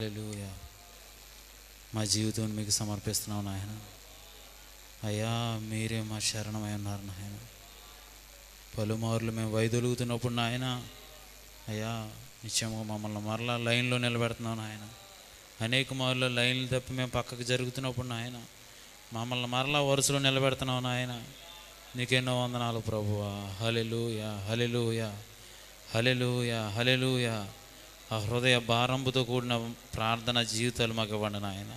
హల్లెలూయా. మా జీవితం మీకు సమర్పిస్తున్నాం నాయన. అయ్యా మీరే మా శరణమై ఉన్నారు నాయన. పలుమార్లు మేము వైదొలుగుతున్నప్పుడు నాయన అయ్యా నిత్యము మమ్మల్ని మరలా లైన్లో నిలబెడుతున్నాం నాయన. అనేక మార్లు లైన్లు తప్పి మేము పక్కకు జరుగుతున్నప్పుడు నాయన మమ్మల్ని మరలా వరుసలో నిలబెడుతున్నావు నాయన. నీకెన్నో వందనాలు ప్రభువా. హల్లెలూయా హల్లెలూయా హల్లెలూయా హల్లెలూయా. ఆ హృదయ భారంబుతో కూడిన ప్రార్థన జీవితాలు మాకు ఇవ్వండి నాయన.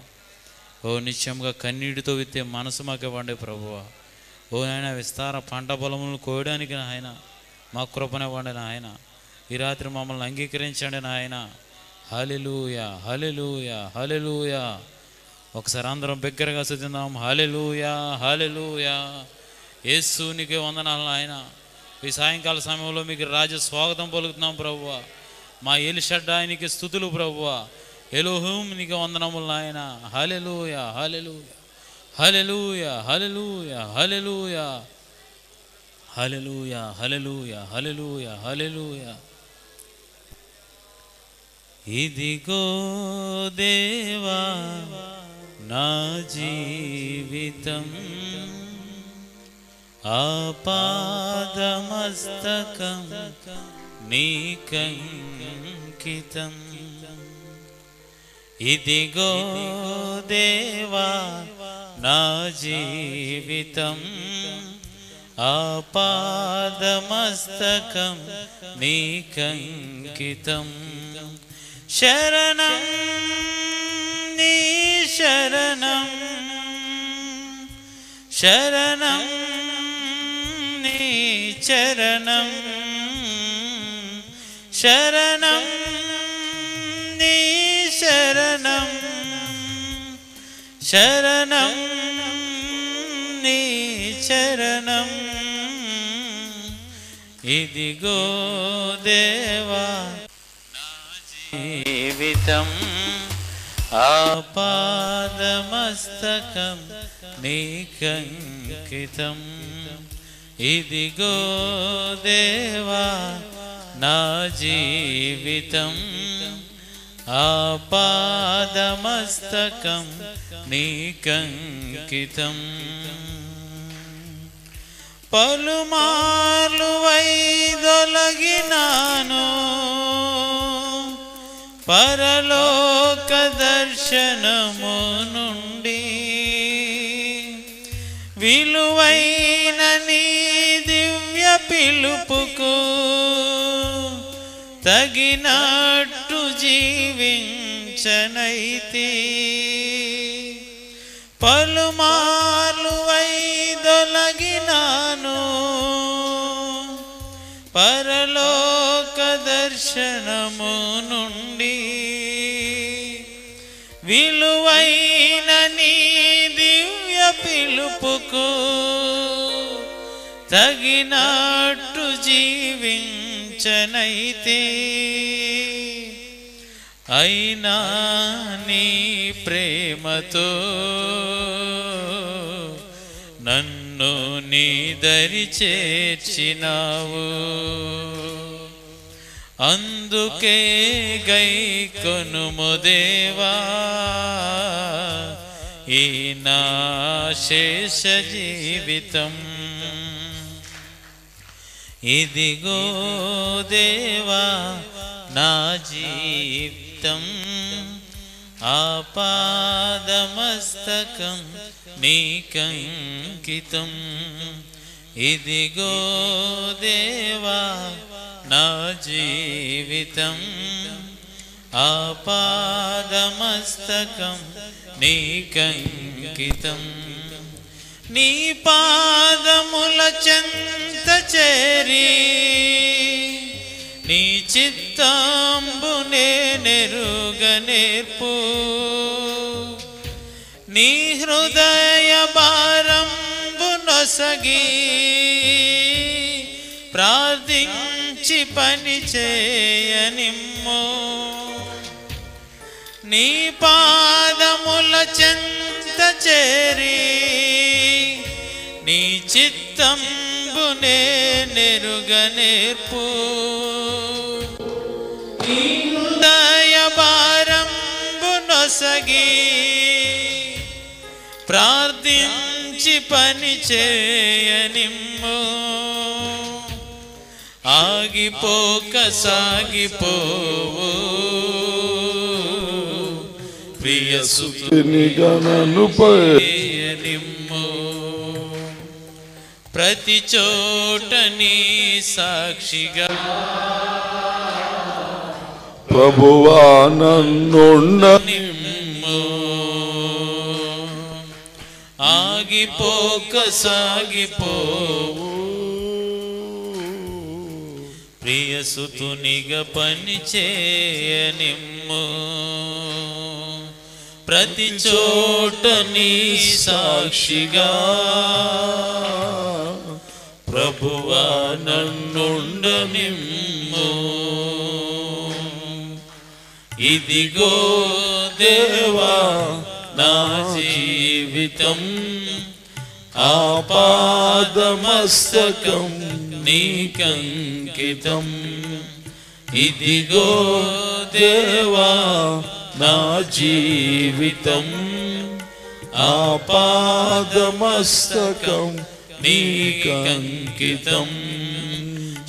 ఓ నిత్యంగా కన్నీటితో విత్తే మనసు మాకు ఇవ్వండి ప్రభువా. ఓ నాయన విస్తార పంట పొలములను కోయడానికి నాయన మా కృపనివ్వండి నాయన. ఈ రాత్రి మమ్మల్ని అంగీకరించండి నాయన. హల్లెలూయా హల్లెలూయా హల్లెలూయా. ఒకసారి అందరం బిగ్గరగా స్తుతిద్దాం. హల్లెలూయా హల్లెలూయా. యేసు నీకే వందనాలు నాయన. ఈ సాయంకాల సమయంలో మీకు రాజ స్వాగతం పలుకుతున్నాం ప్రభువా. మా ఎలిషడ్డాయినికి స్తుతులు ప్రభువా. ఎలోహీం నీకు వందనములు నాయన. హల్లెలూయా హల్లెలూయా హల్లెలూయా హల్లెలూయా హల్లెలూయా హల్లెలూయా హల్లెలూయా హల్లెలూయా హల్లెలూయా. ఇదిగో దేవా నా జీవితం ఆపాదమస్తకం నీకంకితం. ఇదిగో దేవా నా జీవితం ఆపాదమస్తకం నీకంకితం. శరణం నీ శరణం శరణం నీ చరణం శరణం నీ శరణం శరణం నీ చరణం. ఇదిగో దేవా జీవితం ఆపాదమస్తకం నీకంకితం. ఇదిగో దేవా నా జీవితం ఆపాదమస్తకం నీకంకితం. పలుమార్లు వైదొలగినాను పరలోక దర్శనము నుండి. విలువైన నీ దివ్య పిలుపుకు తగినట్టు జీవించనైతి. పలుమార్లు వైదొలగినాను పరలోక దర్శనము నుండి. విలువైన నీ దివ్య పిలుపుకు తగినట్టు జీవించనైతే. అయినా నీ ప్రేమతో నన్ను నీ దరి చేర్చినావు. అందుకే గైకొనుము దేవా ఈ నా శేష జీవితం. ఇదిగో దేవా నా జీవితం ఆపాదమస్తకం నీకంకితం. ఇదిగో దేవా నా జీవితం ఆపాదమస్తకం నీకంకితం. నీ పాదముల చెంత చేరి నీ చిత్తంబునే నెరుగనేర్పు. నీ హృదయ భారంబు నొసగి ప్రార్థించి పని చేయనిమ్ము. నీ పాదముల చెంత చేరి నీ చిత్తంబునే నెరుగనేర్పు. నీ హృదయ భారం నొసగి ప్రార్థించి పని చేయనిమ్ము. ఆగిపోక సాగిపోవు ప్రియసుతునిగా నన్ను చేయనిమ్ము. ప్రతి చోట నీ సాక్షిగా ప్రభువా నన్నుండనిమ్ము. ఆగిపోక సాగిపోవు ప్రియసుతునిగా పని చేయనిమ్ము. ప్రతి చోట నీ సాక్షిగా ప్రభువా నన్నుండనిమ్ము. ఇదిగో దేవా నా జీవితం ఆపాదమస్తకం నీకంకితం. ఇదిగో దేవా నా జీవితం ఆపాదమస్తకం నీకంకితం.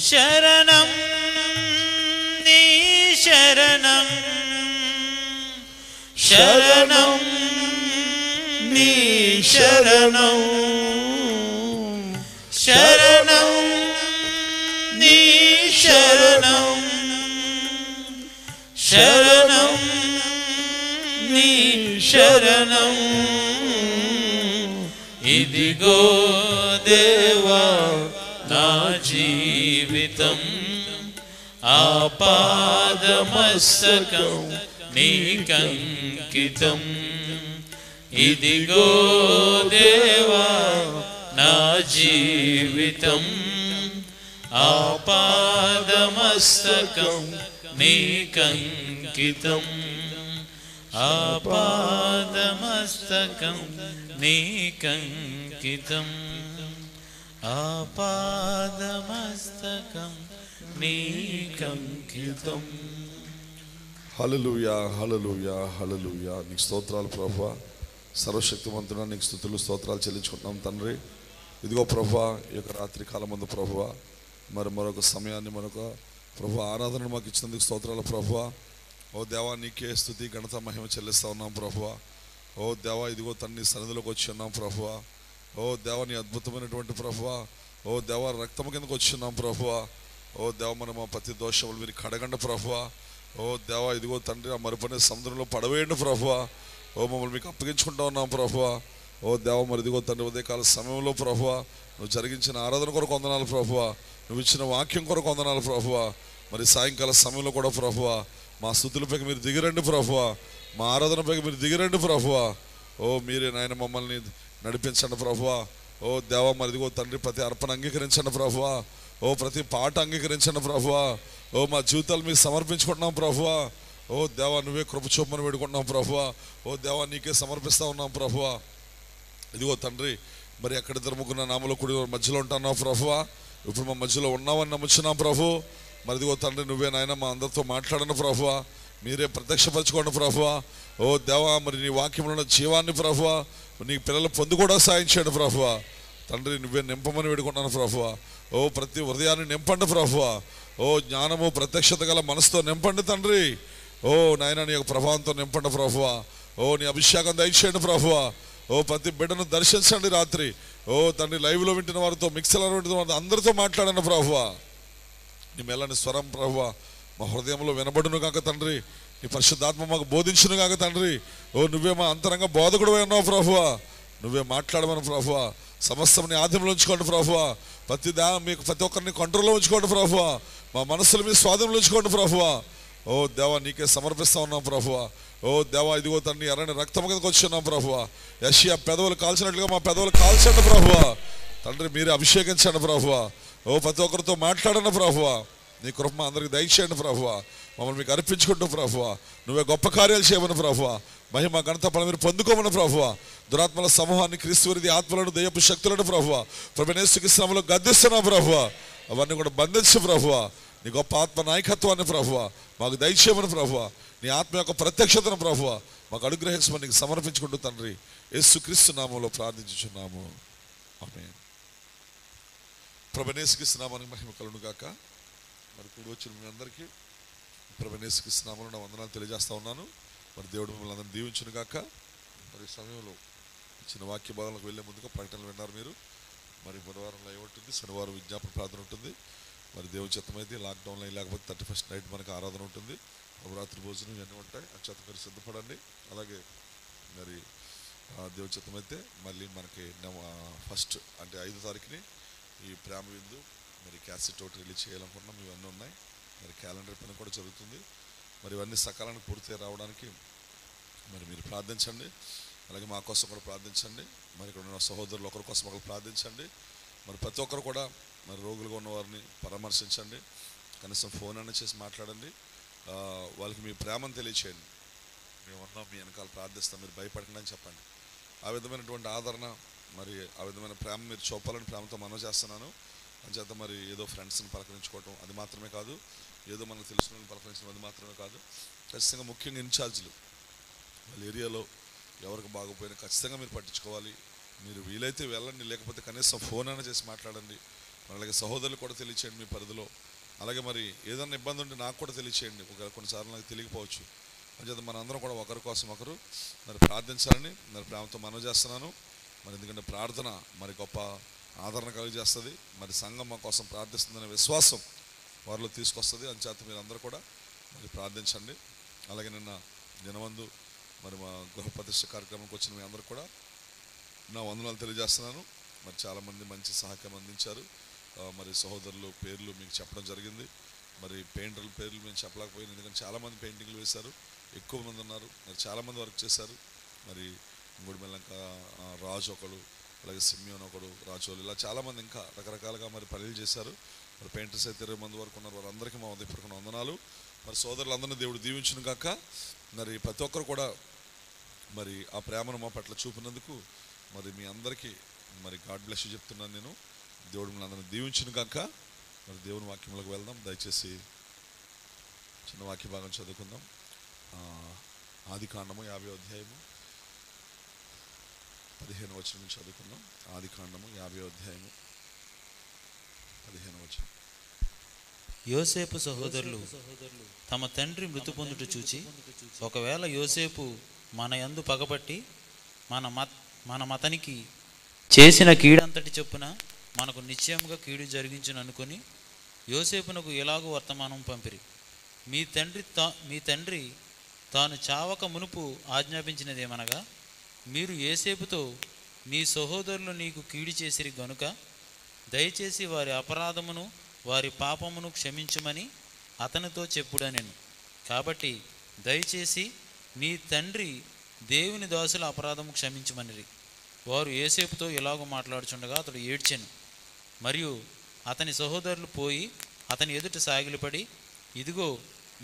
శరణం నీ శరణం, శరణం నీ శరణం, శరణం నీ శరణం, శరణం నీ శరణం. ఇదిగో దేవా నా జీవితం ఆపాదమస్తకం నీకంకితం. ఇదిగో దేవా నా జీవితం ఆపాదమస్తకం నీకంకితం. ఆపాదమస్తకం నీకంకితం, ఆపాదమస్తకం నీకంకితం. హల్లెలూయా, హల్లెలూయా, హల్లెలూయా. నీకు స్తోత్రాలు ప్రభువా. సర్వశక్తివంతుడా నీకు స్తుతులు స్తోత్రాలు చెల్లించుకుంటున్నాం తండ్రి. ఇదిగో ప్రభువా ఈ యొక్క రాత్రి కాలం ముందు ప్రభువా మరొక సమయాన్ని ప్రభువా ఆరాధన మాకు ఇచ్చినందుకు స్తోత్రాలు ప్రభువా. ఓ దేవా నీకే స్తుతి ఘనత మహిమ చెల్లిస్తా ఉన్నాం ప్రభువా. ఓ దేవా ఇదిగో తండ్రి సన్నిధిలోకి వచ్చి ఉన్నాం ప్రభువా. ఓ దేవా నీ అద్భుతమైనటువంటి ప్రభువా. ఓ దేవా రక్తము కిందకు వచ్చి ఉన్నాం ప్రభువా. ఓ దేవ మన మా ప్రతి దోషములు మీరు కడగండి ప్రభువా. ఓ దేవా ఇదిగో తండ్రి ఆ మరుపనే సముద్రంలో పడవేయండి ప్రభువా. ఓ మమ్మల్ని మీకు అప్పగించుకుంటా ఉన్నాం ప్రభువా. ఓ దేవ మరి ఇదిగో తండ్రి ఉదయకాల సమయంలో ప్రభువా నువ్వు జరిగించిన ఆరాధన కొరకు వందనాలు ప్రభువా. నువ్వు ఇచ్చిన వాక్యం కొరకు వందనాలు ప్రభువా. మరి సాయంకాల సమయంలో కూడా ప్రభువా మా స్తుతులపైకి మీరు దిగిరండి ప్రభువా. మా ఆరాధనపైకి మీరు దిగిరండి ప్రభువా. ఓ మీరే నాయన మమ్మల్ని నడిపించండి ప్రభువా. ఓ దేవ మరి ఇదిగో తండ్రి ప్రతి అర్పణ అంగీకరించండి ప్రభువా. ఓ ప్రతి పాట అంగీకరించండి ప్రభువా. ఓ మా జీవితాలు మీకు సమర్పించుకుంటున్నాం ప్రభువా. ఓ దేవా నువ్వే కృప చూపమని వేడుకుంటున్నాం ప్రభువా. ఓ దేవా నీకే సమర్పిస్తూ ఉన్నాం ప్రభువా. ఇదిగో తండ్రి మరి ఎక్కడిద్దరు ముగ్గురు నామలో కూడి మధ్యలో ఉంటున్నావు ప్రభువా. ఇప్పుడు మా మధ్యలో ఉన్నావని నమ్ముచున్నాం ప్రభు. మరి ఇదిగో తండ్రి నువ్వే నాయన మా అందరితో మాట్లాడండి ప్రభువా. మీరే ప్రత్యక్షపరచుకోండి ప్రభువా. ఓ దేవా మరి నీ వాక్యంలో ఉన్న జీవాన్ని ప్రభువా నీ పిల్లలు పొందుకోవడం సాయించండి ప్రభువా. తండ్రి నువ్వే నింపమని వేడుకుంటున్నాను ప్రభువా. ఓ ప్రతి హృదయాన్ని నింపండి ప్రభువా. ఓ జ్ఞానము ప్రత్యక్షత గల మనసుతో నింపండి తండ్రి. ఓ నాయన నీ యొక్క ప్రభావంతో నింపండి ప్రభువా. ఓ నీ అభిషేకం దయచేయండి ప్రభువా. ఓ ప్రతి బిడ్డను దర్శించండి రాత్రి. ఓ తండ్రి లైవ్లో వింటున్న వారితో మిక్సర్లో వింటున్న వారితో అందరితో మాట్లాడండి ప్రభువా. నీ మెల్లని స్వరం ప్రభువా మా హృదయంలో వినబడును కాక తండ్రి. నీ పరిశుద్ధాత్మ మాకు బోధించును కాక తండ్రి. ఓ నువ్వే మా అంతరంగ బోధకుడు ఉన్నావు ప్రభువా. నువ్వే మాట్లాడమని ప్రభువా. సమస్తం నీ ఆధీనంలో ఉంచుకోండి ప్రభువా. మీకు ప్రతి ఒక్కరిని కంట్రోల్లో ఉంచుకోండి ప్రభువా. మా మనస్సులు మీ స్వాధీనంలో ఉంచుకోండి ప్రభువా. ఓ దేవా నీకే సమర్పిస్తా ఉన్నాం ప్రభువా. ఓ దేవా ఇదిగో తండ్రి ఎర్రని రక్తం కిందకు వచ్చున్నాం ప్రభువా. యెషయా పెదవులు కాల్చినట్లుగా మా పెదవులు కాల్చండి ప్రభువా. తండ్రి మీరే అభిషేకించండి ప్రభువా. ఓ ప్రతి ఒక్కరితో మాట్లాడండి ప్రభువా. నీ కృప అందరికి దయచేయండి ప్రభువా. మమ్మల్ని మీకు అర్పించుకుంటూ ప్రభువా నువ్వే గొప్ప కార్యాలు చేయమని ప్రభువా. మహిమ ఘనత ఫలం మీరు పొందుకోమని ప్రభువా. దురాత్మల సమూహాన్ని క్రీస్తువిది ఆత్మలను దయ్యపు శక్తులను ప్రభువా ప్రభునేసుకి శ్రమలో గద్దిస్తున్నాం ప్రభువా. అవన్నీ కూడా బంధించు ప్రభువా. నీ గొప్ప ఆత్మ నాయకత్వాన్ని ప్రభువా మాకు దయచేయమని ప్రభువా. నీ ఆత్మ యొక్క ప్రత్యక్షతను ప్రభువా మాకు అనుగ్రహించమని నీకు సమర్పించుకుంటూ తండ్రి యేసుక్రీస్తు నామంలో ప్రార్థించుచున్నాము. ఆమేన్. ప్రభువైన యేసుక్రీస్తు నామానికి మహిమ కలుగును గాక. మరి కూడి వచ్చిన మీ అందరికీ ప్రభువైన యేసుక్రీస్తు నామములో నా వందనాలు తెలియజేస్తా ఉన్నాను. మరి దేవుడు మిమ్మల్ని అందరిని దీవించును గాక. మరి ఈ సమయంలో చిన్న వాక్య భాగంలోకి వెళ్ళే ముందుగా ప్రకటనలు విన్నారు మీరు. మరి బుధవారం లైవ్ ఉంటుంది, శనివారం విజ్ఞాపన ప్రార్థన ఉంటుంది. మరి దేవుని చిత్తమైతే లాక్డౌన్లో లేకపోతే 31st నైట్ మనకు ఆరాధన ఉంటుంది, నవరాత్రి భోజనం ఇవన్నీ ఉంటాయి. అక్షత మీరు సిద్ధపడండి. అలాగే మరి దేవుని చిత్తమైతే మళ్ళీ మనకి ఫస్ట్ అంటే 5వ తారీఖుని ఈ ప్రేమ విందు మరి క్యాసెట్ ఒకటి రిలీజ్ చేయాలనుకుంటున్నాం. ఇవన్నీ ఉన్నాయి. మరి క్యాలెండర్ పని కూడా జరుగుతుంది. మరి ఇవన్నీ సకాలానికి పూర్తి రావడానికి మరి మీరు ప్రార్థించండి. అలాగే మా కోసం కూడా ప్రార్థించండి. మరి ఇక్కడ ఉన్న సహోదరులు ఒకరి కోసం ఒకరు ప్రార్థించండి. మరి ప్రతి ఒక్కరు కూడా మరి రోగులుగా ఉన్న వారిని పరామర్శించండి. కనీసం ఫోన్ అయినా చేసి మాట్లాడండి. వాళ్ళకి మీ ప్రేమను తెలియచేయండి. మేమన్నా మీ వెనకాల ప్రార్థిస్తాం, మీరు భయపడకండి అని చెప్పండి. ఆ విధమైనటువంటి ఆదరణ మరి ఆ విధమైన ప్రేమ మీరు చూపాలని ప్రేమతో మనవి చేస్తున్నాను. అంచేత మరి ఏదో ఫ్రెండ్స్ని పలకరించుకోవటం అది మాత్రమే కాదు, ఏదో మనకు తెలిసిన వాళ్ళని పలకరించడం అది మాత్రమే కాదు. ఖచ్చితంగా ముఖ్యంగా ఇన్ఛార్జీలు వాళ్ళ ఏరియాలో ఎవరికి బాగోపోయినా ఖచ్చితంగా మీరు పట్టించుకోవాలి. మీరు వీలైతే వెళ్ళండి, లేకపోతే కనీసం ఫోన్ అయినా చేసి మాట్లాడండి. అలాగే సహోదరులు కూడా తెలియచేయండి మీ పరిధిలో. అలాగే మరి ఏదైనా ఇబ్బంది ఉంటే నాకు కూడా తెలియచేయండి. కొన్నిసార్లు నాకు తెలియకపోవచ్చు. అంచేత మన అందరం కూడా ఒకరి కోసం ఒకరు మరి ప్రార్థించాలని మరి ప్రేమతో మనవి చేస్తున్నాను. మరి ఎందుకంటే ప్రార్థన మరి గొప్ప ఆదరణ కలిగజేస్తుంది. మరి సంఘం మా కోసం ప్రార్థిస్తుందనే విశ్వాసం వారిలో తీసుకొస్తుంది. అంచేత మీరు అందరూ కూడా మరి ప్రార్థించండి. అలాగే నిన్న దినవందు మరి మా గృహ ప్రతిష్ఠ కార్యక్రమానికి వచ్చిన మీ అందరూ కూడా నా వందనాలు తెలియజేస్తున్నాను. మరి చాలామంది మంచి సహకారం అందించారు. మరి సహోదరులు పేర్లు మీకు చెప్పడం జరిగింది. మరి పెయింటర్ల పేర్లు మేము చెప్పలేకపోయింది, ఎందుకంటే చాలామంది పెయింటింగ్లు వేశారు, ఎక్కువ మంది ఉన్నారు. మరి చాలామంది వర్క్ చేశారు. మరి గుడిమెల్లంక రాజు ఒకడు, అలాగే సిమ్యోన్ ఒకడు, రాజోలు, ఇలా చాలామంది ఇంకా రకరకాలుగా మరి పనులు చేశారు. మరి పెయింటర్స్ అయితే 20 మంది వరకు ఉన్నారు. వారందరికీ మా ఉదయపూర్వక వందనాలు. మరి సోదరులందరినీ దేవుడు దీవించును గాక. మరి ప్రతి ఒక్కరు కూడా మరి ఆ ప్రేమను మా పట్ల చూపినందుకు మరి మీ అందరికీ మరి గాడ్ బ్లెస్ యూ చెప్తున్నాను నేను. దేవుడు మిమ్మల్ని అందరినీ దీవించును గాక. మరి దేవుని వాక్యంలోకి వెళ్దాం. దయచేసి చిన్న వాక్య భాగం చదువుకుందాం. ఆదికాండము 50వ అధ్యాయము 15వ వచనం నుంచి చదువుకుందాం. ఆదికాండము 50వ అధ్యాయము 15వ వచనం. యోసేపు సహోదరులు తమ తండ్రి మృతి పొందుట చూచి, ఒకవేళ యోసేపు మన యందు పగపట్టి మన మతనికి చేసిన కీడంతటి చొప్పున మనకు నిశ్చయముగా కీడు జరిగించును అనుకుని యోసేపునకు ఎలాగూ వర్తమానం పంపిరి. మీ తండ్రి తాను చావక మునుపు ఆజ్ఞాపించినదేమనగా, మీరు యోసేపుతో నీ సహోదరులు నీకు కీడు చేసిరి గనుక దయచేసి వారి అపరాధమును వారి పాపమును క్షమించుమని అతనితో చెప్పుడనెను. కాబట్టి దయచేసి నీ తండ్రి దేవుని దాసుల అపరాధము క్షమించుమనిరి. వారు యోసేపుతో ఇలాగూ మాట్లాడుచుండగా అతడు ఏడ్చెను. మరియు అతని సహోదరులు పోయి అతని ఎదుట సాగిలపడి, ఇదిగో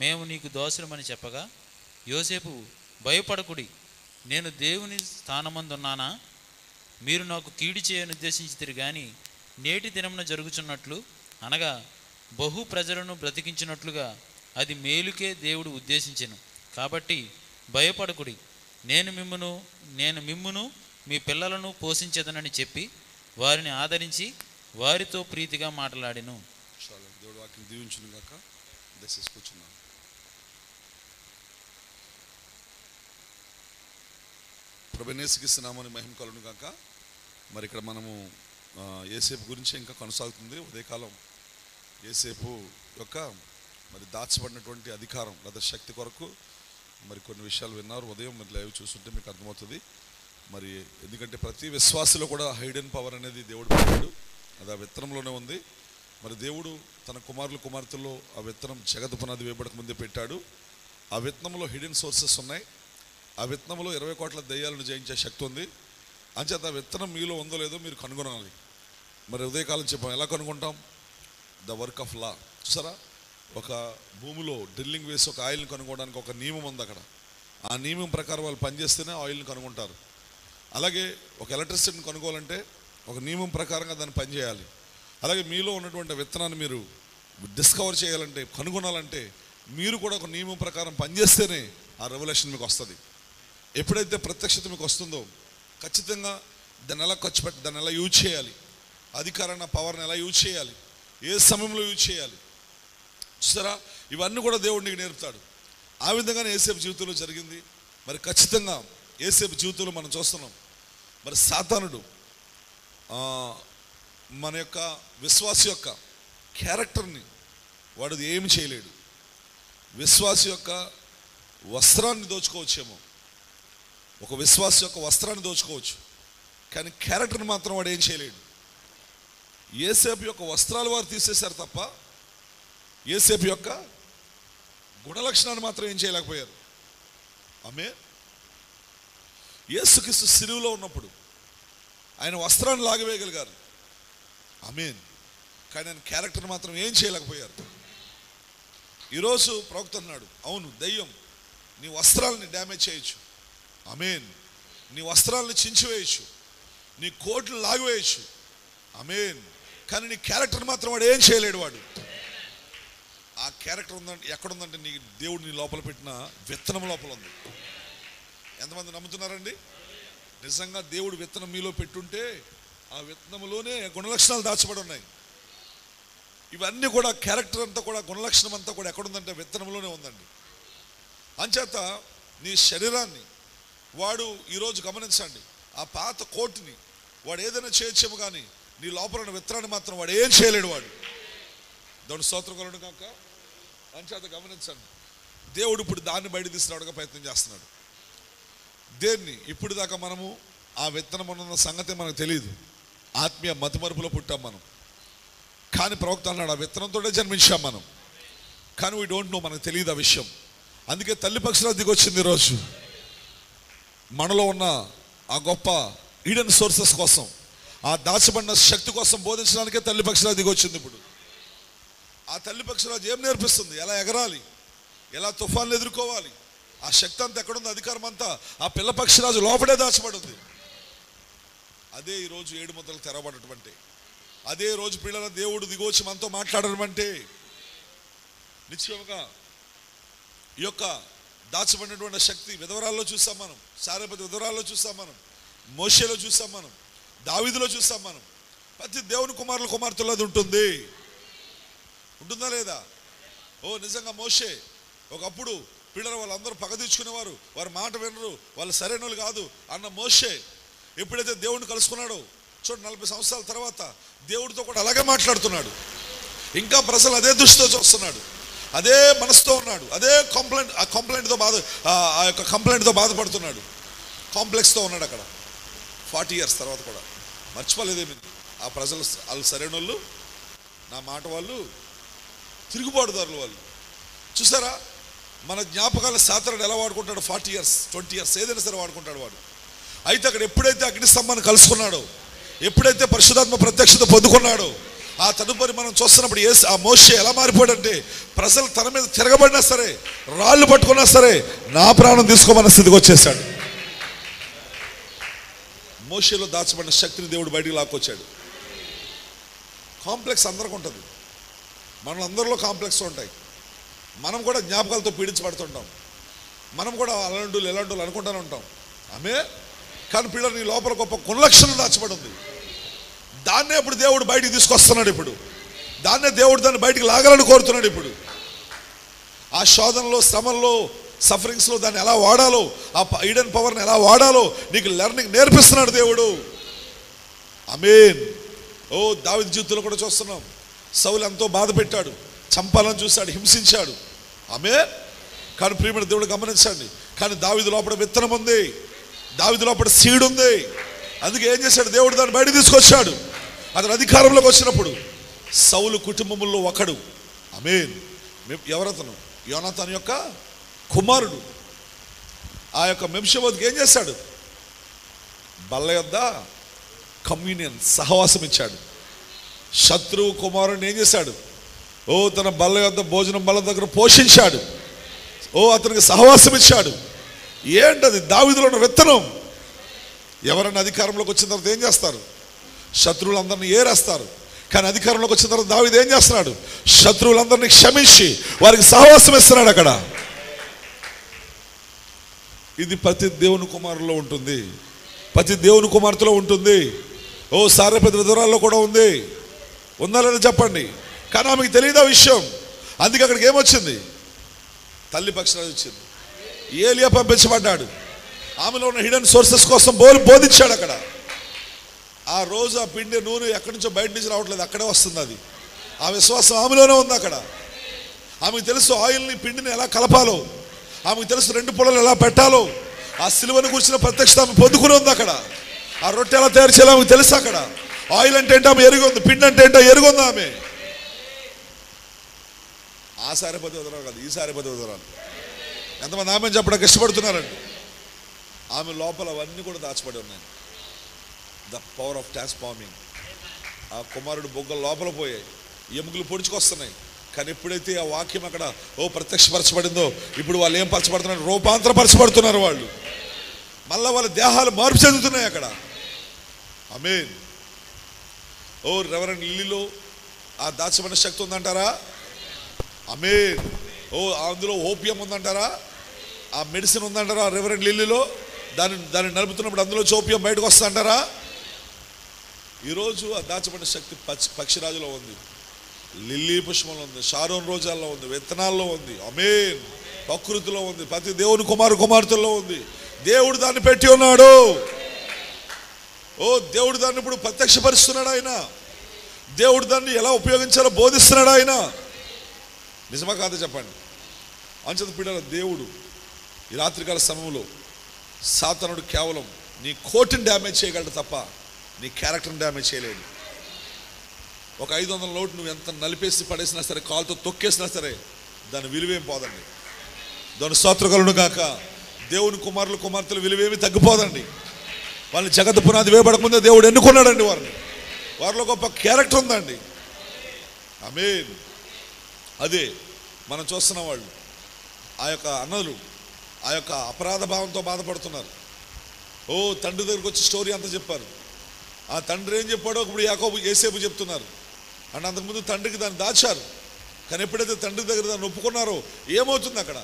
మేము నీకు దోషులమని చెప్పగా, యోసేపు, భయపడకుడి, నేను దేవుని స్థానమందున్నానా? మీరు నాకు కీడు చేయని ఉద్దేశించితిరి గాని నేటి దినమున జరుగుచున్నట్లు, అనగా బహు ప్రజలను బ్రతికించినట్లుగా అది మేలుకే దేవుడు ఉద్దేశించెను. కాబట్టి భయపడకుడి, నేను మిమ్మును మీ పిల్లలను పోషించదనని చెప్పి వారిని ఆదరించి వారితో ప్రీతిగా మాట్లాడెను. దేవుడు వాక్యం దీవించును గాక. దయచేసి కూర్చున్నాను. ప్రభువైన యేసుక్రీస్తు నామమున మహిమ కలుగును గాక. మరి ఇక్కడ మనము యోసేపు గురించి ఇంకా కొనసాగుతుంది. ఉదయకాలం యోసేపు యొక్క మరి దాచబడినటువంటి అధికారం లేదా శక్తి కొరకు మరి కొన్ని విషయాలు విన్నారు. ఉదయం మరి లైవ్ చూస్తుంటే మీకు అర్థమవుతుంది. మరి ఎందుకంటే ప్రతి విశ్వాసలో కూడా హైడెన్ పవర్ అనేది దేవుడు పెట్టాడు. అది ఆ విత్తనంలోనే ఉంది. మరి దేవుడు తన కుమార్తెల్లో ఆ విత్తనం జగత్ పునాది వేయబడక ముందే పెట్టాడు. ఆ విత్తనంలో హిడెన్ సోర్సెస్ ఉన్నాయి. ఆ విత్తనంలో 20 కోట్ల దయ్యాలను జయించే శక్తి ఉంది. అంచేత ఆ విత్తనం మీలో ఉందో లేదో మీరు కనుగొనాలి. మరి ఉదయకాలం చెప్పాం, ఎలా కనుగొంటాం? The work of law. చూసారా, ఒక భూమిలో డ్రిల్లింగ్ వేసి ఒక ఆయిల్ని కనుగొనడానికి ఒక నియమం ఉంది అక్కడ. ఆ నియమం ప్రకారం వాళ్ళు పనిచేస్తేనే ఆయిల్ని కనుగొంటారు. అలాగే ఒక ఎలక్ట్రిసిటీని కనుగోవాలంటే ఒక నియమం ప్రకారంగా దాన్ని పనిచేయాలి. అలాగే మీలో ఉన్నటువంటి విత్తనాన్ని మీరు డిస్కవర్ చేయాలంటే, కనుగొనాలంటే మీరు కూడా ఒక నియమం ప్రకారం పనిచేస్తేనే ఆ రెవల్యూషన్ మీకు వస్తుంది. ఎప్పుడైతే ప్రత్యక్షత మీకు వస్తుందో ఖచ్చితంగా దాన్ని ఎలా ఖర్చు పెట్టి దాన్ని ఎలా యూజ్ చేయాలి, అధికారాన్ని పవర్ని ఎలా యూజ్ చేయాలి, ఏ సమయంలో యూజ్ చేయాలి చూసారా, ఇవన్నీ కూడా దేవుడు నీకు నేర్పుతాడు. ఆ విధంగానే యేసేపు జీవితంలో జరిగింది. మరి ఖచ్చితంగా యేసేపు జీవితంలో మనం చూస్తున్నాం. మరి సాతానుడు మన యొక్క విశ్వాస యొక్క క్యారెక్టర్ని వాడు ఏమి చేయలేడు. విశ్వాస యొక్క వస్త్రాన్ని దోచుకోవచ్చేమో, ఒక విశ్వాస యొక్క వస్త్రాన్ని దోచుకోవచ్చు, కానీ క్యారెక్టర్ని మాత్రం వాడు ఏం చేయలేడు. యేసేపు యొక్క వస్త్రాలు వారు తీసేశారు తప్ప యేసేపు యొక్క గుణలక్షణాన్ని మాత్రం ఏం చేయలేకపోయారు. ఆమె యేసుక్రీస్తు సిలువలో ఉన్నప్పుడు ఆయన వస్త్రాన్ని లాగవేయగలిగారు. ఆమేన్. కానీ ఆయన క్యారెక్టర్ మాత్రం ఏం చేయలేకపోయారు. ఈరోజు ప్రవక్త అన్నాడు, అవును దయ్యం నీ వస్త్రాలని డ్యామేజ్ చేయొచ్చు, ఆమేన్, నీ వస్త్రాలని చించివేయచ్చు, నీ కోట్లు లాగివేయచ్చు, ఆమేన్, కానీ నీ క్యారెక్టర్ మాత్రం వాడు ఏం చేయలేడు. వాడు ఆ క్యారెక్టర్ ఉందంటే ఎక్కడుందంటే నీ దేవుడు నీ లోపల పెట్టిన విత్తనం లోపల ఉంది. ఎంతమంది నమ్ముతున్నారండి? నిజంగా దేవుడు విత్తనం మీలో పెట్టుంటే ఆ విత్తనంలోనే గుణలక్షణాలు దాచబడి ఉన్నాయి. ఇవన్నీ కూడా క్యారెక్టర్ అంతా కూడా గుణలక్షణం అంతా కూడా ఎక్కడుందంటే విత్తనంలోనే ఉందండి. అంచేత నీ శరీరాన్ని వాడు ఈరోజు గమనించండి, ఆ పాత కోటుని వాడు ఏదైనా చేయొచ్చేమో కానీ నీ లోపల ఉన్న విత్తనాన్ని మాత్రం వాడు ఏం చేయలేడు. వాడు దేవుని స్తోత్రం కలుగును కాక. అంచేత గమనించండి, దేవుడు ఇప్పుడు దాన్ని బయట తీసుకురావడానికి ప్రయత్నం చేస్తున్నాడు. దేన్ని? ఇప్పుడు దాకా మనము ఆ విత్తనం ఉన్న సంగతి మనకు తెలియదు, ఆత్మీయ మతిమరుపులో పుట్టాం మనం. కానీ ప్రవక్త అన్నాడు ఆ విత్తనంతోనే జన్మించాం మనం, కానీ వీ డోంట్ నో, మనకు తెలియదు ఆ విషయం. అందుకే తల్లి పక్షుల దిగొచ్చింది ఈరోజు మనలో ఉన్న ఆ గొప్ప ఈడెన్ సోర్సెస్ కోసం, ఆ దాచబడిన శక్తి కోసం బోధించడానికే తల్లి పక్షుల దిగొచ్చింది. ఇప్పుడు ఆ తల్లి పక్షురాజు ఏం నేర్పిస్తుంది? ఎలా ఎగరాలి, ఎలా తుఫాన్లు ఎదుర్కోవాలి. ఆ శక్తి అంతా ఎక్కడుంది? అధికారం అంతా ఆ పిల్ల పక్షిరాజు లోపడే దాచబడింది. అదే ఈరోజు 7 ముద్రలు తెరవబడటం అంటే, అదే రోజు పిల్లల దేవుడు దిగొచ్చి మనతో మాట్లాడడం అంటే. నిశ్చయంగా ఈ యొక్క దాచబడినటువంటి శక్తి విధవరాల్లో చూసాం మనం, సారేపతి విధవరాల్లో చూసాం మనం, మోషేలో చూసాం మనం, దావీదులో చూసాం మనం. ప్రతి దేవుని కుమారుల కుమార్తెలో అది ఉంటుంది. ఉంటుందా లేదా? ఓ నిజంగా మోషే ఒకప్పుడు పిల్లలు వాళ్ళందరూ పగ తీర్చుకునేవారు, వారి మాట వినరు, వాళ్ళు సరైన వాళ్ళు కాదు అన్న మోషే ఎప్పుడైతే దేవుడిని కలుసుకున్నాడో చూడండి, 40 సంవత్సరాల తర్వాత దేవుడితో కూడా అలాగే మాట్లాడుతున్నాడు. ఇంకా ప్రజలు అదే దృష్టితో చూస్తున్నాడు, అదే మనసుతో ఉన్నాడు, అదే ఆ యొక్క కంప్లైంట్తో బాధపడుతున్నాడు, కాంప్లెక్స్తో ఉన్నాడు అక్కడ. 40 years తర్వాత కూడా మర్చిపోలేదేమి ఆ ప్రజలు. వాళ్ళు సరైన వాళ్ళు, నా మాట వాళ్ళు, తిరుగుబాటుదారులు వాళ్ళు. చూసారా మన జ్ఞాపకాల సాతరుడు ఎలా వాడుకుంటాడు? 40 years 20 years ఏదైనా సరే వాడుకుంటాడు వాడు. అయితే అక్కడ ఎప్పుడైతే అగ్నిస్తంభాన్ని కలుసుకున్నాడో, ఎప్పుడైతే పరిశుద్ధాత్మ ప్రత్యక్షత పొందుకున్నాడో, ఆ తదుపరి మనం చూస్తున్నప్పుడు ఆ మోషే ఎలా మారిపోయాడంటే, ప్రజలు తన మీద తిరగబడినా సరే, రాళ్ళు పట్టుకున్నా సరే నా ప్రాణం తీసుకోమన్న స్థితికి వచ్చేసాడు. మోషేలో దాచబడిన శక్తిని దేవుడు బయటికి లాక్కొచ్చాడు. కాంప్లెక్స్ అందరికి ఉంటుంది, మనందరిలో కాంప్లెక్స్ ఉంటాయి. మనం కూడా జ్ఞాపకాలతో పీడించబడుతుంటాం, మనం కూడా అలాంటి ఎలాంటి వాళ్ళు అనుకుంటూనే ఉంటాం. ఆమె కానీ పిల్లలు నీ లోపల గొప్ప గుణలక్షణం దాచబడి ఉంది. దాన్నే ఇప్పుడు దేవుడు బయటికి తీసుకొస్తున్నాడు. ఇప్పుడు దాన్నే దేవుడు దాన్ని బయటికి లాగాలని కోరుతున్నాడు. ఇప్పుడు ఆ శోధనలో, శ్రమల్లో, సఫరింగ్స్లో దాన్ని ఎలా వాడాలో, ఆ ఈడెన్ పవర్ని ఎలా వాడాలో నీకు లెర్నింగ్ నేర్పిస్తున్నాడు దేవుడు. ఆమేన్. ఓ దావీదు జీవితంలో కూడా చూస్తున్నాం, సౌలు ఎంతో బాధ పెట్టాడు, చంపాలని చూశాడు, హింసించాడు. ఆమేన్. కానీ ప్రియమైన దేవుడు గమనించండి, కానీ దావీదు లోపల విత్తనం ఉంది, దావీదు లోపల సీడ్ ఉంది. అందుకే ఏం చేశాడు? దేవుడు దాన్ని బయట తీసుకొచ్చాడు. అతను అధికారంలోకి వచ్చినప్పుడు సౌలు కుటుంబంలో ఒకడు. ఆమేన్. ఎవరతను? యోనాతాను యొక్క కుమారుడు. ఆ యొక్క మెఫీబోతుకి ఏం చేశాడు? బల్ల యొద్ద కమ్యూనియన్, సహవాసం ఇచ్చాడు. శత్రువు కుమారుడిని ఏం చేశాడు? ఓ తన బల్ల యొద్ద, భోజనం బల్ల దగ్గర పోషించాడు. ఓ అతనికి సహవాసం ఇచ్చాడు. ఏంటది? దావీదులో ఉన్న విత్తనం. ఎవరైనా అధికారంలోకి వచ్చిన తర్వాత ఏం చేస్తారు? శత్రువులందరినీ ఏరేస్తారు. కానీ అధికారంలోకి వచ్చిన తర్వాత దావీదు ఏం చేస్తున్నాడు? శత్రువులందరినీ క్షమించి వారికి సహవాసం ఇస్తున్నాడు అక్కడ. ఇది ప్రతి దేవుని కుమారులో ఉంటుంది, ప్రతి దేవుని కుమార్తెలో ఉంటుంది. ఓ సారెపతి విధవరాల్లో కూడా ఉంది. ఉందా లేదా చెప్పండి. కానీ ఆమెకు తెలియదు ఆ విషయం. అందుకే అక్కడికి ఏమొచ్చింది? తల్లి పక్షాలు వచ్చింది. ఏలియా పంపించబడ్డాడు. ఆమెలో ఉన్న హిడెన్ సోర్సెస్ కోసం బోధించాడు అక్కడ. ఆ రోజు ఆ పిండి నూనె ఎక్కడి నుంచో బయట నుంచి రావట్లేదు, అక్కడే వస్తుంది. అది ఆ విశ్వాసం ఆమెలోనే ఉంది అక్కడ. ఆమెకు తెలుసు ఆయిల్ని పిండిని ఎలా కలపాలో, ఆమెకు తెలుసు 2 పొలలు ఎలా పెట్టాలో. ఆ సిలువను కూర్చున్న ప్రత్యక్షత ఆమె పొందుకుని ఉంది అక్కడ. ఆ రొట్టె ఎలా తయారు చేయాలో ఆమెకు తెలుసు అక్కడ. ఆయిల్ అంటే ఏంటో ఆమె ఎరుగు ఉంది, పిండి అంటే ఏంటో ఎరుగుంది ఆమె. ఆ సారెపతి వదరాలు కాదు, ఈ సారెపతి వదరాలు. ఎంతమంది ఆమె చెప్పడానికి ఇష్టపడుతున్నారండి? ఆమె లోపల అవన్నీ కూడా దాచిపడి ఉన్నాయి. The power of transforming. ఆ కుమారుడు బొగ్గలు లోపల పోయాయి, ఎముకలు పొడుచుకొస్తున్నాయి. కానీ ఎప్పుడైతే ఆ వాక్యం అక్కడ ప్రత్యక్షపరచబడిందో, ఇప్పుడు వాళ్ళు ఏం పరచబడుతున్నారు? రూపాంతరపరచబడుతున్నారు వాళ్ళు. మళ్ళా వాళ్ళ దేహాలు మార్పు చెందుతున్నాయి అక్కడ. ఆమేన్. రెవరెండ్ లిల్లీలో ఆ దాచబడిన శక్తి ఉందంటారా? ఆమేన్. అందులో ఓపియం ఉందంటారా? ఆ మెడిసిన్ ఉందంటారా? రెవరెండ్ లిల్లీలో దాన్ని నలుపుతున్నప్పుడు అందులో ఓపియం బయటకు వస్తుందంటారా? ఈరోజు ఆ దాచబడిన శక్తి పక్షిరాజులో ఉంది, లిల్లీ పుష్పంలో ఉంది, షారోన్ రోజాల్లో ఉంది, విత్తనాల్లో ఉంది. ఆమేన్. ప్రకృతిలో ఉంది, ప్రతి దేవుని కుమార్తెల్లో ఉంది. దేవుడు దాన్ని పెట్టి ఉన్నాడు. దేవుడు దాన్ని ఇప్పుడు ప్రత్యక్షపరుస్తున్నాడు ఆయన. దేవుడు దాన్ని ఎలా ఉపయోగించాలో బోధిస్తున్నాడు ఆయన. నిజమా కాదా చెప్పండి? అంచేత పిల్లల దేవుడు ఈ రాత్రికాల సమయంలో సాతానుడు కేవలం నీ కోటిని డ్యామేజ్ చేయగలడు తప్ప నీ క్యారెక్టర్ని డ్యామేజ్ చేయలేడు. ఒక 500 నోటు నువ్వు ఎంత నలిపేసి పడేసినా సరే, కాలుతో తొక్కేసినా సరే, దాని విలువేం పోదండి. దాని స్తోత్రకలుడు కాక. దేవుని కుమార్తెల విలువేమి తగ్గిపోదండి. వాళ్ళని జగత్తు పునాది వేయబడకముందే దేవుడు ఎన్నుకున్నాడండి వారిని. వారిలో గొప్ప క్యారెక్టర్ ఉందండి. ఆమేన్. అదే మనం చూస్తున్న వాళ్ళు ఆ యొక్క అన్నలు ఆ యొక్క అపరాధ భావంతో బాధపడుతున్నారు. తండ్రి దగ్గరికి వచ్చి స్టోరీ అంతా చెప్పారు. ఆ తండ్రి ఏం చెప్పాడో ఇప్పుడు యాకోబు యేసేపు చెప్తున్నారు. అంటే అంతకుముందు తండ్రికి దాన్ని దాచారు. కానీ ఎప్పుడైతే తండ్రి దగ్గర దాన్ని ఒప్పుకున్నారో ఏమవుతుంది అక్కడ?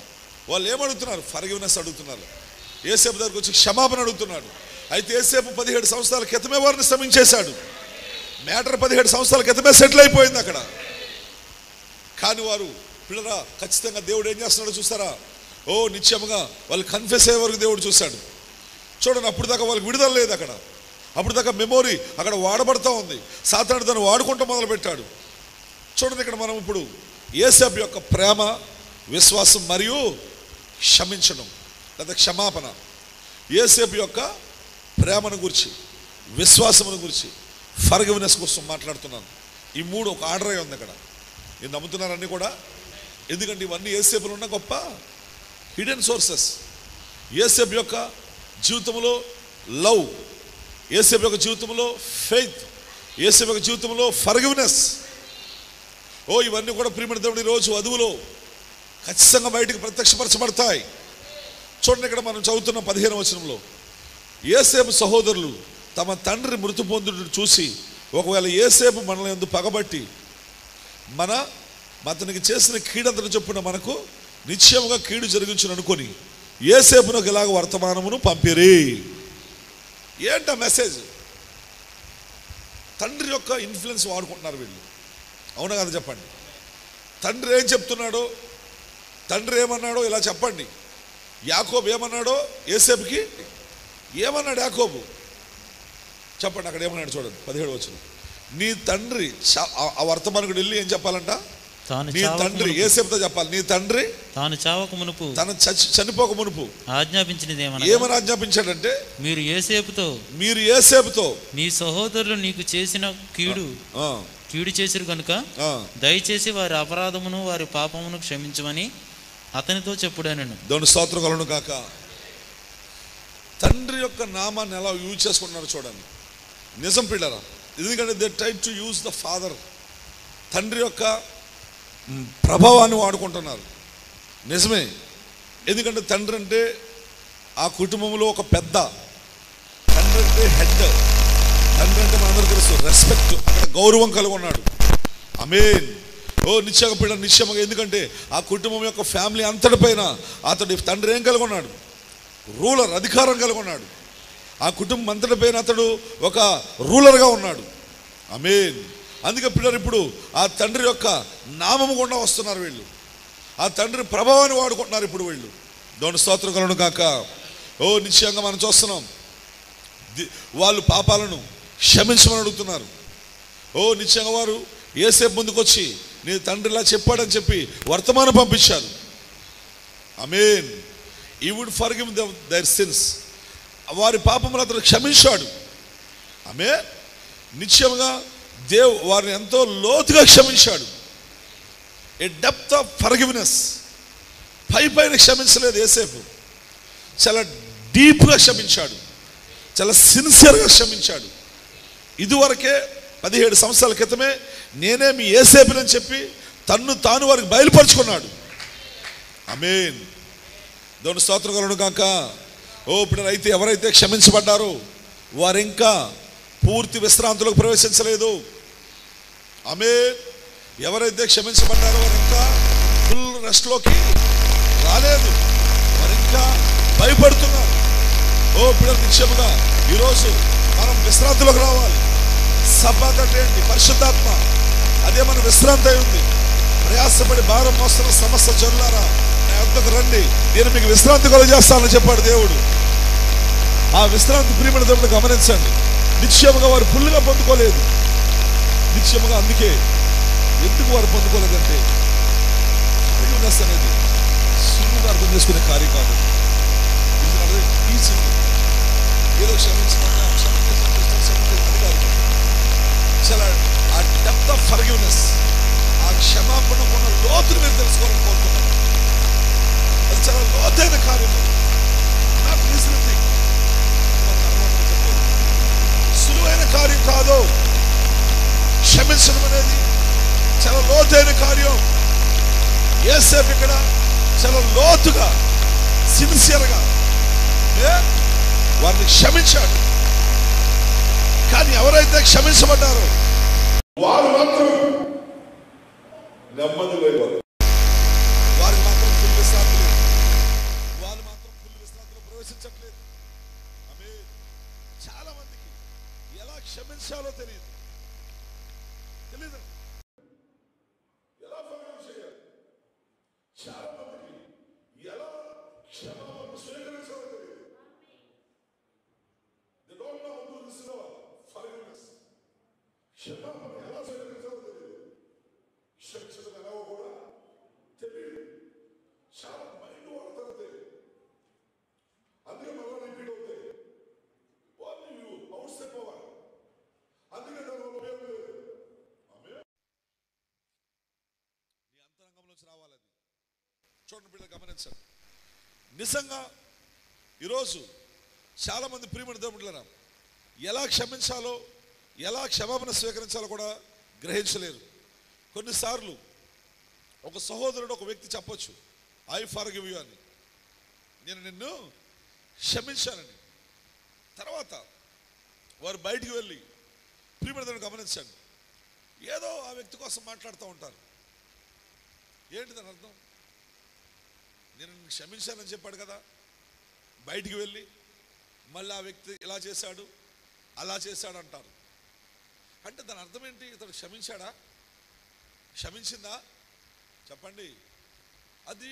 వాళ్ళు ఏమడుగుతున్నారు? ఫర్గివ్నెస్ అడుగుతున్నారు. యేసేపు దగ్గరికి వచ్చి క్షమాపణ అడుగుతున్నాడు. అయితే యేసేపు 17 సంవత్సరాల క్రితమే వారిని శ్రమించేశాడు. మ్యాటర్ 17 సంవత్సరాల క్రితమే సెటిల్ అయిపోయింది అక్కడ. కానీ వారు పిల్లరా ఖచ్చితంగా దేవుడు ఏం చేస్తున్నాడో చూస్తారా? నిత్యముగా వాళ్ళు కన్ఫెస్ అయ్యే వరకు దేవుడు చూశాడు. చూడండి, అప్పుడు దాకా వాళ్ళకి విడుదల లేదు అక్కడ. అప్పుడు దాకా మెమోరీ అక్కడ వాడబడతా ఉంది. సాతానుడు దాన్ని వాడుకుంటూ మొదలుపెట్టాడు. చూడండి, ఇక్కడ మనం ఇప్పుడు యేసేపు యొక్క ప్రేమ, విశ్వాసం మరియు క్షమించడం లేదా క్షమాపణ, యేసేపు యొక్క ప్రేమను గురించి, విశ్వాసమును గురించి, ఫర్గివ్నెస్ కోసం మాట్లాడుతున్నాను. ఈ 3 ఒక ఆర్డర్ అయి ఉంది అక్కడ. మీరు నమ్ముతున్నారన్నీ కూడా? ఎందుకంటే ఇవన్నీ యేసేపులో ఉన్న గొప్ప హిడెన్ సోర్సెస్. యేసేపు యొక్క జీవితంలో లవ్, యేసేపు యొక్క జీవితంలో ఫెయిత్, యేసేపు యొక్క జీవితంలో ఫర్గివ్నెస్. ఇవన్నీ కూడా ప్రియమైన దేవుడి రోజు వధువులో ఖచ్చితంగా బయటికి ప్రత్యక్షపరచబడతాయి. చూడండి, ఇక్కడ మనం చదువుతున్న 15వ వచనంలో యేసేపు సహోదరులు తమ తండ్రి మృతి పొందుడు చూసి, ఒకవేళ యేసేపు మనల్ని యందు పగబట్టి అతనికి చేసిన కీడంతను చొప్పున మనకు నిశ్చయముగా కీడు జరిగించును అనుకొని యేసేపునకు ఇలాగ వర్తమానమును పంపిరి. ఏంట మెసేజ్? తండ్రి యొక్క ఇన్ఫ్లుయెన్స్ వాడుకుంటున్నారు వీళ్ళు. అవునా కదా చెప్పండి? తండ్రి ఏం చెప్తున్నాడో, తండ్రి ఏమన్నాడో ఇలా చెప్పండి. యాకోబు ఏమన్నాడో యేసేపుకి ఏమన్నాడు యాకోబు చెప్పండి. అక్కడ ఏమన్నాడు చూడండి, 17వ వచనం. నీ తండ్రి ఆ వర్తమానకుడు వెళ్ళి ఏం చెప్పాలంట? నీ తండ్రి యేసేపుతో చెప్పాలి. నీ తండ్రి తాను చావక మునుపు, తను చనిపోక మునుపు ఆజ్ఞాపించినది ఏమని ఆజ్ఞాపించాడంటే, మీరు యేసేపుతో నీ సహోదరులు నీకు చేసిన కీడు చేసిరు కనుక దయచేసి వారి అపరాధమును వారి పాపమును క్షమించమని అతనితో చెప్పుడానను. దేవుని స్తోత్రం కలుగును గాక. తండ్రి యొక్క నామాన్ని ఎలా యూజ్ చేసుకుంటున్నారు చూడండి. నిజం పిల్లరా, ఎందుకంటే they try to use the father. తండ్రి యొక్క ప్రభావాన్ని వాడుకుంటున్నారు. నిజమే, ఎందుకంటే తండ్రి అంటే ఆ కుటుంబంలో ఒక పెద్ద, తండ్రి అంటే హెడ్, తండ్రి అంటే మనందరూ తెలుసు, రెస్పెక్ట్, అక్కడ గౌరవం కలిగి ఉన్నాడు. ఆమేన్. ఓ నిశ్చయపడ నిశ్చయముగా, ఎందుకంటే ఆ కుటుంబం యొక్క ఫ్యామిలీ అంతటిపైన అతడు తండ్రి ఏం కలిగి ఉన్నాడు? రూలర్, అధికారం కలిగి ఉన్నాడు. ఆ కుటుంబం అంతటిపైన అతడు ఒక రూలర్గా ఉన్నాడు. ఆమేన్. అందుకే పిల్లలు ఇప్పుడు ఆ తండ్రి యొక్క నామము గుండా వస్తున్నారు వీళ్ళు. ఆ తండ్రి ప్రభావాన్ని వాడుకుంటున్నారు ఇప్పుడు వీళ్ళు. దేవుని స్తోత్రం కలుగును గాక. ఓ నిశ్చయంగా మనం చూస్తున్నాం, వాళ్ళు పాపాలను క్షమించమని అడుగుతున్నారు. ఓ నిశ్చయంగా వారు యేసేపు ముందుకు వచ్చి నీ తండ్రి ఇలా చెప్పాడని చెప్పి వర్తమానం పంపించారు. Amen. He would forgive their sins. వారి పాపములు అతను క్షమించాడు. ఆమేన్. నిశ్చయంగా వారిని ఎంతో లోతుగా క్షమించాడు. ఏ డెప్త్ ఆఫ్ ఫర్గివ్నెస్. పైన క్షమించలేదు యేసేపు, చాలా డీప్గా క్షమించాడు, చాలా సిన్సియర్గా క్షమించాడు. ఇదివరకే 17 సంవత్సరాల క్రితమే నేనే మీ యేసేపునని చెప్పి తన్ను తాను వారికి బయలుపరుచుకున్నాడు. ఆమేన్. దేవుని స్తోత్రం కలుగును గాక. ఓ ఇప్పుడు అయితే ఎవరైతే క్షమించబడ్డారో వారు ఇంకా పూర్తి విశ్రాంతిలోకి ప్రవేశించలేదు. ఆమేన్. ఎవరైతే క్షమించబడ్డారో వారు ఇంకా ఫుల్ రెస్ట్లోకి రాలేదు, వారు ఇంకా భయపడుతున్నారు. ఓ పిల్లలు నిశ్చయముగా ఈరోజు మనం విశ్రాంతిలోకి రావాలి. సబ్బాత్ అంటే ఏంటి? పరిశుద్ధాత్మ, అదే మన విశ్రాంతి అయి ఉంది. ప్రయాసపడి భారం మోస్తున్న సమస్త జనులారా నా యొద్దకు రండి, నేను మీకు విశ్రాంతి కలుగజేస్తానని చెప్పాడు దేవుడు. ఆ విశ్రాంతి ప్రియమైన దేవుడు గమనించండి. నిశ్చయముగా వారు ఫుల్గా పొందుకోలేదు. నిశ్చయముగా అందుకే ఎందుకు వారు పొందుకోలేదంటే ఫర్గివ్నెస్ అనేది సులువుగా అర్థం చేసుకునే కార్యం కాదు. ఏదో చాలా ఆ డెప్త్ ఆఫ్ ఫర్గివ్నెస్, ఆ క్షమాపణ ఉన్న లోతును మీరు తెలుసుకోవాలని కోరుతున్నాను. అది చాలా లోతైన కార్యం, నాట్ ఈజీ థింగ్. సులువైన కార్యం కాదు. క్షమించడం అనేది చాలా లోతైన కార్యం. యేసేపు ఇక్కడ చాలా లోతుగా సిన్సియర్గా వారిని క్షమించాడు. కానీ ఎవరైతే క్షమించబడ్డారో వారు మాత్రం నెమ్మది లేదు, వారికి మాత్రం ఫుల్ విశ్రాంతి లేదు, వాళ్ళు మాత్రం ఫుల్ విశ్రాంతిలో ప్రవేశించట్లేదు. ఆమేన్. చాలా మందికి ఎలా క్షమించాలో తెలియదు, ఎలా ఫర్గివ్ చేయాలి. చాలా మందికి ఎలా క్షమాపణ స్వీకరించాలో తెలియదు. They don't know how to receive forgiveness. క్షమాపణ ఎలా స్వీకరించాలో తెలియదు, క్షమించడం ఎలాగో కూడా తెలియదు. చాలా మైండ్ వాడతారు తెలియదు. అందుకే మళ్ళీ రిపీట్ అవుతాయి. వాళ్ళు అవుట్ స్టెప్ అవ్వాలి. అందుకే దాని ఉపయోగం లేదు. నీ అంతరంగంలోంచి రావాలి. అది చూడండి పిల్లలు, గమనించండి. నిజంగా ఈరోజు చాలా మంది ప్రియమైన దేవుడులారా ఎలా క్షమించాలో, ఎలా క్షమాపణ స్వీకరించాలో కూడా గ్రహించలేరు. కొన్నిసార్లు ఒక సహోదరుడు, ఒక వ్యక్తి చెప్పొచ్చు, ఐ ఫర్గివ్ యు అని, నేను నిన్ను క్షమించానని. తర్వాత వారు బయటికి వెళ్ళి ప్రియమైన దేవుడు గమనించండి, ఏదో ఆ వ్యక్తి కోసం మాట్లాడుతూ ఉంటారు. ఏంటి దాని అర్థం? నేను నిన్ను క్షమించానని చెప్పాడు కదా, బయటికి వెళ్ళి మళ్ళీ ఆ వ్యక్తి ఇలా చేశాడు, అలా చేశాడు అంటారు. అంటే దాని అర్థం ఏంటి? ఇతడు క్షమించాడా? క్షమించిందా? చెప్పండి. అది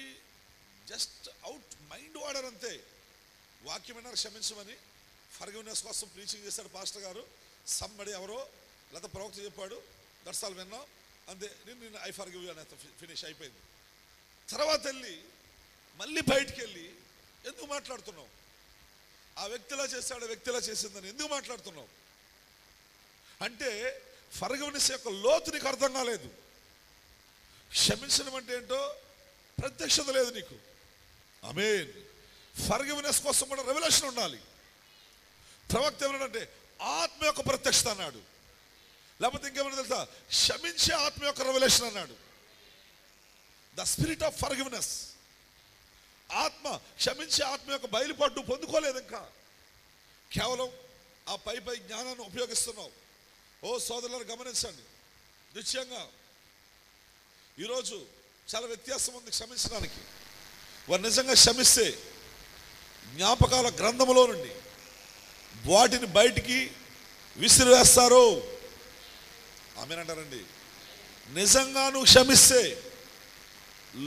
జస్ట్ అవుట్ మైండ్ వాడర్ అంతే. వాక్యం విన్నారు క్షమించమని, ఫర్గివ్నెస్ కోసం ప్రీచింగ్ చేశాడు పాస్టర్ గారు, సంబడి ఎవరో లేదా ప్రవక్త చెప్పాడు, దట్స్ ఆల్ విన్నాం అంతే, నేను ఐ ఫర్గివ్ యు అని ఫినిష్ అయిపోయింది. తర్వాత వెళ్ళి మళ్ళీ బయటికి వెళ్ళి ఎందుకు మాట్లాడుతున్నావు? ఆ వ్యక్తిలా చేశాడు, వ్యక్తిలా చేసిందని ఎందుకు మాట్లాడుతున్నావు? అంటే ఫర్గివ్నెస్ యొక్క లోతు నీకు అర్థం కాలేదు. క్షమించడం అంటే ఏంటో ప్రత్యక్షత లేదు నీకు. ఆమేన్. ఫర్గివ్నెస్ కోసం కూడా రెవల్యూషన్ ఉండాలి. ప్రవక్త ఏమన్నాడంటే ఆత్మ యొక్క ప్రత్యక్షత అన్నాడు, లేకపోతే ఇంకేమన్నా తెలుసా, క్షమించే ఆత్మ యొక్క రెవల్యూషన్ అన్నాడు. The spirit of forgiveness. ఆత్మ, క్షమించే ఆత్మ యొక్క బయలుపాటు పొందుకోలేదు ఇంకా. కేవలం ఆ పై జ్ఞానాన్ని ఉపయోగిస్తున్నావు. ఓ సోదరులను గమనించండి. నిశ్చయంగా ఈరోజు చాలా వ్యత్యాసం ఉంది క్షమించడానికి. వారు నిజంగా క్షమిస్తే జ్ఞాపకాల గ్రంథములో నుండి వాటిని బయటికి విసిరివేస్తారు. ఆమేనంటారండి. నిజంగా నువ్వు క్షమిస్తే,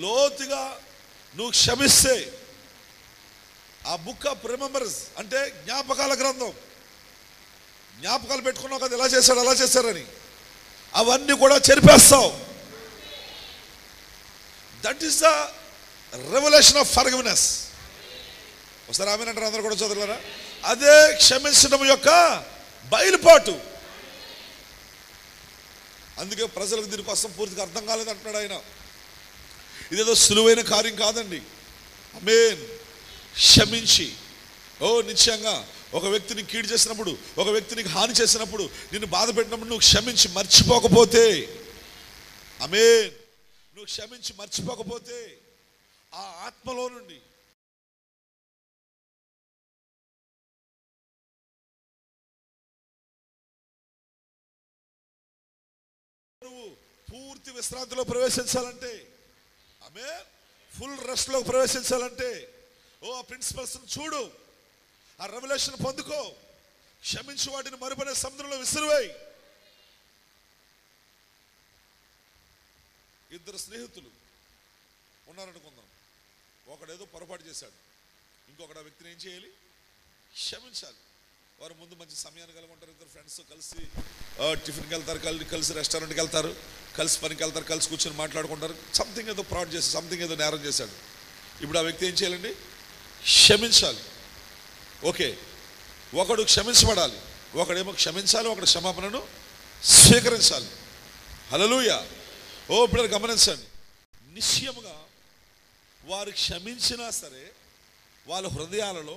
లోతుగా నువ్వు క్షమిస్తే, ఆ బుక్ ఆఫ్ రిమెంబర్స్ అంటే జ్ఞాపకాల గ్రంథం, జ్ఞాపకాలు పెట్టుకున్నావు కదా ఎలా చేశాడు అలా చేశారని, అవన్నీ కూడా చెరిపేస్తావు. That is the revelation of forgiveness. ఒకసారి ఆమేనంటారు అందరూ కూడా చదువులారా. అదే క్షమించడం యొక్క బయలుపాటు. అందుకే ప్రజలకు దీనికోసం పూర్తిగా అర్థం కాలేదు అంటున్నాడు ఆయన. ఇదేదో సులువైన కార్యం కాదండి. ఆమేన్. క్షమించి, ఓ నిశ్చయంగా ఒక వ్యక్తిని కీడు చేసినప్పుడు, ఒక వ్యక్తిని హాని చేసినప్పుడు, నిన్ను బాధ పెట్టినప్పుడు నువ్వు క్షమించి మర్చిపోకపోతే, ఆమేన్, నువ్వు క్షమించి మర్చిపోకపోతే ఆ ఆత్మలో నుండి నువ్వు పూర్తి విశ్రాంతిలో ప్రవేశించాలంటే, ఆమేన్, ఫుల్ రెస్ట్లో ప్రవేశించాలంటే, ఓ ఆ ప్రిన్సిపల్స్ చూడు, ఆ రెవల్యూషన్ పొందుకో. క్షమించి వాటిని మరుపనే సముద్రంలో విసిరివేయి. ఇద్దరు స్నేహితులు ఉన్నారనుకుందాం. ఒకడేదో పొరపాటు చేశాడు, ఇంకొకడు ఆ వ్యక్తిని ఏం చేయాలి? క్షమించాలి. వారు ముందు మంచి సమయాన్ని కలిగి ఉంటారు. ఇద్దరు ఫ్రెండ్స్ కలిసి టిఫిన్కి వెళ్తారు, కలిసి రెస్టారెంట్కి వెళ్తారు, కలిసి పనికి వెళ్తారు, కలిసి కూర్చొని మాట్లాడుకుంటారు. సంథింగ్ ఏదో ఫ్రాడ్ చేసి, సంథింగ్ ఏదో నేరం చేశాడు. ఇప్పుడు ఆ వ్యక్తి ఏం చేయాలండి? క్షమించాలి. ఓకే, ఒకడు క్షమించబడాలి, ఒకడేమో క్షమించాలి, ఒకడు క్షమాపణను స్వీకరించాలి. హల్లెలూయా. ఓ ఇప్పుడు గమనించండి. నిశ్చయముగా వారు క్షమించినా సరే వాళ్ళ హృదయాలలో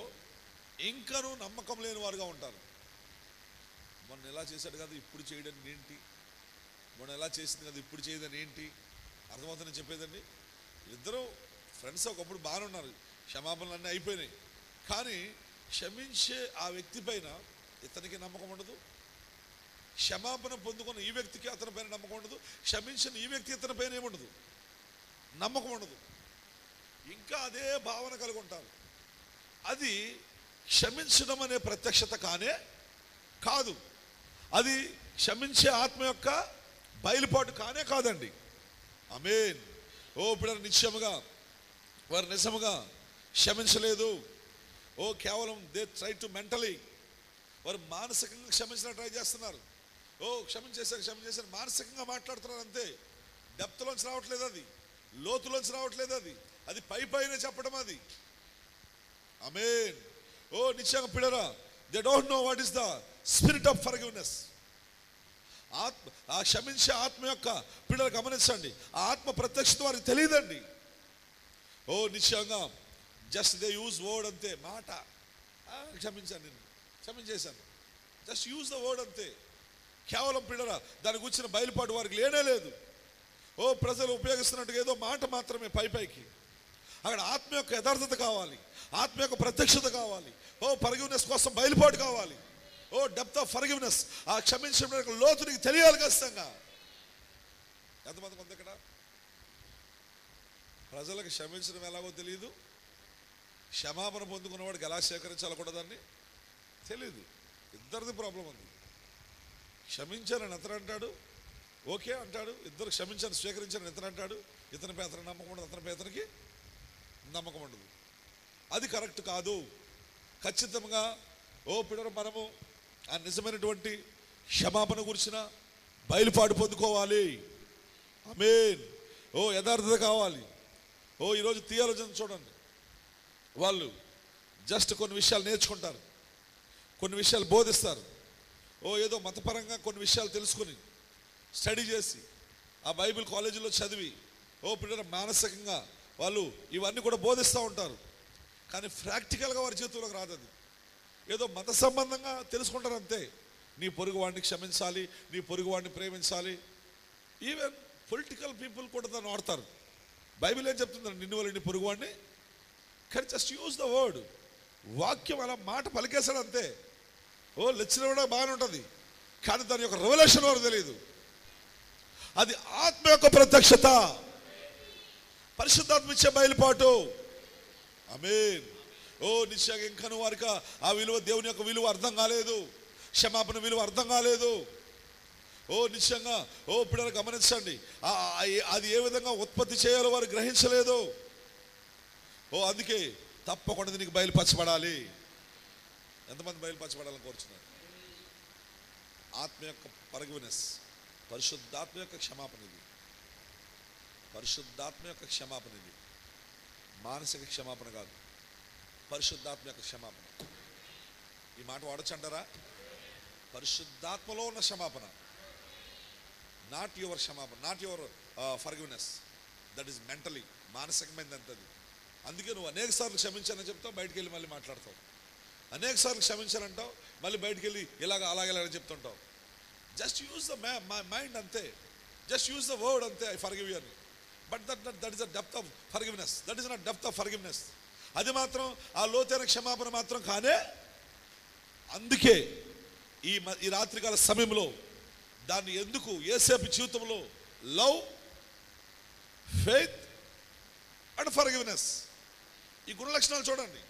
ఇంకనూ నమ్మకం లేని వారుగా ఉంటారు. మొన్న ఎలా చేశాడు కదా ఇప్పుడు చేయడం ఏంటి, మొన్న ఎలా చేసింది కదా ఇప్పుడు చేయదని ఏంటి, అర్థమవుతుందని చెప్పేదండి. ఇద్దరు ఫ్రెండ్స్ ఒకప్పుడు బాగానే ఉన్నారు, క్షమాపణలు అన్నీ అయిపోయినాయి. కానీ క్షమించే ఆ వ్యక్తి పైన ఇతనికి నమ్మకం ఉండదు, క్షమాపణ పొందుకున్న ఈ వ్యక్తికి అతని పైన నమ్మకం ఉండదు, క్షమించిన ఈ వ్యక్తి ఇతని పైన ఏముండదు, నమ్మకం ఉండదు. ఇంకా అదే భావన కలిగి ఉంటారు. అది క్షమించడం అనే ప్రత్యక్షత కానే కాదు. అది క్షమించే ఆత్మ యొక్క బయలుపాటు కానే కాదండి. ఆమేన్. ఓ ఇప్పుడు నిశ్చయముగా వారు నిజముగా క్షమించలేదు. ఓ కేవలం దే ట్రై టు మెంటలీ, వారు మానసికంగా క్షమించడానికి ట్రై చేస్తున్నారు. ఓ క్షమించేశారు మానసికంగా మాట్లాడుతున్నారు అంతే. డెప్త్లోంచి రావట్లేదు, అది లోతులోంచి రావట్లేదు, అది పైన చెప్పడం అది. ఆమేన్. ఓ నిశ్చయంగా పిల్లరా, they don't know what is the spirit of forgiveness. ఆ క్షమించే ఆత్మ యొక్క పిల్లలు గమనించండి, ఆ ఆత్మ ప్రత్యక్షత వారికి తెలియదండి. ఓ నిశ్చయంగా జస్ట్ దే యూజ్ వర్డ్ అంతే, మాట క్షమించాను, నేను క్షమించేశాను, జస్ట్ యూజ్ ద వర్డ్ అంతే. కేవలం పిల్లరా దాని గురించిన బయలుపాటు వారికి లేనే లేదు. ఓ ప్రజలు ఉపయోగిస్తున్నట్టుగా ఏదో మాట మాత్రమే పైకి. అక్కడ ఆత్మ యొక్క యథార్థత కావాలి, ఆత్మ యొక్క ప్రత్యక్షత కావాలి. ఓ ఫర్గివ్నెస్ కోసం బయలుపాటు కావాలి. ఓ డెప్త్ ఆఫ్ ఫర్గివ్నెస్, ఆ క్షమించడం లోతు నీకు తెలియాలి ఖచ్చితంగా. ఎంతమంది కొంత ఇక్కడ ప్రజలకు క్షమించడం ఎలాగో తెలియదు, క్షమాపణ పొందుకున్నవాడికి ఎలా సేకరించాలో కూడా దాన్ని తెలియదు. ఇద్దరిది ప్రాబ్లం ఉంది. క్షమించారని అతను అంటాడు, ఓకే అంటాడు, ఇద్దరు క్షమించాను స్వీకరించారని ఇతను అంటాడు, ఇతనిపై అతనికి నమ్మకం ఉండదు, అతనిపై అతనికి నమ్మకం ఉండదు. అది కరెక్ట్ కాదు. ఖచ్చితంగా ఓ పిల్లలు మనము ఆ నిజమైనటువంటి క్షమాపణ గురించిన బయలుపాటు పొందుకోవాలి. ఆమేన్. ఓ యథార్థత కావాలి. ఓ ఈరోజు థియాలజీని చూడండి, వాళ్ళు జస్ట్ కొన్ని విషయాలు నేర్చుకుంటారు, కొన్ని విషయాలు బోధిస్తారు. ఓ ఏదో మతపరంగా కొన్ని విషయాలు తెలుసుకొని స్టడీ చేసి ఆ బైబిల్ కాలేజీలో చదివి ఓ పిల్లల మానసికంగా వాళ్ళు ఇవన్నీ కూడా బోధిస్తూ ఉంటారు. కానీ ప్రాక్టికల్గా వారి జీవితంలోకి రాదు. అది ఏదో మత సంబంధంగా తెలుసుకుంటారు అంతే. నీ పొరుగు వాడిని క్షమించాలి, నీ పొరుగు వాడిని ప్రేమించాలి. ఈవెన్ పొలిటికల్ పీపుల్ కూడా దాన్ని వాడతారు. బైబిల్ ఏం చెప్తుందండి, నిన్ను వాళ్ళు నీ పొరుగు వాడిని. కానీ జస్ట్ యూజ్ ద వర్డ్, వాక్యం అలా మాట పలికేశాడు అంతే. లెక్చర్ కూడా బాగానే ఉంటుంది, కానీ దాని యొక్క రెవల్యూషన్ వరకు తెలియదు. అది ఆత్మ యొక్క ప్రత్యక్షత, పరిశుద్ధాత్మ ఇచ్చే బయలుపాటు. ఆమేన్. నిశ్చయంగా ఇంకా వారికి ఆ విలువ, దేవుని యొక్క విలువ అర్థం కాలేదు, క్షమాపణ విలువ అర్థం కాలేదు. నిశ్చయంగా పిల్లలు గమనించండి, అది ఏ విధంగా ఉత్పత్తి చేయాలో వారు గ్రహించలేదు. అందుకే తప్పకుండా నీకు బయలుపరచబడాలి. ఎంతమంది బయలుపరచబడాలని కోరుచున్నారు? ఆత్మ యొక్క ఫర్గివ్నెస్, పరిశుద్ధాత్మ యొక్క క్షమాపణ ఇది. పరిశుద్ధాత్మ యొక్క క్షమాపణ ఇది, మానసిక క్షమాపణ కాదు, పరిశుద్ధాత్మ యొక్క క్షమాపణ. ఈ మాట వాడచ్చు అంటారా? పరిశుద్ధాత్మలో ఉన్న క్షమాపణ, నాట్ యువర్ క్షమాపణ, not your forgiveness. That is mentally, మానసికమైనది అంతది. అందుకే నువ్వు అనేక సార్లు క్షమించానని చెప్తావు, బయటికి వెళ్ళి మళ్ళీ మాట్లాడతావు. అనేక సార్లు క్షమించానంటావు, మళ్ళీ బయటికి వెళ్ళి అలాగే చెప్తుంటావు. జస్ట్ యూజ్ ద మైండ్ అంతే, జస్ట్ యూజ్ ద వర్డ్ అంతే, ఐ ఫర్గివ్ యు అని. But that is the depth of forgiveness, that is not depth of forgiveness. అది మాత్రం ఆ లోతైన క్షమాపణ మాత్రం కానే. అందుకే ఈ రాత్రికాల సమయంలో దాన్ని ఎందుకు యేసేపు జీవితంలో లవ్, ఫెయిత్ అండ్ ఫర్గివ్నెస్, ఈ గుణ లక్షణాలు చూడండి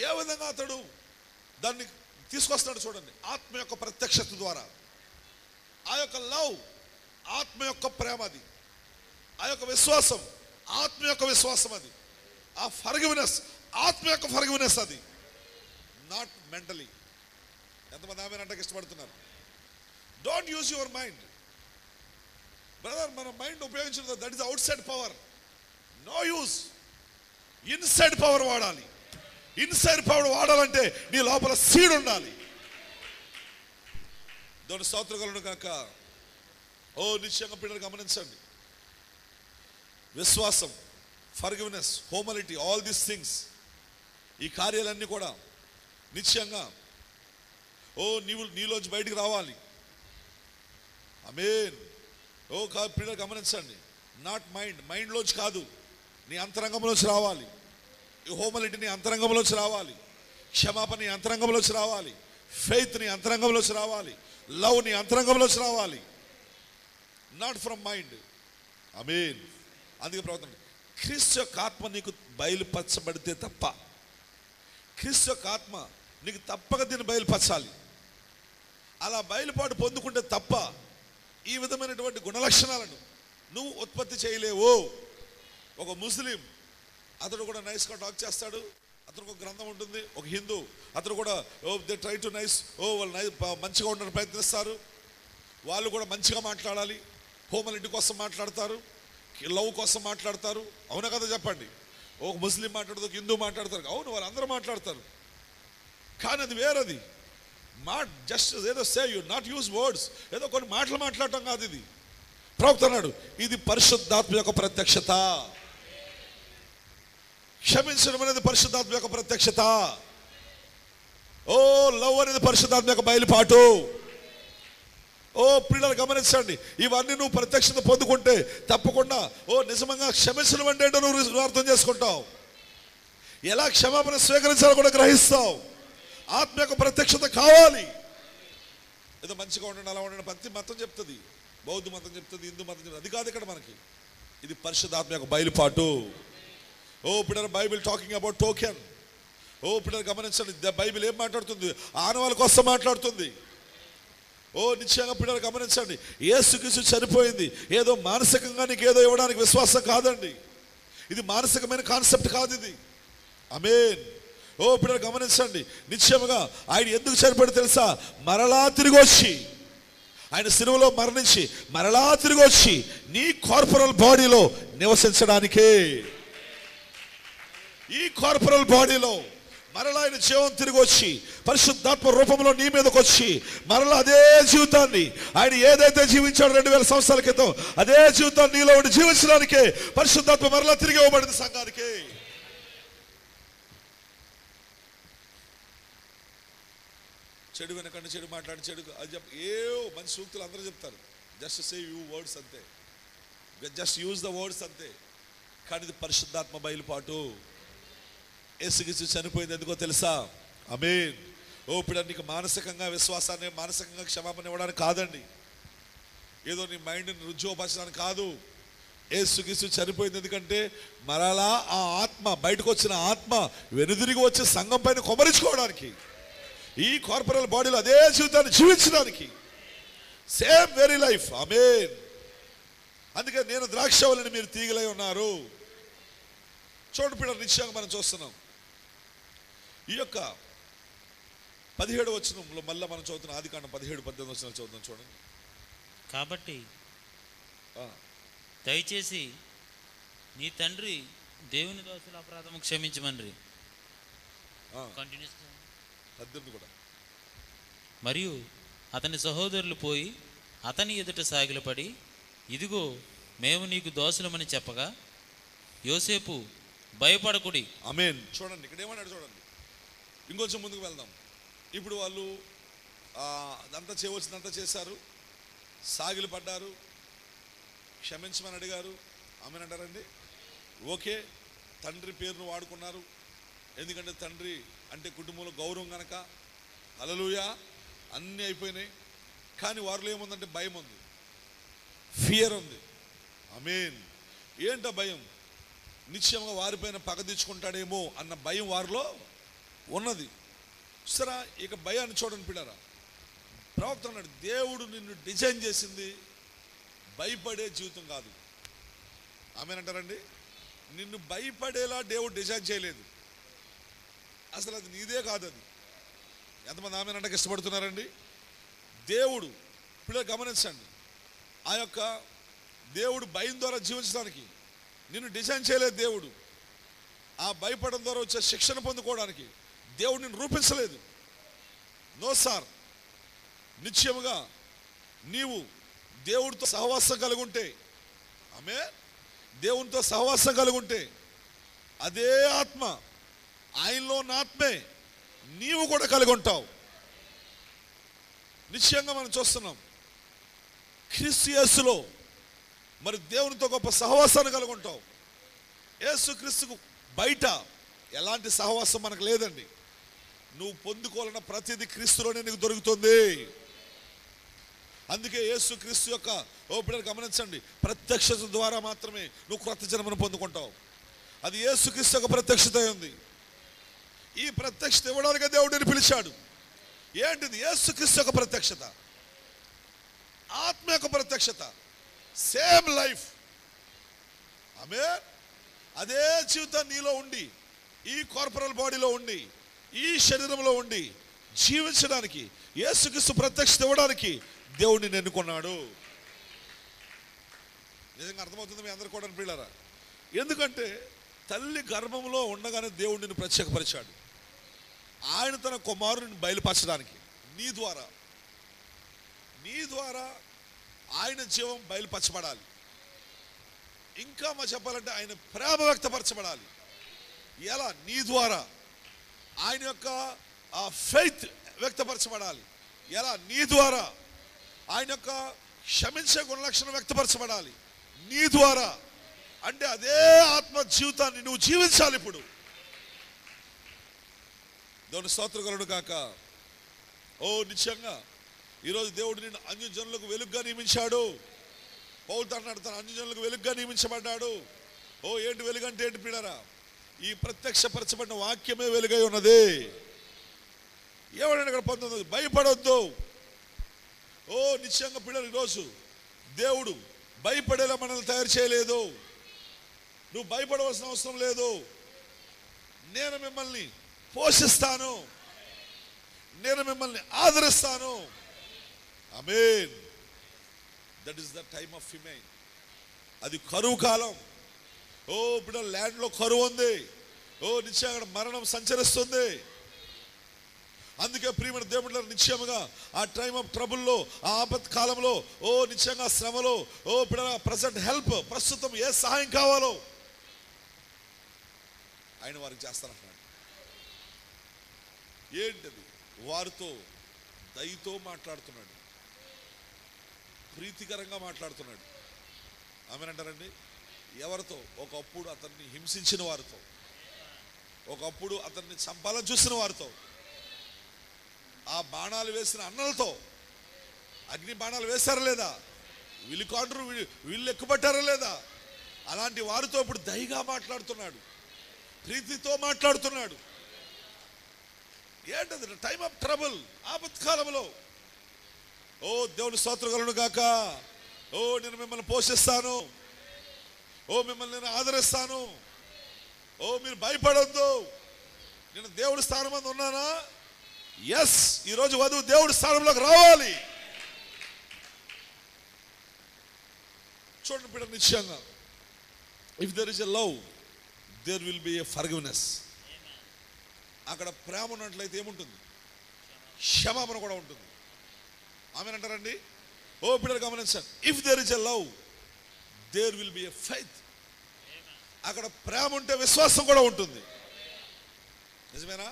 ఏ విధంగా అతడు దాన్ని తీసుకొస్తాడు చూడండి. ఆత్మ యొక్క ప్రత్యక్షత ద్వారా, ఆ యొక్క లవ్ ఆత్మ యొక్క ప్రేమ, అది ఆ యొక్క విశ్వాసం ఆత్మ యొక్క విశ్వాసం, అది ఆ ఫర్గివ్నెస్ ఆత్మ యొక్క ఫర్గివ్నెస్, అది నాట్ మెంటలీ. ఎంతమంది ఆమె అంటే ఇష్టపడుతున్నారు? Don't use your mind brother. మన మైండ్ ఉపయోగించడం, that is outside power, no use. Inside power వాడాలి. ఇన్సైడ్ పవర్ వాడాలంటే నీ లోపల సీడ్ ఉండాలి. దేవుని స్తోత్రములు కాక. నిశ్చయంగా పిల్లలు గమనించండి, విశ్వాసం, ఫర్గివ్నెస్, హోమలిటీ, ఆల్ దీస్ థింగ్స్, ఈ కార్యాలన్నీ కూడా నిశ్చయంగా నీలోంచి బయటికి రావాలి. ఆమేన్. పిల్లలు గమనించండి, నాట్ మైండ్లోంచి కాదు, నీ అంతరంగంలోంచి రావాలి. ఈ హోమలిటీ నీ అంతరంగంలోంచి రావాలి, క్షమాపణ నీ అంతరంగంలోంచి రావాలి, ఫెయిత్ నీ అంతరంగంలోంచి రావాలి, లవ్ నీ అంతరంగంలోంచి రావాలి, నాట్ ఫ్రమ్ మైండ్. ఆమేన్. అందుకే ప్రవర్తన, క్రీస్తు యొక్క ఆత్మ నీకు బయలుపరచబడితే తప్ప, క్రీస్తు యొక్క ఆత్మ నీకు తప్పక దీన్ని బయలుపరచాలి. అలా బయలుపాటు పొందుకుంటే తప్ప ఈ విధమైనటువంటి గుణలక్షణాలను నువ్వు ఉత్పత్తి చేయలేవు. ఒక ముస్లిం అతడు కూడా నైస్గా టాక్ చేస్తాడు, అతనికి ఒక గ్రంథం ఉంటుంది. ఒక హిందూ అతను కూడా దే ట్రై టు నైస్, వాళ్ళు మంచిగా ఉండడానికి ప్రయత్నిస్తారు, వాళ్ళు కూడా మంచిగా మాట్లాడాలి, హోమలిటీ కోసం మాట్లాడతారు, లవ్ కోసం మాట్లాడతారు. అవునా కదా చెప్పండి? ఒక ముస్లిం మాట్లాడదు, ఒక హిందూ మాట్లాడతారు. అవును, వాళ్ళందరూ మాట్లాడతారు, కానీ అది వేరది. జస్ట్ ఏదో say you not use words, ఏదో కొన్ని మాటలు మాట్లాడటం కాదు. ఇది ప్రవక్త అన్నాడు, ఇది పరిశుద్ధాత్మ యొక్క ప్రత్యక్షత. క్షమించడం అనేది పరిశుద్ధాత్మ యొక్క ప్రత్యక్షత. లవ్ అనేది పరిశుద్ధాత్మ యొక్క బయలుపాటు. పిల్లలు గమనించండి, ఇవన్నీ నువ్వు ప్రత్యక్షత పొందుకుంటే తప్పకుండా నిజంగా క్షమించడం అంటే ఏంటో నువ్వు అర్థం చేసుకుంటావు. ఎలా క్షమాపణ స్వీకరించాలో కూడా గ్రహిస్తావు. ఆత్మ యొక్క ప్రత్యక్షత కావాలి. ఏదో మంచిగా ఉండండి, అలా ఉండండి ప్రతి మతం చెప్తుంది, బౌద్ధ మతం చెప్తుంది, హిందూ మతం చెప్తుంది. అది కాదు ఇక్కడ మనకి. ఇది పరిశుద్ధాత్మ యొక్క బయలుపాటు. పిల్లలు బైబిల్ టాకింగ్ అబౌట్ టోకెన్. పిల్లలు గమనించండి, బైబిల్ ఏం మాట్లాడుతుంది? ఆనవాళ్ళ కోసం మాట్లాడుతుంది. నిశ్చయంగా పిల్లలు గమనించండి, యేసుక్రీస్తు చనిపోయింది ఏదో మానసికంగా నీకు ఏదో ఇవ్వడానికి విశ్వాసం కాదండి. ఇది మానసికమైన కాన్సెప్ట్ కాదు ఇది. ఆమేన్. పిల్లలు గమనించండి, నిశ్చయముగా ఆయన ఎందుకు చనిపోయాడు తెలుసా? మరలా తిరిగి వచ్చి, ఆయన సిలువలో మరణించి మరలా తిరిగి వచ్చి నీ కార్పొరల్ బాడీలో నివసించడానికే. ఈ కార్పొరల్ బాడీలో మరలా ఆయన జీవం తిరిగి వచ్చి పరిశుద్ధాత్మ రూపంలో నీ మీదకి వచ్చి మరలా అదే జీవితాన్ని ఆయన ఏదైతే జీవించాడు 2000 సంవత్సరాల క్రితం, అదే జీవితాన్ని నీలో ఉండి జీవించడానికే పరిశుద్ధాత్మ మరలా తిరిగి ఇవ్వబడింది సంఘానికి. చెడు వెనకండి, చెడు మాట్లాడి, చెడు అది మంచి సూక్తులు అందరూ చెప్తారు. జస్ట్ సే యూ వర్డ్స్ అంతే, జస్ట్ యూజ్ ద వర్డ్స్ అంతే. కానీ ఇది పరిశుద్ధాత్మ బయలుపాటు. యేసుక్రీస్తు చనిపోయింది ఎందుకో తెలుసా? ఆమేన్. ఇప్పుడు నీకు మానసికంగా విశ్వాసాన్ని, మానసికంగా క్షమాపణ ఇవ్వడానికి కాదండి, ఏదో నీ మైండ్ని రుజువుపరచడానికి కాదు. యేసుక్రీస్తు చనిపోయింది ఎందుకంటే మరలా ఆ ఆత్మ, బయటకు వచ్చిన ఆత్మ వెనుదిరిగి వచ్చి సంఘం పైన కొమరించుకోవడానికి, ఈ కార్పొరల్ బాడీలో అదే జీవితాన్ని జీవించడానికి. Same very life. ఆమేన్. అందుకే నేను ద్రాక్షవల్లిని, మీరు తీగలై ఉన్నారు. చూడండి పిల్లలు, నిశ్చయంగా మనం చూస్తున్నాం. ఈ యొక్క 17వ వచనంలో మళ్ళీ మనం చదువుతున్నాం, ఆదికాండం 17-18 వచనాలు చదువుతాం చూడండి. కాబట్టి దయచేసి నీ తండ్రి దేవుని దోషుల అపరాధము క్షమించమని. కంటిన్యూస్. 18 కూడా. మరియు అతని సహోదరులు పోయి అతని ఎదుట సాగిలపడి, ఇదిగో మేము నీకు దోషులమని చెప్పగా, యోసేపు భయపడకుడి. ఆమేన్. చూడండి ఇక్కడ ఏమన్నాడు చూడండి. ఇంకొంచెం ముందుకు వెళ్దాం. ఇప్పుడు వాళ్ళు అంతా చేయవలసిందంతా చేశారు, సాగిలు పడ్డారు, క్షమించమని అడిగారు. ఆమెన్ అంటారండి. ఓకే, తండ్రి పేరును వాడుకున్నారు, ఎందుకంటే తండ్రి అంటే కుటుంబంలో గౌరవం కనుక. హల్లెలూయా. అన్నీ అయిపోయినాయి. కానీ వారిలో ఏముందంటే భయం ఉంది, ఫియర్ ఉంది. ఆమేన్. ఏంటో భయం? నిశ్చయంగా వారిపైన పగ తీర్చుకుంటాడేమో అన్న భయం వారిలో ఉన్నది. సరే, ఇక భయాన్ని చూడండి పిల్లరా. ప్రవక్త అన్నాడు, దేవుడు నిన్ను డిజైన్ చేసింది భయపడే జీవితం కాదు. ఆమేనంటారండి. నిన్ను భయపడేలా దేవుడు డిజైన్ చేయలేదు. అసలు అది నీదే కాదు. అది ఎంతమంది ఆమేనంటే ఇష్టపడుతున్నారండి? దేవుడు పిల్లలు గమనించండి, ఆ యొక్క దేవుడు భయం ద్వారా జీవించడానికి నిన్ను డిజైన్ చేయలేదు. దేవుడు ఆ భయపడడం ద్వారా వచ్చే శిక్షణ పొందుకోవడానికి దేవుడు నిన్ను రూపించలేదు. No sir. నిశ్చయముగా నీవు దేవుడితో సహవాసం కలిగి ఉంటే, దేవునితో సహవాసం కలిగి ఉంటే అదే ఆత్మ, ఆయనలో ఉన్న ఆత్మే నీవు కూడా కలిగి ఉంటావు. నిశ్చయంగా మనం చూస్తున్నాం క్రీస్తు యేసులో మరి దేవునితో గొప్ప సహవాసాన్ని కలిగి ఉంటావు. యేసు క్రీస్తుకు బయట ఎలాంటి సహవాసం మనకు లేదండి. నువ్వు పొందుకోవాలన్న ప్రతిదీ క్రీస్తులోనే నీకు దొరుకుతుంది. అందుకే యేసు క్రీస్తు యొక్క పిల్లలు గమనించండి, ప్రత్యక్షత ద్వారా మాత్రమే నువ్వు క్రొత్త జన్మను పొందుకుంటావు. అది యేసు క్రీస్తు యొక్క ప్రత్యక్షత ఉంది. ఈ ప్రత్యక్షత ఇవ్వడానికి దేవుడిని పిలిచాడు. ఏంటిది? యేసు క్రీస్తు యొక్క ప్రత్యక్షత, ఆత్మ యొక్క ప్రత్యక్షత, సేమ్ లైఫ్. ఆమేన్. అదే జీవితం నీలో ఉండి, ఈ కార్పొరల్ బాడీలో ఉండి, ఈ శరీరంలో ఉండి జీవించడానికి యేసుక్రీస్తు ప్రత్యక్షత ఇవ్వడానికి దేవుడిని ఎన్నుకున్నాడు. నిజంగా అర్థమవుతుంది మీ అందరు కూడా పిల్లరా? ఎందుకంటే తల్లి గర్భంలో ఉండగానే దేవుడు నిన్ను ప్రత్యేకపరిచాడు. ఆయన తన కుమారుని బయలుపరచడానికి నీ ద్వారా ఆయన జీవం బయలుపరచబడాలి. ఇంకా మా చెప్పాలంటే ఆయన ప్రేమ వ్యక్తపరచబడాలి. ఎలా? నీ ద్వారా. ఆయన యొక్క ఆ ఫెయిత్ వ్యక్తపరచబడాలి. ఎలా? నీ ద్వారా. ఆయన యొక్క క్షమించే గుణలక్షణం వ్యక్తపరచబడాలి నీ ద్వారా. అంటే అదే ఆత్మ జీవితాన్ని నువ్వు జీవించాలి. ఇప్పుడు దేవుని స్తోత్రం కలుగును గాక. నిశ్చయంగా ఈరోజు దేవుడు నిన్ను అన్యజనులకు వెలుగుగా నియమించాడు. పౌలు అన్నాడు, తన అన్యజనులకు వెలుగుగా నియమించబడ్డాడు. ఏంటి వెలుగు అంటే ఏంటి పిల్లరా? ఈ ప్రత్యక్షపరచబడిన వాక్యమే వెలుగై ఉన్నది. ఎవరైనా ఇక్కడ 19 భయపడొద్దు. నిశ్చయంగా పిల్లలు, ఈరోజు దేవుడు భయపడేలా మనల్ని తయారు చేయలేదు. నువ్వు భయపడవలసిన అవసరం లేదు. నేను మిమ్మల్ని పోషిస్తాను, నేను మిమ్మల్ని ఆదరిస్తాను. Amen. That is the time of famine. అది కరువు కాలం. ఇప్పుడు ల్యాండ్లో కరువు ఉంది. నిశ్చయంగా అక్కడ మరణం సంచరిస్తుంది. అందుకే ప్రియమైన దేవుళ్ళ నిశ్చయముగా ఆ టైమ్ ఆఫ్ ట్రబుల్లో, ఆ ఆపత్ కాలంలో, నిశ్చయంగా శ్రమలో, ప్రజెంట్ హెల్ప్, ప్రస్తుతం ఏ సహాయం కావాలో ఆయన వారికి చేస్తానంటున్నాడు. ఏంటది? వారితో దయతో మాట్లాడుతున్నాడు, ప్రీతికరంగా మాట్లాడుతున్నాడు. ఆమెనంటారండి. ఎవరితో? ఒకప్పుడు అతన్ని హింసించిన వారితో, ఒకప్పుడు అతన్ని చంపాలని చూసిన వారితో. బాణాలు వేసిన అన్నలతో అగ్ని బాణాలు వేశారా లేదా, విలుకాండ్రు వీళ్ళు ఎక్కుపట్టారా లేదా, అలాంటి వారితో ఇప్పుడు దయగా మాట్లాడుతున్నాడు, ప్రీతితో మాట్లాడుతున్నాడు. ఏంటది? టైమ్ ఆఫ్ ట్రబుల్, ఆపత్కాలంలో. ఓ దేవుని స్తోత్రం కలుగును గాక. ఓ నేను మిమ్మల్ని పోషిస్తాను, ఓ మిమ్మల్ని నేను ఆదరిస్తాను, ఓ మీరు భయపడొద్దు, నేను దేవుడి స్థానం మీద ఉన్నానా? ఎస్, ఈరోజు వధువు దేవుడి స్థానంలోకి రావాలి. చూడండి బిడ్డ, నిశ్చయంగా if there is a love there will be a forgiveness. అక్కడ ప్రేమ ఉన్నట్లయితే ఏముంటుంది? క్షమాపణ కూడా ఉంటుంది. ఆమేనంటారండి? ఓ బిడ్డలు గమనించండి, if there is a love there will be a faith. అక్కడ ప్రేమ ఉంటే విశ్వాసం కూడా ఉంటుంది. నిజమేనా?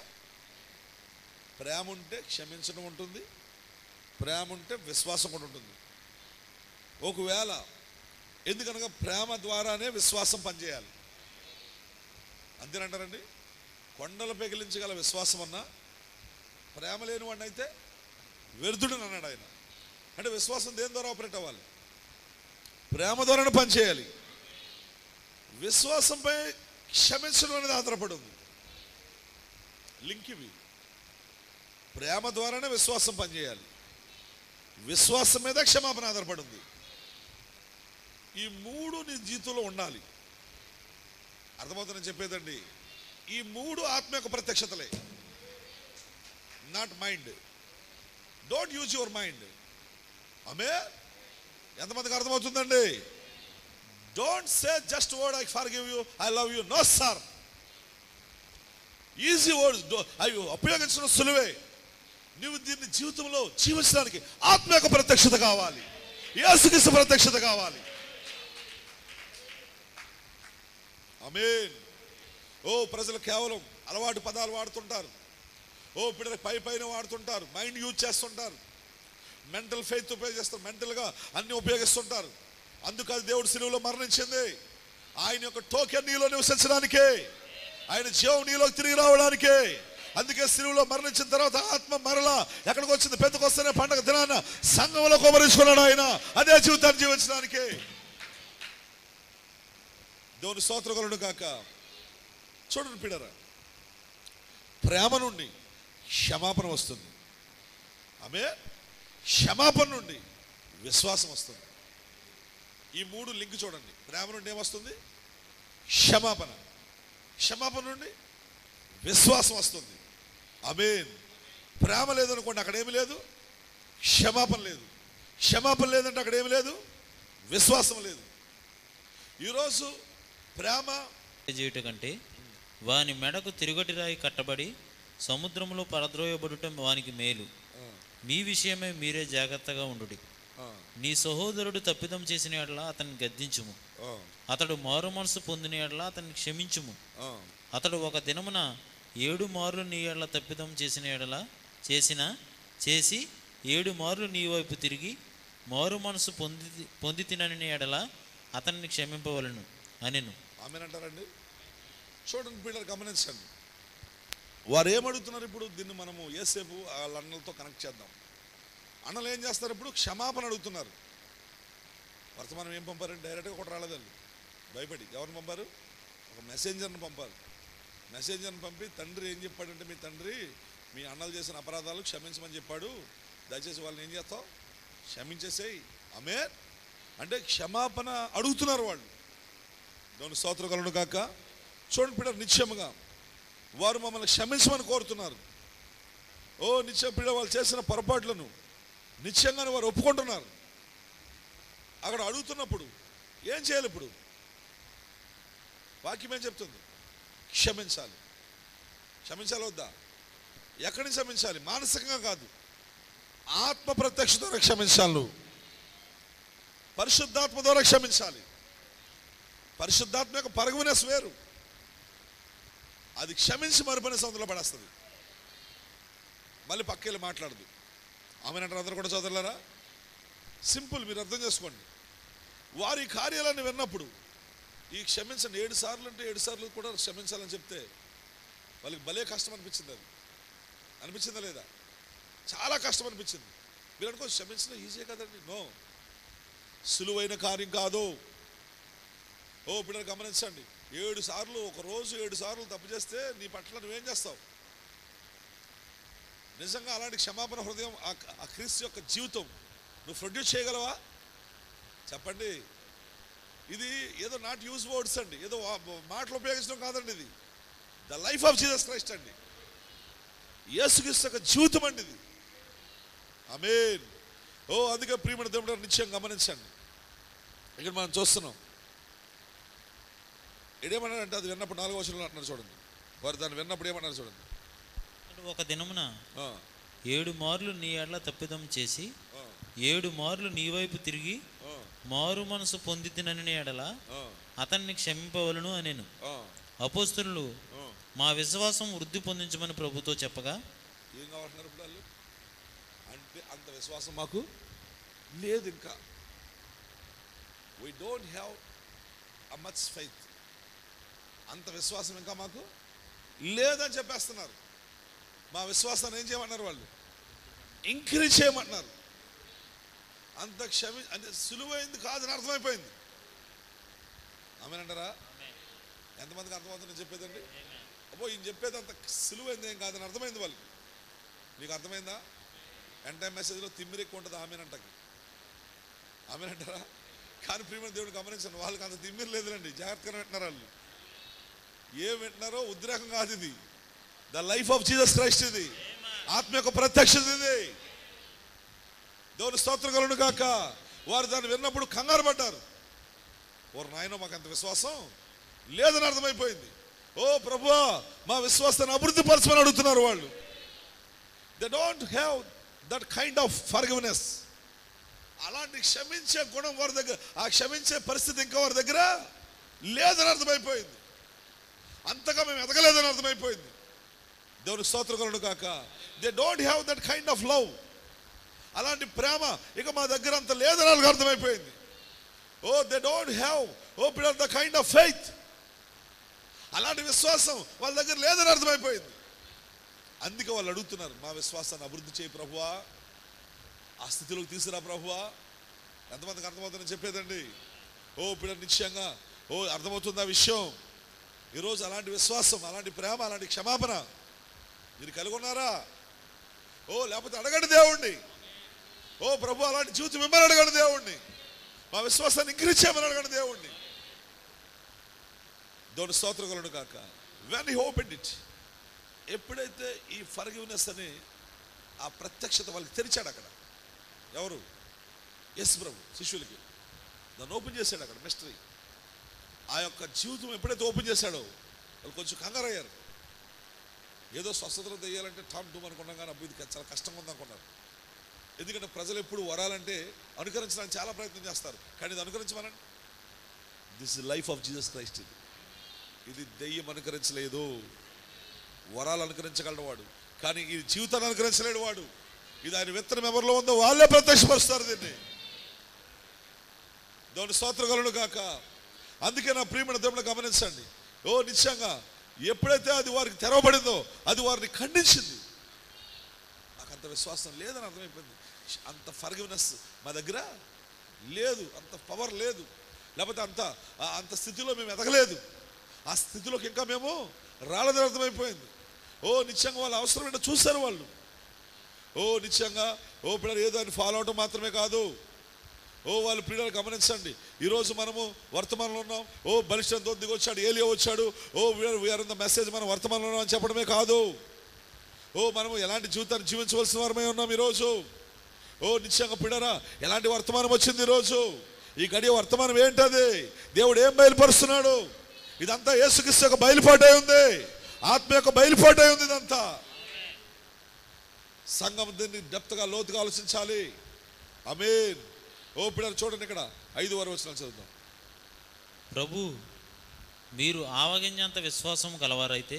ప్రేమ ఉంటే క్షమించడం ఉంటుంది, ప్రేమ ఉంటే విశ్వాసం కూడా ఉంటుంది. ఒకవేళ ఎందుకనగా ప్రేమ ద్వారానే విశ్వాసం పనిచేయాలి. అంతేనంటారండి? కొండలు పెగిలించగల విశ్వాసం అన్నా ప్రేమ లేని వాడిని అయితే వ్యర్థుడని అన్నాడు ఆయన. అంటే విశ్వాసం దేని ద్వారా ఆపరేట్ అవ్వాలి? ప్రేమ ద్వారానే పనిచేయాలి. విశ్వాసంపై క్షమించడం అనేది ఆధారపడి ఉంది. లింక్ ఇవి. ప్రేమ ద్వారానే విశ్వాసం పనిచేయాలి, విశ్వాసం మీద క్షమాపణ ఆధారపడి ఉంది. ఈ మూడు నీ జీవితంలో ఉండాలి. అర్థమవుతుందని చెప్పేదండి. ఈ మూడు ఆత్మ యొక్క ప్రత్యక్షతలే, not mind. Don't use your mind. ఆమె ఎంతమందికి అర్థమవుతుందండి? Don't say just word I forgive you, I love you. No sir, easy words అవి ఉపయోగించడం సులువే. నువ్వు దీన్ని జీవితంలో జీవించడానికి ఆత్మ యొక్క ప్రత్యక్షత కావాలి, యేసుక్రీస్తు ప్రత్యక్షత కావాలి. ఆమేన్. ఓ ప్రజలు కేవలం అలవాటు పదాలు వాడుతుంటారు. ఓ పిల్లలు పైన వాడుతుంటారు, మైండ్ యూజ్ చేస్తుంటారు, మెంటల్ ఫెయిత్ ఉపయోగిస్తారు, మెంటల్గా అన్ని ఉపయోగిస్తుంటారు. అందుకని దేవుడు సిలువలో మరణించింది ఆయన యొక్క టోకెన్ నీలో నివసించడానికే, ఆయన జీవం నీలోకి తిరిగి రావడానికే. అందుకే సిలువలో మరణించిన తర్వాత ఆత్మ మరలా ఎక్కడికి వచ్చింది? పెంతెకొస్తేనే పండగ దినాన సంఘంలో కుమరించుకున్నాడు ఆయన. అదే జీవితాన్ని జీవించడానికే. దేవుని స్తోత్రం కలుగును గాక. చూడండి పిల్లరా, ప్రేమ నుండి క్షమాపణ వస్తుంది. ఆమె క్షమాపణ నుండి విశ్వాసం వస్తుంది. ఈ మూడు లింక్ చూడండి. ప్రేమ నుండి ఏమొస్తుంది? క్షమాపణ. క్షమాపణ నుండి విశ్వాసం వస్తుంది. ఆమేన్. ప్రేమ లేదనుకోండి, అక్కడేమి లేదు, క్షమాపణ లేదు. క్షమాపణ లేదంటే అక్కడేమి లేదు, విశ్వాసం లేదు. ఈరోజు ప్రేమ చేయుట కంటే వాని మెడకు తిరుగటి రాయి కట్టబడి సముద్రంలో పరద్రోయబడుట వానికి మేలు. మీ విషయమే మీరే జాగ్రత్తగా ఉండుడి. నీ సహోదరుడు తప్పిదం చేసిన యెడల అతన్ని గద్దించుము, అతడు మారు మనసు పొందిన యెడల అతన్ని క్షమించుము. అతడు ఒక దినమున 7 మార్లు నీ యెడల తప్పిదం చేసిన యెడల చేసి 7 మార్లు నీ వైపు తిరిగి మారు మనసు పొంది తినని యెడల అతన్ని క్షమింపవలను అనెను. ఆమేనంటారండి? చూడండి పిల్లలు, గమనించండి. వారు ఏమడుగుతున్నారు ఇప్పుడు? దీన్ని మనము ఏసేపు వాళ్ళ అన్నలతో కనెక్ట్ చేద్దాం. అన్నలు ఏం చేస్తారు ఇప్పుడు? క్షమాపణ అడుగుతున్నారు. వర్తమానం ఏం పంపారంటే డైరెక్ట్గా కూడా రాలేదండి, భయపడి. ఎవరిని పంపారు? ఒక మెసెంజర్ని పంపారు. మెసెంజర్ని పంపి తండ్రి ఏం చెప్పాడంటే, మీ తండ్రి మీ అన్నలు చేసిన అపరాధాలు క్షమించమని చెప్పాడు, దయచేసి వాళ్ళని ఏం చేస్తావు? క్షమించేసేయి. ఆమేన్. అంటే క్షమాపణ అడుగుతున్నారు వాళ్ళు. దేవుని స్తోత్రం కలుగును గాక. చూడండి పిల్లలు, నిశ్చయముగా వారు మమ్మల్ని క్షమించమని కోరుతున్నారు. ఓ నిశ్చయం పిల్లలు, వాళ్ళు చేసిన పొరపాట్లను నిశ్చయంగానే వారు ఒప్పుకుంటున్నారు. అక్కడ అడుగుతున్నప్పుడు ఏం చేయాలి? ఇప్పుడు వాక్యం ఏం చెప్తుంది? క్షమించాలి. క్షమించాలి వద్దా? ఎక్కడి నుంచి క్షమించాలి? మానసికంగా కాదు, ఆత్మ ప్రత్యక్ష ద్వారా క్షమించాలి. నువ్వు పరిశుద్ధాత్మ ద్వారా క్షమించాలి. పరిశుద్ధాత్మ యొక్క పరగవినెస్ వేరు. అది క్షమించి మరుపని సందులో పడేస్తుంది, మళ్ళీ పక్కెళ్ళి మాట్లాడదు. ఆమెనంటారు అందరూ కూడా చదవలేరా? సింపుల్, మీరు అర్థం చేసుకోండి. వారి కార్యాలన్నీ విన్నప్పుడు ఈ క్షమించండి 7 సార్లు అంటే 7 సార్లు కూడా క్షమించాలని చెప్తే వాళ్ళకి భలే కష్టం అనిపించింది. అది అనిపించిందా లేదా? చాలా కష్టం అనిపించింది. మీరు అనుకో క్షమించడం ఈజీ కదండి. నో, సులువైన కార్యం కాదు. ఓ పిల్లలు గమనించండి, 7 సార్లు ఒక రోజు 7 సార్లు తప్పు చేస్తే నీ పట్ల నువ్వేం చేస్తావు? నిజంగా అలాంటి క్షమాపణ హృదయం ఆ క్రీస్తు యొక్క జీవితం నువ్వు ప్రొడ్యూస్ చేయగలవా? చెప్పండి. ఇది ఏదో నాట్ యూజ్ వర్డ్స్ అండి, ఏదో మాటలు ఉపయోగించడం కాదండి. ఇది the life of Jesus Christ అండి. యేసుక్రీస్తు యొక్క జీవితం అండి ఇది. ఆమేన్. ఓ అందుకే ప్రియమైన దేవుడు నిశ్చయం గమనించండి. ఇక్కడ మనం చూస్తున్నాం ఏమన్నాడంటే, అది విన్నప్పుడు 4వ వచనంలో అంటున్నారు చూడండి. వారు దాన్ని విన్నప్పుడు ఏమన్నారు చూడండి. ఒక దినమున 7 మార్లు నీ ఎడల తప్పిదం చేసి 7 మార్లు నీ వైపు తిరిగి మారు మనసు పొందితినని ఎడల అతన్ని క్షమింపవలను అనేను. అపోస్తలులు మా విశ్వాసం వృద్ధి పొందించమని ప్రభుతో చెప్పగా, ఏం కావాలంటున్నారు ఇప్పుడు వాళ్ళు? అంటే అంత విశ్వాసం మాకు లేదు, ఇంకా we don't have a much faith. అంత విశ్వాసం ఇంకా మాకు లేదని చెప్పేస్తున్నారు. మా విశ్వాసాన్ని ఏం చేయమన్నారు వాళ్ళు? ఇంక్రీజ్ చేయమంటున్నారు. అంత అంటే సులువైంది కాదని అర్థమైపోయింది. ఆమేనంటారా? ఎంతమందికి అర్థమవుతుంది నేను చెప్పేదండి? అబ్బో ఈయన చెప్పేది అంత సులువైంది ఏం కాదని అర్థమైంది వాళ్ళకి. నీకు అర్థమైందా? ఎండ్ టైం మెసేజ్లో తిమ్మిరి ఎక్కువ ఉంటుంది ఆమెనంటకి. ఆమెనంటారా? కానీ ప్రియమైన దేవుడు గమనించండి, వాళ్ళకి అంత తిమ్మిరి లేదులండి. జాగ్రత్తగా వింటున్నారు వాళ్ళు. ఏం వింటున్నారో ఉద్రేకం కాదు ఇది. The life of Jesus Christ ఇది. ఆత్మ యొక్క ప్రత్యక్షత ఇది. దేవుని స్తోత్రం కలుగును గాక. వారు దాన్ని విన్నప్పుడు కంగారు పడ్డారు. వారు నాయనో మాకు అంత విశ్వాసం లేదని అర్థమైపోయింది. ఓ ప్రభువా మా విశ్వాసాన్ని అభివృద్ధి పరచమని అడుగుతున్నారు వాళ్ళు. They don't have that kind of forgiveness. అలాంటి క్షమించే గుణం వారి దగ్గర, ఆ క్షమించే పరిస్థితి ఇంకా వారి దగ్గర లేదని అర్థమైపోయింది. అంతగా మేము ఎదగలేదని అర్థమైపోయింది. దేవుని స్తోత్రం కలుగును గాక. They don't have that kind of love. అలాంటి ప్రేమ ఇక మా దగ్గర అంత లేదని వాళ్ళకి అర్థమైపోయింది. ఓ they don't have the kind of faith. అలాంటి విశ్వాసం వాళ్ళ దగ్గర లేదని అర్థమైపోయింది. అందుకే వాళ్ళు అడుగుతున్నారు, మా విశ్వాసాన్ని అభివృద్ధి చేయి ప్రభువా, ఆ స్థితిలోకి తీసుకురా ప్రభువా. ఎంతమందికి అర్థమవుతుందని చెప్పేదండి. ఓ పిల్లలు నిశ్చయంగా అర్థమవుతుంది ఆ విషయం. ఈరోజు అలాంటి విశ్వాసం, అలాంటి ప్రేమ, అలాంటి క్షమాపణ మీరు కలిగి ఉన్నారా? లేకపోతే అడగండి దేవుణ్ణి. ఓ ప్రభు అలాంటి జీవితం మిమ్మల్ని అడగండి దేవుణ్ణి. మా విశ్వాసాన్ని ఇంక్రీజ్ చేయమని అడగండి దేవుణ్ణి. దేవుని స్తోత్రం కలుగును గాక. వెన్ హి ఓపెన్డ్ ఇట్, ఎప్పుడైతే ఈ ఫర్గివ్నెస్ అని ఆ ప్రత్యక్షత వాళ్ళకి తెరిచాడు అక్కడ. ఎవరు? యేసు ప్రభు శిష్యులకి దాన్ని ఓపెన్ చేశాడు అక్కడ మిస్టరీ. ఆ యొక్క జీవితం ఎప్పుడైతే ఓపెన్ చేశాడో వాళ్ళు కొంచెం కంగారయ్యారు. ఏదో స్వస్థతలు తెయ్యాలంటే టామ్ టూమ్ అనుకున్నాం, కానీ అబ్బు ఇది చాలా కష్టంగా ఉందనుకున్నారు. ఎందుకంటే ప్రజలు ఎప్పుడు వరాలంటే అనుకరించడానికి చాలా ప్రయత్నం చేస్తారు, కానీ ఇది అనుకరించమనండి. This is life of Jesus Christ. ఇది దెయ్యం అనుకరించలేదు. వరాలు అనుకరించగలడు వాడు, కానీ ఈ జీవితాన్ని అనుకరించలేడు వాడు. ఇది ఆయన విత్తనం ఎవరిలో ఉందో వాళ్ళే ప్రత్యక్షపరుస్తారు దీన్ని. దేవుని స్తోత్రం కలుగును గాక. అందుకే నా ప్రియమైన దేవుని గమనించండి. నిశ్చయంగా ఎప్పుడైతే అది వారికి తెరవబడిందో అది వారిని ఖండించింది. నాకు అంత విశ్వాసం లేదని అర్థమైపోయింది. అంత ఫర్గివ్నెస్ మా దగ్గర లేదు, అంత పవర్ లేదు, లేకపోతే అంత స్థితిలో మేము ఎదగలేదు, ఆ స్థితిలోకి ఇంకా మేము రాలేదని అర్థమైపోయింది. నిశ్చయంగా వాళ్ళు అవసరమైన చూశారు వాళ్ళు. నిశ్చయంగా పిల్లలు ఏదో అని ఫాలో అవటం మాత్రమే కాదు. వాళ్ళు పిల్లలు గమనించండి. ఈరోజు మనము వర్తమానంలో ఉన్నాం. బలిష్టంతో దిగొచ్చాడు, ఏలియా వచ్చాడు. వీఆర్ ఇన్ ద మెసేజ్, మనం వర్తమానంలో ఉన్నాం అని చెప్పడమే కాదు. మనము ఎలాంటి జీవితాన్ని జీవించవలసిన వారమై ఉన్నాం ఈరోజు. నిశ్చయంగా పిల్లరా ఎలాంటి వర్తమానం వచ్చింది ఈరోజు. ఈ గడియ వర్తమానం ఏంటది? దేవుడు ఏం బయలుపరుస్తున్నాడు? ఇదంతా యేసుక్రీస్తు యొక్క బయలుపాటై ఉంది, ఆత్మ యొక్క బయలుపాటై ఉంది. ఇదంతా సంఘం దీన్ని డెప్త్గా లోతుగా ఆలోచించాలి. ఆమేన్. పిల్లలు చూడండి, ఇక్కడ 5వ వచనాలు చదువుతాం. ప్రభు మీరు ఆవగింజంత విశ్వాసం గలవారైతే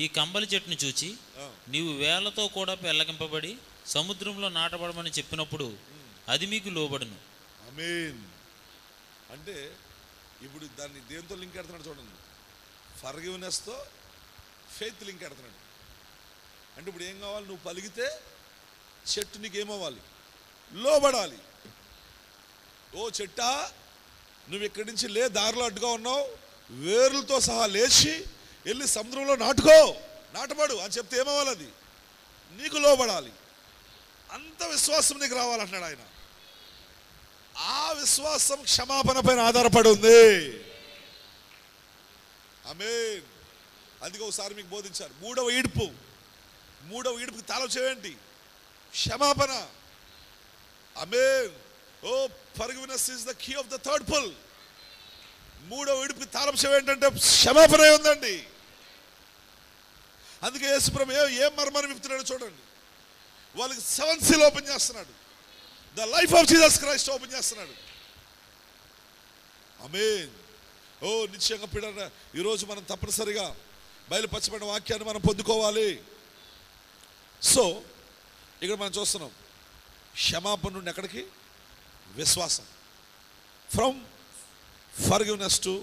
ఈ కంబలి చెట్టును చూచి నీవు వేళ్లతో కూడా పెళ్ళగింపబడి సముద్రంలో నాటబడమని చెప్పినప్పుడు అది మీకు లోబడును. ఆమేన్. అంటే ఇప్పుడు దాన్ని దేంతో లింక్ ఎడుతున్నాడు చూడండి. ఫర్గివ్నెస్తో ఫెయిత్ లింక్ ఎడుతున్నాడు. అంటే ఇప్పుడు ఏం కావాలి? నువ్వు పలిగితే చెట్టు నీకు ఏమవ్వాలి? లోబడాలి. ఓ చెట్టా, నువ్వు ఇక్కడి నుంచి లే, దారిలో అడ్డుగా ఉన్నావు, వేర్లతో సహా లేచి వెళ్ళి సముద్రంలో నాటబడు అని చెప్తే ఏమవ్వాలి? అది నీకు లోబడాలి. అంత విశ్వాసం నీకు రావాలంటున్నాడు ఆయన. ఆ విశ్వాసం క్షమాపణ పైన ఆధారపడి ఉంది. ఆమేన్. అందుకే ఒకసారి మీకు బోధించారు, మూడవ ఈడుపుకి తాళం చేయండి క్షమాపణ. Amen. Oh forgiveness is the key of the third pull. మూడవ ఈడుపుకి తాళం చేయంటే క్షమాపణ ఉందండి. అందుకే యేసుప్రభు ఏం మర్మాన్ని విప్పుతున్నాడు చూడండి. వాళ్ళకి 7 సీల్ ఓపెన్ చేస్తున్నాడు. The life of Jesus Christ open చేస్తున్నాడు. ఆమేన్. ఓ నిశ్చయంగా పిల్లరా, ఈరోజు మనం తప్పనిసరిగా బయలుపరచబడిన వాక్యాన్ని మనం పొందుకోవాలి. సో ఇక్కడ మనం చూస్తున్నాం, క్షమాపణ నుండి ఎక్కడికి? విశ్వాసం. From forgiveness to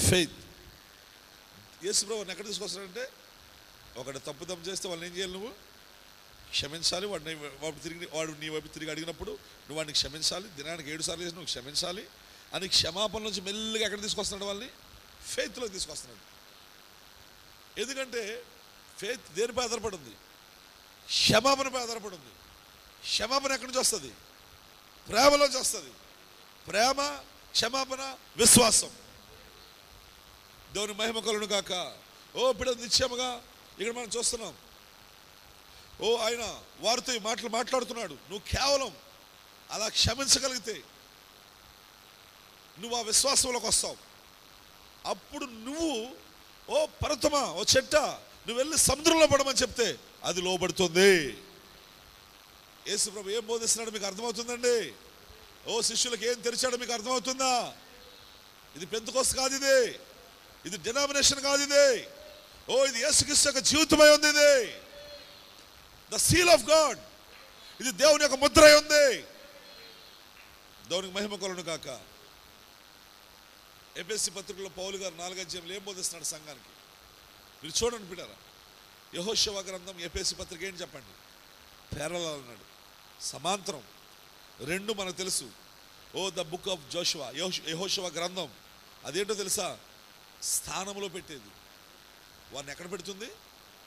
faith. యేసుప్రభుని ఎక్కడ తీసుకొస్తాడంటే, ఒకటి తప్పుదం చేస్తే వాళ్ళని ఏం చేయాలి? నువ్వు క్షమించాలి. వాడు నీ వైపు తిరిగి అడిగినప్పుడు నువ్వు వాడిని క్షమించాలి. దినానికి 7 సార్లు చేసి నువ్వు క్షమించాలి అని క్షమాపణ నుంచి మెల్లిగా ఎక్కడ తీసుకొస్తున్నాడు? వాళ్ళని ఫెయిత్లోకి తీసుకొస్తున్నాడు. ఎందుకంటే ఫెయిత్ దేనిపై ఆధారపడి ఉంది? క్షమాపణపై ఆధారపడి ఉంది. క్షమాపణ ఎక్కడి నుంచి వస్తుంది? ప్రేమలోంచి వస్తుంది. ప్రేమ, క్షమాపణ, విశ్వాసం. దేవుని మహిమ కలుగును గాక. ఓ ఇప్పుడు నిశ్చయముగా ఇక్కడ మనం చూస్తున్నాం, ఓ ఆయన వారితో ఈ మాటలు మాట్లాడుతున్నాడు. నువ్వు కేవలం అలా క్షమించగలిగితే నువ్వు ఆ విశ్వాసంలోకి వస్తావు. అప్పుడు నువ్వు, ఓ పర్వతమా, ఓ చెట్ట, నువ్వు వెళ్ళి సముద్రంలో పడమని చెప్తే అది లోబడుతుంది. యేసుప్రభు ఏం బోధిస్తున్నాడు మీకు అర్థమవుతుందండి? ఓ శిష్యులకు ఏం తెరిచాడో మీకు అర్థమవుతుందా? ఇది పెంతెకోస్తు కాదు, ఇది డినామినేషన్ కాదు, ఓ ఇది యేసుక్రీస్తు యొక్క జీవితమై ఉంది. ఇది ద సీల్ ఆఫ్ గాడ్. ఇది దేవుని యొక్క ముద్ర అయి ఉంది. దేవునికి మహిమ కలుగును గాక. ఎఫెసీ పత్రికలో పౌలు గారు 4వ అధ్యాయంలో ఏం బోధిస్తున్నాడు సంఘానికి? మీరు చూడండి బిడ్డారా. యెహోషువ గ్రంథం, ఎఫెసీ పత్రిక ఏంటి చెప్పండి? పేరల అన్నాడు, సమాంతరం. 2 మనకు తెలుసు. ఓ ద బుక్ ఆఫ్ జోషువా, యెహోషువ గ్రంథం అదేంటో తెలుసా? స్థానంలో పెట్టేది. వారిని ఎక్కడ పెడుతుంది?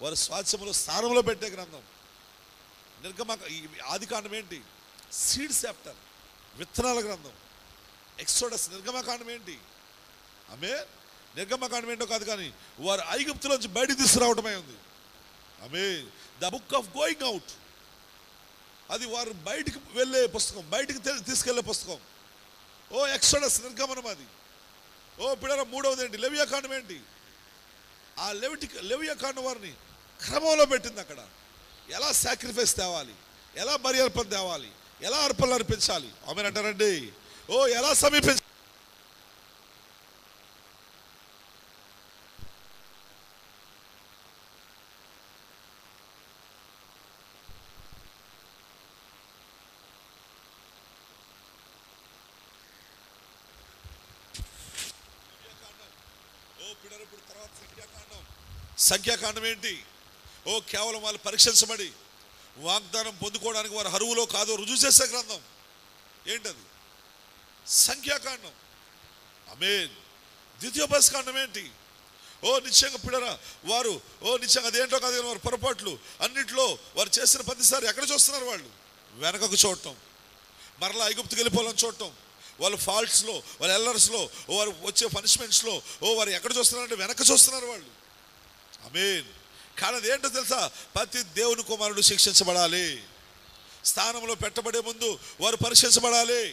వారి స్వాస్థ్యంలో స్థానంలో పెట్టే గ్రంథం. ఆదికాండం ఏంటి? సీడ్ చాప్టర్, విత్తనాల గ్రంథం. ఎక్సోడస్, నిర్గమకాండం ఏంటి? ఆమె నిర్గమకాండం ఏంటో కాదు, కానీ వారు ఐగుప్తులోంచి బయటికి తీసుకురావడమే ఉంది. ఆమె the book of going out, అది వారు బయటికి వెళ్ళే పుస్తకం, బయటికి తీసుకెళ్లే పుస్తకం. ఓ ఎక్సోడస్, నిర్గమనం అది. ఓ పిల్లల 3వది ఏంటి? లెవియాకాండం ఏంటి? ఆ లెవియాకాండం వారిని క్రమంలో పెట్టింది. అక్కడ ఎలా సాక్రిఫైస్ తేవాలి, ఎలా బలి అర్పణ తేవాలి, ఎలా అర్పణలు అర్పించాలి. ఆమె అంటారండి, ఓ ఎలా సమీపించాలి. ఇప్పుడు తర్వాత సంఖ్యాకాండం ఏంటి? ఓ కేవలం వాళ్ళు పరీక్షించబడి వాగ్దానం పొందుకోవడానికి వారు అర్హులో కాదో రుజువు చేసే గ్రంథం. ఏంటది? సంఖ్యాకాండం. ఆమేన్. ద్వితీయోపదేశకాండం ఏంటి? ఓ నిశ్చయంగా పిల్లరా, వారు నిశ్చయంగా అదేంటో కాదు, వారు పొరపాట్లు అన్నింటిలో వారు చేసిన ప్రతిసారి ఎక్కడ చూస్తున్నారు? వాళ్ళు వెనకకు చూడటం, మరలా ఐగుప్తుకి వెళ్ళిపోవాలని చూడటం, వాళ్ళ ఫాల్ట్స్లో, వాళ్ళ ఎల్లర్స్లో, వారు వచ్చే పనిష్మెంట్స్లో వారు ఎక్కడ చూస్తున్నారంటే వెనక చూస్తున్నారు వాళ్ళు. ఆమేన్. కానీ అది ఏంటో తెలుసా? ప్రతి దేవుని కుమారుడు శిక్షించబడాలి. స్థానంలో పెట్టబడే ముందు వారు పరీక్షించబడాలి.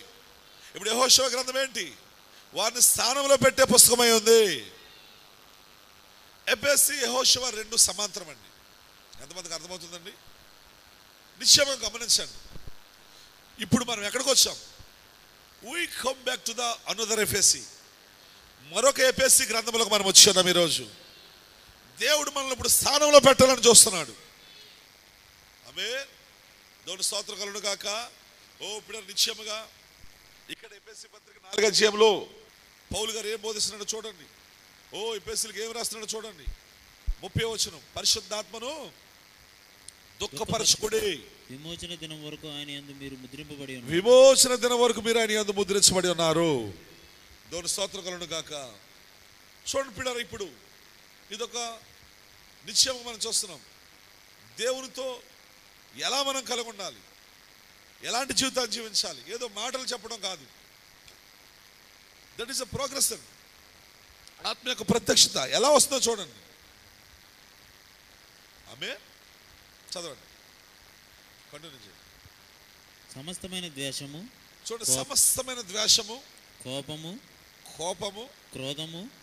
ఇప్పుడు యెహోషువ గ్రంథం ఏంటి? వారిని స్థానంలో పెట్టే పుస్తకమై ఉంది. ఎఫెసీ, యెహోషువ 2 సమాంతరం అండి. ఎంతమందికి అర్థమవుతుందండి? నిశ్చయంగా గమనించండి. ఇప్పుడు మనం ఎక్కడికి వచ్చాం? We come back to the another ఎఫెసీ. మరొక ఎఫెసీ గ్రంథంలోకి మనం వచ్చాం. ఈరోజు దేవుడు మనల్ని ఇప్పుడు స్థానంలో పెట్టాలని చూస్తున్నాడు. ఆమేన్. దేవుని స్తోత్రం కలుగును గాక. ఓ ఇప్పుడు నిశ్చయముగా ఇక్కడ ఎఫెసీ పత్రిక 4వ అధ్యాయంలో పౌలు గారు ఏం బోధిస్తున్నాడో చూడండి. ఓ ఎఫెసీలకు ఏం రాస్తున్నాడో చూడండి. 30వ వచనం, పరిశుద్ధాత్మను దుఃఖపరచుకుడి, విమోచన దినం వరకు ఆయన యందు మీరు ముద్రింపబడి ఉన్నారు. విమోచన దినం వరకు మీరు ఆయన యందు ముద్రించబడి ఉన్నారు. దేవుని స్తోత్రం కలుగును గాక. చూడండి పిల్లలు, ఇప్పుడు ఇదొక నిశ్చయం మనం చూస్తున్నాం. దేవునితో ఎలా మనం కలిగి ఉండాలి, ఎలాంటి జీవితాన్ని జీవించాలి, ఏదో మాటలు చెప్పడం కాదు. That is a progression. ఆత్మ యొక్క ప్రత్యక్షత ఎలా వస్తుందో చూడండి. ఆమె చదవండి, కంటిన్యూ చేయండి. సమస్తమైన ద్వేషము, చూడండి, సమస్తమైన ద్వేషము, కోపము,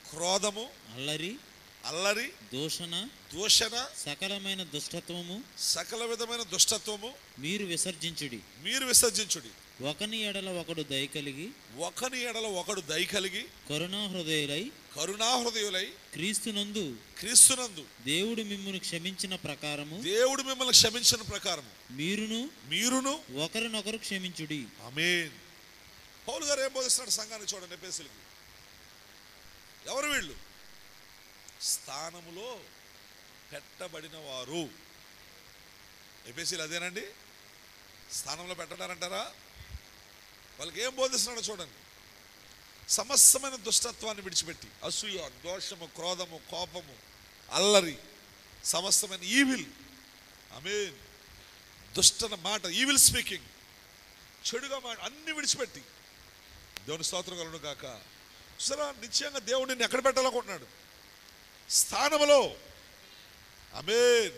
క్రోధము, అల్లరి, దూషణ, సకలమైన దుష్టత్వము, సకల విధమైన దుష్టత్వము మీరు విసర్జించుడి. ఒకని ఎడల ఒకడు దయ కలిగి కరుణాహృదయులై క్రీస్తునందు దేవుడు మిమ్మును క్షమించిన ప్రకారము మీరును ఒకరినొకరు క్షమించుడి. ఆమేన్. పౌలు గారు ఏం బోధిస్తున్నాడు సంఘానికి చూడండి. ఎఫెసీయులకి ఎవరు వీళ్ళు? స్థానములో పెట్టబడిన వారు. ఎఫెసీయులు అదేనండి, స్థానంలో పెట్టడారంటారా? వాళ్ళకి ఏం బోధిస్తున్నాడో చూడండి. సమస్తమైన దుష్టత్వాన్ని విడిచిపెట్టి, అసూయ, దోషము, క్రోధము, కోపము, అల్లరి, సమస్తమైన ఈవిల్, ఆమేన్, దుష్టన మాట, ఈవిల్ స్పీకింగ్, చెడుగా మాట, అన్ని విడిచిపెట్టి దేవుని స్తోత్రం కలుగును గాక. చూసారా, నిశ్చయంగా దేవుడు నిన్ను ఎక్కడ పెట్టాలనుకుంటున్నాడు? స్థానములో. ఆమేన్.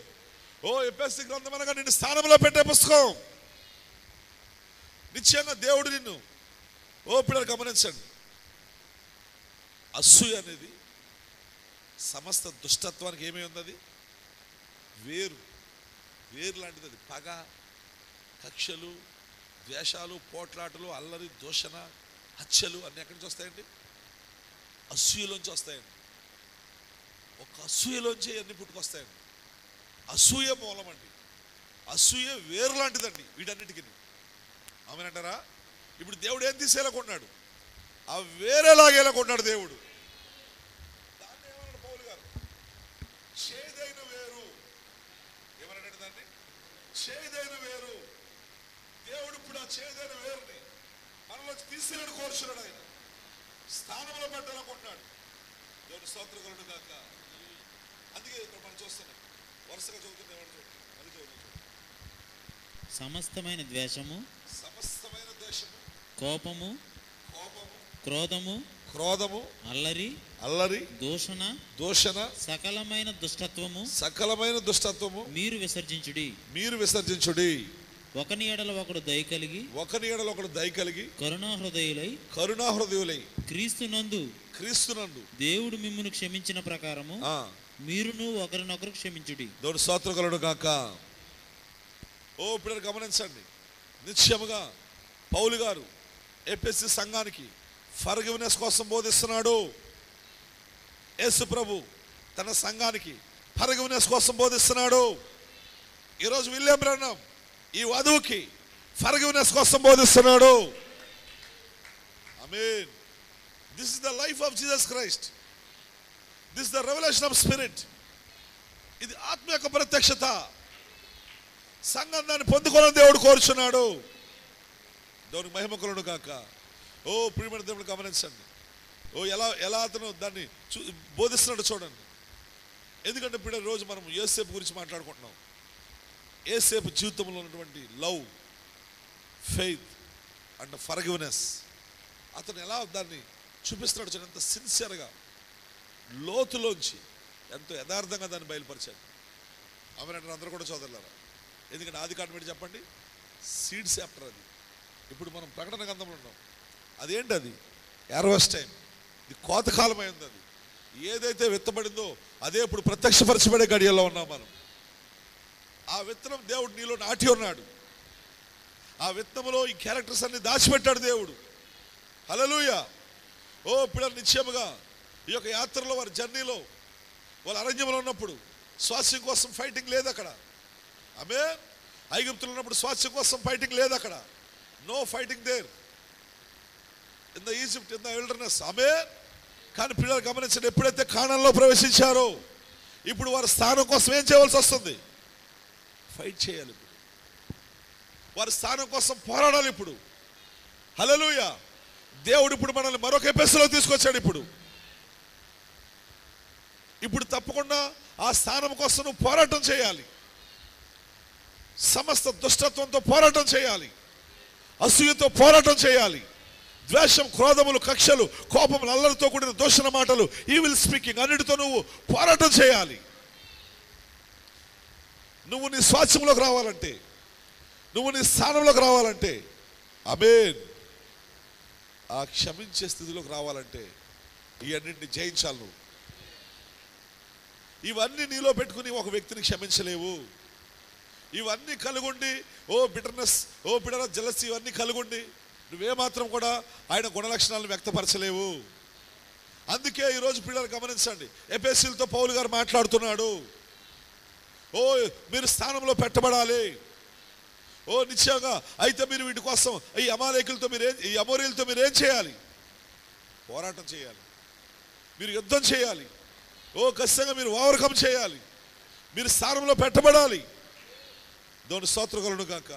ఓ ఎఫెసీ గ్రంథం అనగా నిన్ను స్థానంలో పెట్టే పుస్తకం. నిశ్చయంగా దేవుడు నిన్ను, ఓ పిల్లలు గమనించండి, అసూయ అనేది సమస్త దుష్టత్వానికి ఏమై ఉన్నది? వేరు లాంటిది. అది పగ, కక్షలు, ద్వేషాలు, పోట్లాటలు, అల్లరి, దూషణ, హత్యలు అన్నీ ఎక్కడి నుంచి వస్తాయండి? అసూయలోంచి వస్తాయండి. ఒక అసూయలోంచి అన్ని పుట్టుకొస్తాయండి. అసూయ మూలం అండి. అసూయ వేరు లాంటిదండి వీటన్నిటికీ. ఆమెనంటారా? ఇప్పుడు దేవుడు ఏం తీసేలాకున్నాడు? ఆ వేరేలాగేలాకున్నాడు దేవుడు. దాన్ని ఏమన్నాడు పౌలు గారు? చేదైన వేరు. ఏమన్నాడు దాన్ని? చేదైన వేరు. దేవుడు ఇప్పుడు ఆ చేదైన వేరుని మనలో తీసేలాడు కోరుచున్నాడు. ఆయన స్థానంలో పెట్టాలనుకుంటున్నాడు. దేవుడు స్తోత్రం కలుగును గాక. అందుకే ఇక్కడ మనం చూస్తున్నాం, వరుసగా చదువుతున్నాం. సమస్తమైన ద్వేషము, కోపము, క్రోధము, అల్లరి, దూషణ, సకలమైన దుష్టత్వము మీరు విసర్జించుడి. ఒకని ఎడల ఒకడు దయ కలిగి కరుణాహృదయులై క్రీస్తునందు దేవుడు మిమ్మును క్షమించిన ప్రకారము మీరును ఒకరినొకరు క్షమించుడి. దేవుడు స్తోత్రం కలుగును గాక. ఓ పిల్లలు గమనించండి, నిశ్చయముగా పౌలు గారు ఎఫెసీ సంఘానికి ఫర్గివ్నెస్ కోసం బోధిస్తున్నాడు. యేసు ప్రభు తన సంఘానికి ఫర్గివ్నెస్ కోసం బోధిస్తున్నాడు. ఈరోజు విలియం బ్రన్హం ఈ వధువుకి ఫర్గివ్నెస్ కోసం బోధిస్తున్నాడు. Amen. This is the life of Jesus Christ. This the revelation of spirit. ఇది ఆత్మ యొక్క ప్రత్యక్షత. సంఘం దాన్ని పొందుకోవాలని దేవుడు కోరుచున్నాడు. దేవునికి మహిమ కలుగును గాక. ఓ ప్రియమైన దేవుడు గమనించండి. ఓ ఎలా అతను దాన్ని బోధిస్తున్నాడు చూడండి. ఎందుకంటే ఇప్పుడు రోజు మనం యోసేపు గురించి మాట్లాడుకుంటున్నాం. యోసేపు జీవితంలో ఉన్నటువంటి లవ్, ఫెయిత్ అండ్ ఫర్గివ్నెస్, అతను ఎలా దాన్ని చూపిస్తున్నాడు చూడండి. ఎంత సిన్సియర్గా, లోతులోంచి ఎంతో యథార్థంగా దాన్ని బయలుపరిచాడు. ఆమె అందరూ కూడా చదవలేరా? ఎందుకంటే ఆది కాండం ఏంటి చెప్పండి? సీడ్ చాప్టర్ అది. ఇప్పుడు మనం ప్రకటన గ్రంథంలో ఉన్నాం. అదేంటి? అది హార్వెస్ట్ టైం. ఇది కోతకాలం అయింది. అది ఏదైతే విత్తబడిందో అదే ఇప్పుడు ప్రత్యక్షపరచబడే గడియల్లో ఉన్నాం మనం. ఆ విత్తనం దేవుడు నీలో నాటి ఉన్నాడు. ఆ విత్తనంలో ఈ క్యారెక్టర్స్ అన్ని దాచిపెట్టాడు దేవుడు. హల్లెలూయా. ఓ పిల్లలు నిశ్చయముగా ఈ యొక్క యాత్రలో, వారి జర్నీలో, వాళ్ళ అరణ్యంలో ఉన్నప్పుడు స్వాస్థ్యం కోసం ఫైటింగ్ లేదు అక్కడ. ఆమేన్. ఐగుప్తులో ఉన్నప్పుడు స్వాస్థ్యం కోసం ఫైటింగ్ లేదు అక్కడ. No fighting there in the Egypt, in the wilderness. Amen. కానీ పిల్లలు గమనించండి, ఎప్పుడైతే కానాన్లో ప్రవేశించారో ఇప్పుడు వారి స్థానం కోసం ఏం చేయవలసి వస్తుంది? ఫైట్ చేయాలి. వారి స్థానం కోసం పోరాడాలి. ఇప్పుడు హల్లెలూయా. దేవుడు ఇప్పుడు మనల్ని మరొక ఎపిసోడ్లో తీసుకొచ్చాడు. ఇప్పుడు తప్పకుండా ఆ స్థానం కోసం నువ్వు పోరాటం చేయాలి. సమస్త దుష్టత్వంతో పోరాటం చేయాలి, అసూయతో పోరాటం చేయాలి. ద్వేషం, క్రోధములు, కక్షలు, కోపములు, అల్లరితో కూడిన దూషణ మాటలు, ఈవిల్ స్పీకింగ్ అన్నిటితో నువ్వు పోరాటం చేయాలి. నువ్వు నీ స్వాస్థ్యంలోకి రావాలంటే, నువ్వు నీ స్థానంలోకి రావాలంటే, ఆమేన్, ఆ క్షమించే స్థితిలోకి రావాలంటే ఇవన్నింటిని జయించాలి. నువ్వు ఇవన్నీ నీలో పెట్టుకుని ఒక వ్యక్తిని క్షమించలేవు. ఇవన్నీ కలుగుండి బిటర్నెస్, జెలసీ ఇవన్నీ కలుగుండి నువ్వేమాత్రం కూడా ఆయన గుణలక్షణాలను వ్యక్తపరచలేవు. అందుకే ఈరోజు పిల్లలు గమనించండి, ఎఫెసీయులతో పౌలు గారు మాట్లాడుతున్నాడు. మీరు స్థానంలో పెట్టబడాలి. నిశ్చయంగా అయితే మీరు వీటి కోసం ఈ అమోరీలతో మీరేం చేయాలి? పోరాటం చేయాలి. మీరు యుద్ధం చేయాలి. ఖచ్చితంగా మీరు ఓవర్కమ్ చేయాలి. మీరు స్థానంలో పెట్టబడాలి. దేవుని స్తోత్రం కలుగును గాక.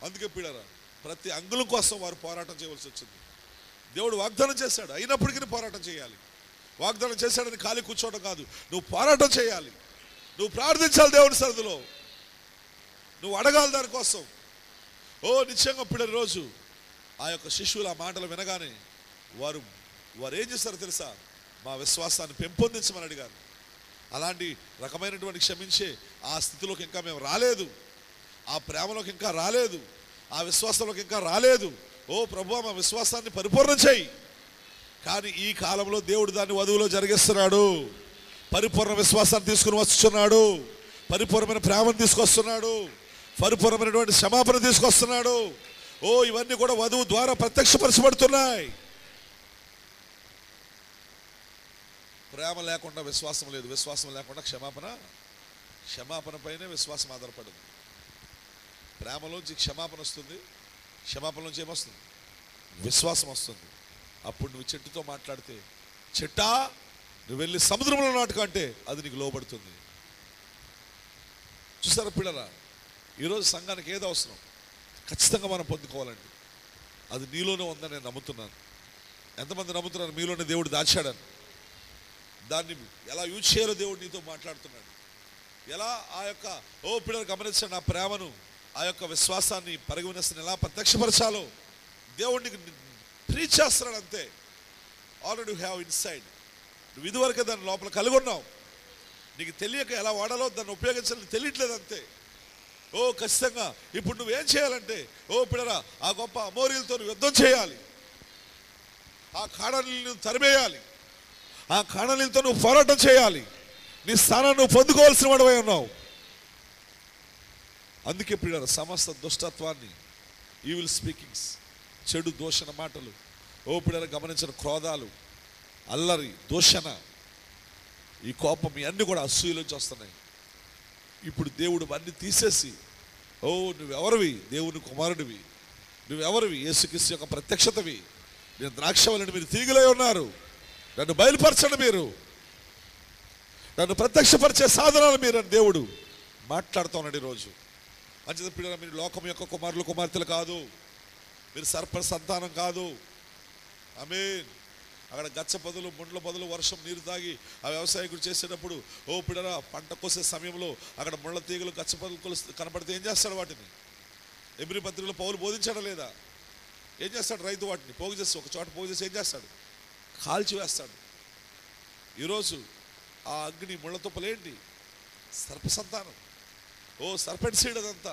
అందుకే పిల్లరా, ప్రతి అంగుళం కోసం వారు పోరాటం చేయవలసి వచ్చింది. దేవుడు వాగ్దానం చేశాడు, అయినప్పటికీ పోరాటం చేయాలి. వాగ్దానం చేశాడని ఖాళీ కూర్చోవడం కాదు, నువ్వు పోరాటం చేయాలి. నువ్వు ప్రార్థించాలి దేవుని సన్నిధిలో, నువ్వు అడగాలి దానికోసం. నిశ్చయంగా పిల్లల రోజు ఆ యొక్క శిష్యులు ఆ మాటలు వినగానే వారు ఏం చేస్తారో తెలుసా? మా విశ్వాసాన్ని పెంపొందించమని అడిగారు. అలాంటి రకమైనటువంటి క్షమించే ఆ స్థితిలోకి ఇంకా మేము రాలేదు, ఆ ప్రేమలోకి ఇంకా రాలేదు, ఆ విశ్వాసంలోకి ఇంకా రాలేదు. ప్రభువా, మా విశ్వాసాన్ని పరిపూర్ణం చేయి. కానీ ఈ కాలంలో దేవుడు దాన్ని వధువులో జరిగిస్తున్నాడు. పరిపూర్ణ విశ్వాసాన్ని తీసుకుని వస్తున్నాడు, పరిపూర్ణమైన ప్రేమను తీసుకొస్తున్నాడు, పరిపూర్ణమైనటువంటి క్షమాపణ తీసుకొస్తున్నాడు. ఇవన్నీ కూడా వధువు ద్వారా ప్రత్యక్షపరచబడుతున్నాయి. ప్రేమ లేకుండా విశ్వాసం లేదు, విశ్వాసం లేకుండా క్షమాపణ పైనే విశ్వాసం ఆధారపడింది. ప్రేమలోంచి క్షమాపణ వస్తుంది, క్షమాపణలోంచి ఏమొస్తుంది? విశ్వాసం వస్తుంది. అప్పుడు నువ్వు చెట్టుతో మాట్లాడితే, చెట్టా నువ్వు వెళ్ళి సముద్రంలో నాటుకు అంటే అది నీకు లోబడుతుంది. చూసారా పిల్లరా, ఈరోజు సంఘానికి ఏది అవసరం ఖచ్చితంగా మనం పొందుకోవాలండి, అది నీలోనే ఉందని నేను నమ్ముతున్నాను. ఎంతమంది నమ్ముతున్నారు మీలోనే దేవుడు దాచాడని? దాన్ని ఎలా యూజ్ చేయాలో దేవుడు నీతో మాట్లాడుతున్నాడు. ఎలా ఆ యొక్క పిల్లలు గమనించండి, ఆ ప్రేమను, ఆ యొక్క విశ్వాసాన్ని, పరిగణిస్తాను ఎలా ప్రత్యక్షపరచాలో దేవుడికి ట్రీట్ చేస్తున్నాడు. అంతే. Already you have inside. నువ్వు ఇదివరకే దాని లోపల కలిగి ఉన్నావు. నీకు తెలియక ఎలా వాడాలో దాన్ని ఉపయోగించాలని తెలియట్లేదు. అంతే. ఖచ్చితంగా ఇప్పుడు నువ్వేం చేయాలంటే, పిల్లరా, ఆ గొప్ప అమోరీలతో నువ్వు యుద్ధం చేయాలి. ఆ కాడనీలను తరిమేయాలి. ఆ కాడనీలతో నువ్వు పోరాటం చేయాలి. నీ స్థానాన్ని నువ్వు పొందుకోవాల్సిన వాడివై ఉన్నావు. అందుకే పిల్లరా, సమస్త దుష్టత్వాన్ని, ఈవిల్ స్పీకింగ్స్, చెడు దూషణ మాటలు, పిల్లలు గమనించిన క్రోధాలు, అల్లరి, దూషణ, ఈ కోపం, ఇవన్నీ కూడా అసూయలోంచి వస్తున్నాయి. ఇప్పుడు దేవుడు అన్నీ తీసేసి, నువ్వెవరివి? దేవుని కుమారుడివి. నువ్వెవరివి? యేసుక్రీస్తు యొక్క ప్రత్యక్షతవి. నేను ద్రాక్షవల్లిని, మీరు తీగలై ఉన్నారు. నన్ను బయలుపరచండి, మీరు నన్ను ప్రత్యక్షపరిచే సాధనాలు మీరు అని దేవుడు మాట్లాడుతూ ఉన్నాడు ఈరోజు. మంచిది పిల్లల, మీరు లోకం యొక్క కుమారులు కుమార్తెలు కాదు, మీరు సర్ప సంతానం కాదు. ఆమేన్. అక్కడ గచ్చ పొదలు, ముండ్ల పొదలు, వర్షం నీరు తాగి ఆ వ్యవసాయకుడు చేసేటప్పుడు పిల్లల పంట కోసే సమయంలో అక్కడ ముళ్ళ తీగలు, గచ్చ పొదలు కనపడితే ఏం చేస్తాడు? వాటిని ఎబ్రీ పత్రికలో పౌలు బోధించాడా లేదా? ఏం చేస్తాడు? రైతు వాటిని పోగు చేసి, ఒక చోట పోగు చేసి ఏం చేస్తాడు? కాల్చి వేస్తాడు. ఈరోజు ఆ అగ్ని, ముళ్ళ తుప్పలేంటి? సర్ప సంతానం. Serpent seed. అదంతా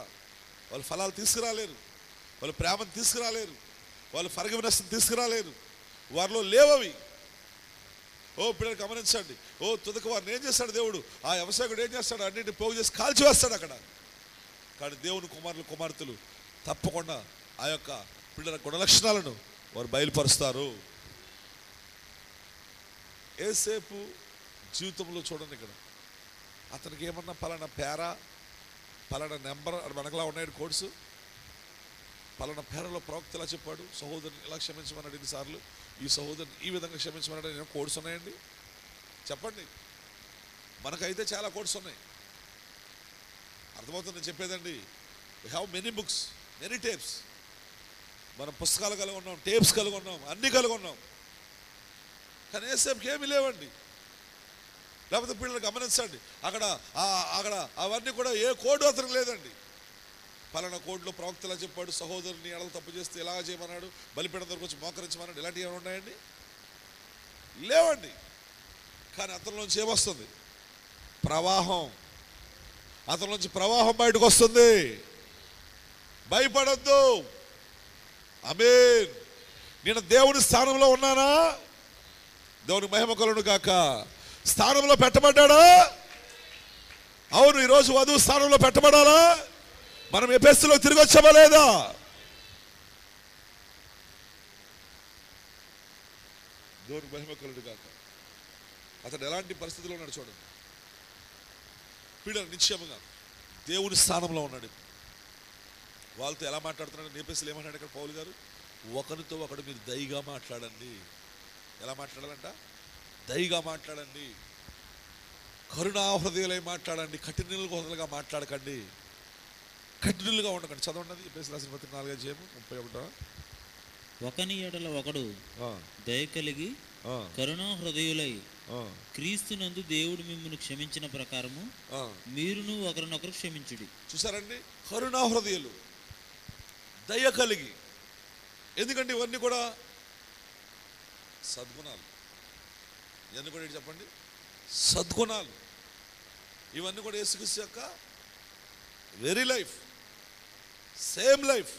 వాళ్ళు ఫలాలు తీసుకురాలేరు, వాళ్ళు ప్రేమను తీసుకురాలేరు, వాళ్ళు ఫర్గివ్నెస్ని తీసుకురాలేరు, వారిలో లేవవి. పిల్లలు గమనించండి. తుదక వారిని ఏం చేస్తాడు దేవుడు? ఆ వ్యవసాయకుడు ఏం చేస్తాడు? అన్నింటిని పోగు చేసి కాల్చి వేస్తాడు అక్కడ. కానీ దేవుని కుమారులు కుమార్తెలు తప్పకుండా ఆ యొక్క పిల్లల గుణలక్షణాలను వారు బయలుపరుస్తారు. ఏసేపు జీవితంలో చూడండి, ఇక్కడ అతనికి ఏమన్నా పలానా పేరా, పలానా నెంబర్ అది మనకులా ఉన్నాడు కోడ్స్. పలానా పేరలో ప్రవక్త ఇలా చెప్పాడు, సహోదరుని ఇలా క్షమించమన్నాడు ఎన్నిసార్లు, ఈ సహోదరుని ఈ విధంగా క్షమించమన్నాడు. నేను కోడ్స్ ఉన్నాయండి? చెప్పండి. మనకైతే చాలా కోడ్స్ ఉన్నాయి. అర్థమవుతుంది నేను చెప్పేదండి. We have many books. Many tapes. మనం పుస్తకాలు కలిగి ఉన్నాం, టేప్స్ కలిగి ఉన్నాం, అన్నీ కలిగి ఉన్నాం. కానీ యేసేపుకి ఏమీ లేవండి. లేకపోతే పిల్లలు గమనించండి, అక్కడ అవన్నీ కూడా ఏ కోడ్ అతనికి లేదండి. పలానా కోడ్లో ప్రవక్త ఇలా చెప్పాడు, సహోదరుని ఎడలు తప్పు చేస్తే ఇలా చేయమన్నాడు, బలిపీఠం దగ్గరకు వచ్చి మోకరించమన్నాడు, ఇలాంటివి ఏమైనా ఉన్నాయండి? లేవండి. కానీ అతనిలోంచి ఏమొస్తుంది? ప్రవాహం. అతనిలోంచి ప్రవాహం బయటకు వస్తుంది. భయపడొద్దు. ఆమేన్. నేను దేవుని స్థానంలో ఉన్నానా? దేవుని మహిమ కలుగును గాక. స్థానంలో పెట్టబడ్డాడా? అవును. ఈరోజు వధువు స్థానంలో పెట్టబడాలా? మనం ఎఫెసులో తిరిగి వచ్చామా లేదా? దేవుని మహిమ కలుగును గాక. అతడు ఎలాంటి పరిస్థితిలో ఉన్నాడు చూడండి. పీడర్ నిశ్చయముగా దేవుని స్థానంలో ఉన్నాడు. వాళ్ళతో ఎలా మాట్లాడుతున్నాడు? నేపథ్యంలో ఏమన్నాడు ఇక్కడ పౌలు గారు? ఒకరితో ఒకడు మీరు దయగా మాట్లాడండి. ఎలా మాట్లాడాలంట? దయగా మాట్లాడండి, కరుణా హృదయాలై మాట్లాడండి, కఠినలుగా మాట్లాడకండి, కఠినలుగా ఉండకండి. చదవండి ఎఫెసీయులకు రాసిన పత్రిక 4:31. ఒకని ఎడల ఒకడు దయ కలిగి కరుణా హృదయులై క్రీస్తునందు దేవుడు మిమ్మల్ని క్షమించిన ప్రకారము మీరును ఒకరినొకరు క్షమించుడి. చూసారండి? కరుణా హృదయులు, దయ కలిగి. ఎందుకంటే ఇవన్నీ కూడా సద్గుణాలు. ఇవన్నీ కూడా ఏంటి చెప్పండి? సద్గుణాలు. ఇవన్నీ కూడా యేసుక్రీస్తు యొక్క వెరీ లైఫ్, సేమ్ లైఫ్.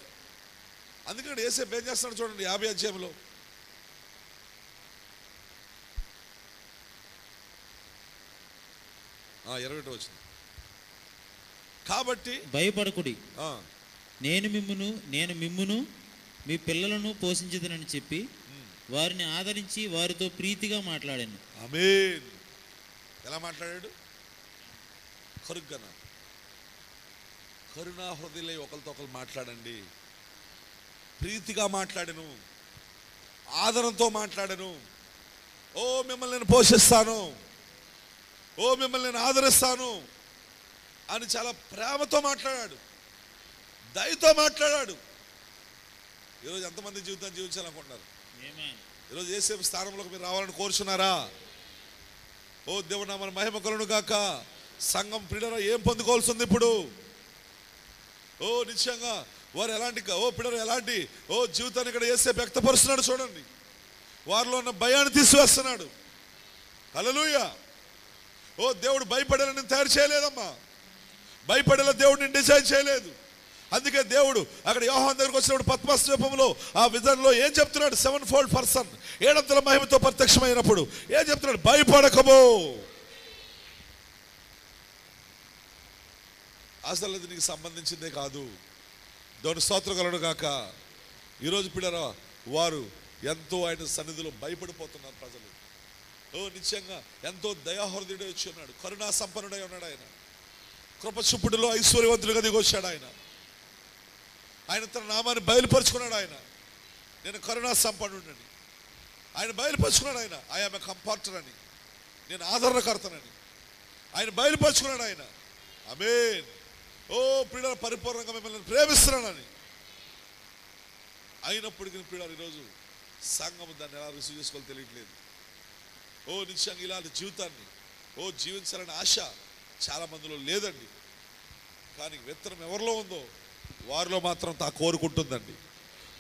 అందుకని యేసేపు ఏం చేస్తున్నాడు చూడండి 50 అధ్యాయంలో. వచ్చింది. కాబట్టి భయపడకుడి, నేను మిమ్మును మీ పిల్లలను పోషించదనని చెప్పి వారిని ఆదరించి వారితో ప్రీతిగా మాట్లాడాను. ఆమేన్. ఎలా మాట్లాడాడు? కరుణా హృదయలై ఒకరితో ఒకరు మాట్లాడండి, ప్రీతిగా మాట్లాడను, ఆదరంతో మాట్లాడను. ఓ మిమ్మల్ని నేను పోషిస్తాను, ఓ మిమ్మల్ని నేను ఆదరిస్తాను అని చాలా ప్రేమతో మాట్లాడాడు, దయతో మాట్లాడాడు. ఈరోజు ఎంతమంది జీవితాన్ని జీవించాలనుకుంటున్నారు? ఈరోజు యేసేపు స్థానంలోకి మీరు రావాలని కోరుచున్నారా? ఓ దేవుడు నామమున మహిమ కలుగును గాక. సంఘం పిల్లలు ఏం పొందుకోవాల్సి ఉంది ఇప్పుడు? ఓ నిశ్చయంగా వారు ఎలాంటి పిల్లలు ఎలాంటి జీవితాన్ని ఇక్కడ యేసేపు వ్యక్తపరుస్తున్నాడు చూడండి. వారిలో ఉన్న భయాన్ని తీసివేస్తున్నాడు. హల్లెలూయా. ఓ దేవుడు భయపడేలా నేను తయారు చేయలేదమ్మా, భయపడేలా దేవుడు నేను డిజైన్ చేయలేదు. అందుకే దేవుడు అక్కడ యోహాను దగ్గరకు వచ్చినప్పుడు పద్మస్ ద్వీపంలో ఆ విజన్లో ఏం చెప్తున్నాడు? 7-fold పర్సన్ 7 మహిమతో ప్రత్యక్షమైనప్పుడు ఏం చెప్తున్నాడు? భయపడకము. అసలు అది నీకు సంబంధించిందే కాదు. దేవుని స్తోత్రం కలుగును గాక. ఈరోజు పిల్లరా వారు ఎంతో ఆయన సన్నిధిలో భయపడిపోతున్నారు ప్రజలు. నిశ్చయంగా ఎంతో దయాహృదయుడై వచ్చి ఉన్నాడు, కరుణా సంపన్నుడై ఉన్నాడు. ఆయన కృపచూపుడులో ఐశ్వర్యవంతుడిగా దిగొచ్చాడు. ఆయన తన నామాన్ని బయలుపరుచుకున్నాడు. నేను కరుణా సంపన్నుడని ఆయన బయలుపరుచుకున్నాడు. ఆయన కంఫర్టర్ అని, నేను ఆదరణకర్తనని ఆయన బయలుపరుచుకున్నాడు. ఆమేన్. ఓ పిల్లల పరిపూర్ణంగా మిమ్మల్ని ప్రేమిస్తున్నానని. అయినప్పటికీ పిల్లలు ఈరోజు సంఘం దాన్ని ఎలా రిసీవ్ చేసుకోవాలో తెలియట్లేదు. నిశ్చయంగా ఇలాంటి జీవితాన్ని జీవించాలని ఆశ చాలా మందిలో లేదండి. కానీ విత్తనం ఎవరిలో ఉందో వారిలో మాత్రం కోరుకుంటుందండి.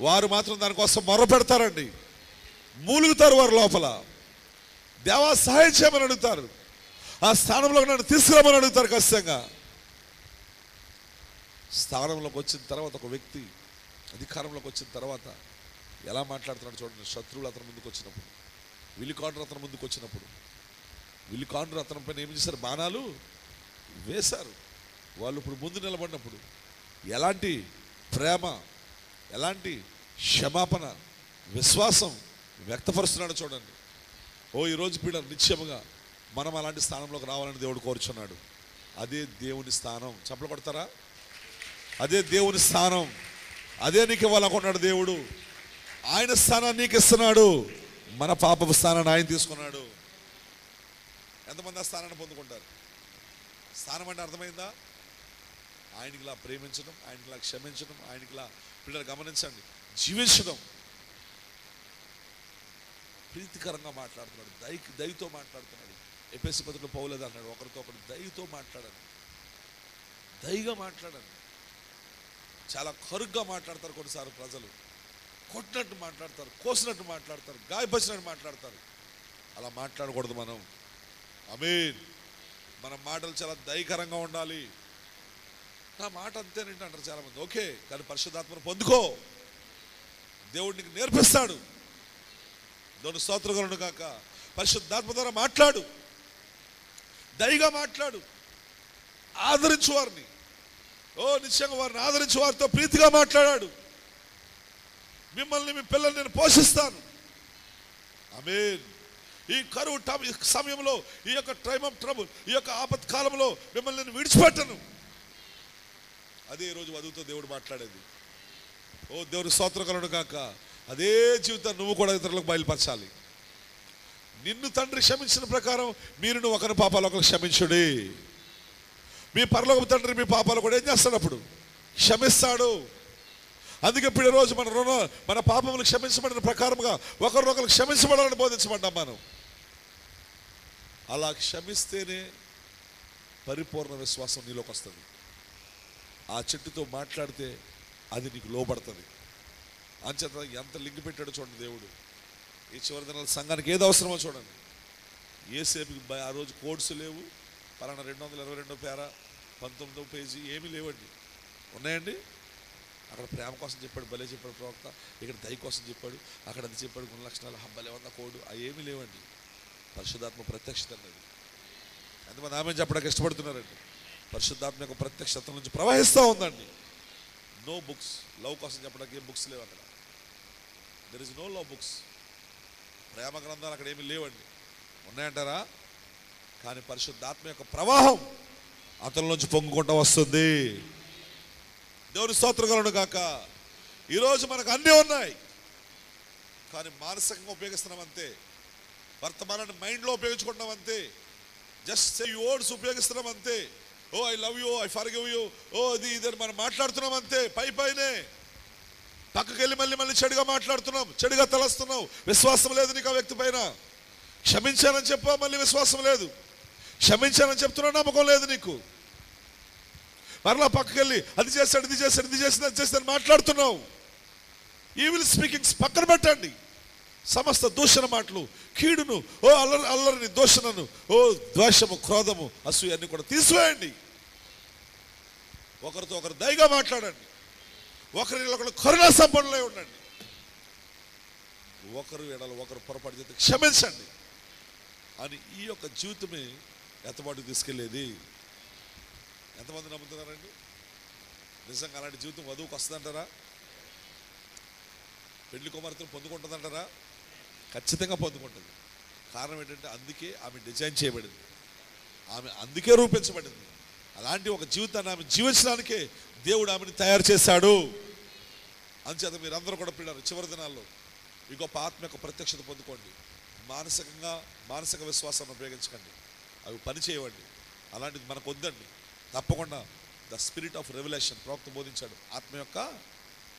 వారు మాత్రం దానికోసం మొర పెడతారండి, మూలుగుతారు. వారి లోపల దేవా సహాయం చేయమని అడుగుతారు, ఆ స్థానంలో నన్ను తీసుకురామని అడుగుతారు. ఖచ్చితంగా స్థానంలోకి వచ్చిన తర్వాత ఒక వ్యక్తి అధికారంలోకి వచ్చిన తర్వాత ఎలా మాట్లాడుతున్నాడు చూడండి. శత్రువులు అతని ముందుకు వచ్చినప్పుడు, విలికాండ్రు అతని ముందుకు వచ్చినప్పుడు, విలికాండ్రు అతని పైన ఏం చేశారు? బాణాలు వేశారు. వాళ్ళు ఇప్పుడు ముందు నిలబడినప్పుడు ఎలాంటి ప్రేమ, ఎలాంటి క్షమాపణ, విశ్వాసం వ్యక్తపరుస్తున్నాడు చూడండి. ఈరోజు పీడ నిశ్చయముగా మనం అలాంటి స్థానంలోకి రావాలని దేవుడు కోరుచున్నాడు. అదే దేవుని స్థానం. చప్పలు కొడతారా? అదే దేవుని స్థానం. అదే నీకు ఇవ్వాలనుకున్నాడు దేవుడు. ఆయన స్థానాన్ని నీకు ఇస్తున్నాడు. మన పాపపు స్థానాన్ని ఆయన తీసుకున్నాడు. ఎంతమంది ఆ స్థానాన్ని పొందుకుంటారు? స్థానం అంటే అర్థమైందా? ఆయనకిలా ప్రేమించడం, ఆయనకిలా క్షమించడం, ఆయనకిలా పిల్లలు గమనించండి జీవించడం. ప్రీతికరంగా మాట్లాడుతున్నాడు, దయతో మాట్లాడుతున్నాడు. ఎఫెసీ పత్రికలో పౌలు అన్నాడు, ఒకరితో ఒకరు దయతో మాట్లాడాలి, దయగా మాట్లాడాలి. చాలా కరుగ్గా మాట్లాడతారు కొన్నిసార్లు ప్రజలు, కొట్టినట్టు మాట్లాడతారు, కోసినట్టు మాట్లాడతారు, గాయపరిచినట్టు మాట్లాడతారు. అలా మాట్లాడకూడదు మనం. ఆమేన్. మన మాటలు చాలా దయకరంగా ఉండాలి. నా మాట అంతేనంటే అంటారు చాలామంది. ఓకే, కానీ పరిశుద్ధాత్మను పొందుకో, దేవుడు నీకు నేర్పిస్తాడు. దేవుని స్తోత్రములు కాక. పరిశుద్ధాత్మ ద్వారా మాట్లాడు, దయగా మాట్లాడు, ఆదరించు వారిని. నిశ్చయంగా వారిని ఆదరించు, వారితో ప్రీతిగా మాట్లాడాడు. మిమ్మల్ని, మీ పిల్లల్ని నేను పోషిస్తాను. ఆమేన్. ఈ కరువు సమయంలో, ఈ యొక్క టైమ్ ఆఫ్ ట్రబుల్, ఈ యొక్క ఆపత్కాలంలో మిమ్మల్ని నేను విడిచిపెట్టను. అదే ఈరోజు వధువుతో దేవుడు మాట్లాడేది. దేవుని స్తోత్రములు కాక. అదే జీవితాన్ని నువ్వు కూడా ఇతరులకు బయలుపరచాలి. నిన్ను తండ్రి క్షమించిన ప్రకారం మీరు ఒకరి పాపాలు ఒకరు క్షమించుడి. మీ పరలోకపు తండ్రి మీ పాపాలు కూడా ఏం చేస్తాడు? అప్పుడు క్షమిస్తాడు. అందుకే ఇప్పుడు రోజు మన పాపములు క్షమించబడిన ప్రకారంగా ఒకరినొకరు క్షమించబడాలని బోధించబడ్డాం మనం. అలా క్షమిస్తేనే పరిపూర్ణ విశ్వాసం నీలోకి వస్తుంది. ఆ చెట్టుతో మాట్లాడితే అది నీకు లోబడుతుంది. అంచేత ఎంత లింక్ పెట్టాడో చూడండి దేవుడు. ఈ చివరి దినాల సంఘానికి ఏది అవసరమో చూడండి. ఏసేపుకి ఆ రోజు కోడ్స్ లేవు, పలానా 222 పేర 19వ పేజీ ఏమీ లేవండి. ఉన్నాయండి? అక్కడ ప్రేమ కోసం చెప్పాడు, భలే చెప్పాడు ప్రవక్త. ఇక్కడ దయ కోసం చెప్పాడు, అక్కడ అది చెప్పాడు, గుణ లక్షణాలు, హబ్బలే ఉన్న కోడు, అవి ఏమీ లేవండి. పరిశుద్ధాత్మ ప్రత్యక్షత అన్నది. ఎంతమంది ఆమె చెప్పడానికి ఇష్టపడుతున్నారండి? పరిశుద్ధాత్మ యొక్క ప్రత్యక్షత నుంచి ప్రవహిస్తూ ఉందండి. నో బుక్స్, లవ్ కోసం చెప్పడానికి ఏం బుక్స్ లేవు అక్కడ. There is no love books. ప్రేమ గ్రంథాలు అక్కడ ఏమీ లేవండి. ఉన్నాయంటారా? కానీ పరిశుద్ధాత్మ యొక్క ప్రవాహం అతనిలోంచి పొంగుకుంటూ వస్తుంది. దేవుని స్తోత్రములు గాక. ఈరోజు మనకు అన్నీ ఉన్నాయి, కానీ మానసికంగా ఉపయోగిస్తున్నాం అంతే. వర్తమానాన్ని మైండ్లో ఉపయోగించుకుంటున్నాం అంతే. జస్ట్ సే వర్డ్స్ ఉపయోగిస్తున్నాం అంతే. I love you, I forgive you, ఇది ఇదని మనం మాట్లాడుతున్నాం అంతే. పైనే పక్కకి వెళ్ళి మళ్ళీ చెడుగా మాట్లాడుతున్నాం, చెడుగా తలస్తున్నావు. విశ్వాసం లేదు నీకు ఆ వ్యక్తి పైన. క్షమించానని చెప్పా, మళ్ళీ విశ్వాసం లేదు. క్షమించానని చెప్తున్నా, నమ్మకం లేదు నీకు. మరలా పక్కకి వెళ్ళి అది చేస్తాడు, ఇది చేస్తాడు, ఇది చేసింది, అది చేస్తాడు మాట్లాడుతున్నావు. ఈవిల్ స్పీకింగ్స్ పక్కన పెట్టండి. సమస్త దూషణ మాటలు, కీడును, అల్లరిని, దూషణను, ద్వేషము, క్రోధము, అసూయ అన్ని కూడా తీసివేయండి. ఒకరితో ఒకరు దయగా మాట్లాడండి. ఒకరు కరుణా సంపన్నులై ఉండండి. ఒకరు ఎడల ఒకరు పొరపాటు చేస్తే క్షమించండి అని ఈ యొక్క జీవితమే ఎత్తబాటుకు తీసుకెళ్లేది. ఎంతమంది నమ్ముతున్నారండి? నిజంగా అలాంటి జీవితం వధువుకు వస్తుందంటారా? పెళ్లి కుమార్తెను పొందుకుంటుందంటారా? ఖచ్చితంగా పొందుకుంటుంది. కారణం ఏంటంటే అందుకే ఆమె డిజైన్ చేయబడింది, ఆమె అందుకే రూపించబడింది. అలాంటి ఒక జీవితాన్ని ఆమె జీవించడానికే దేవుడు ఆమెను తయారు చేశాడు. అంచేత మీరందరూ కూడా పిల్లలు చివరి దినాల్లో ఈ గొప్ప ఆత్మ యొక్క ప్రత్యక్షత పొందుకోండి. మానసిక విశ్వాసాన్ని ఉపయోగించకండి, అవి పనిచేయవండి. అలాంటిది మనకు వద్దండి. తప్పకుండా ద స్పిరిట్ ఆఫ్ రెవల్యూషన్ ప్రవక్త బోధించాడు. ఆత్మ యొక్క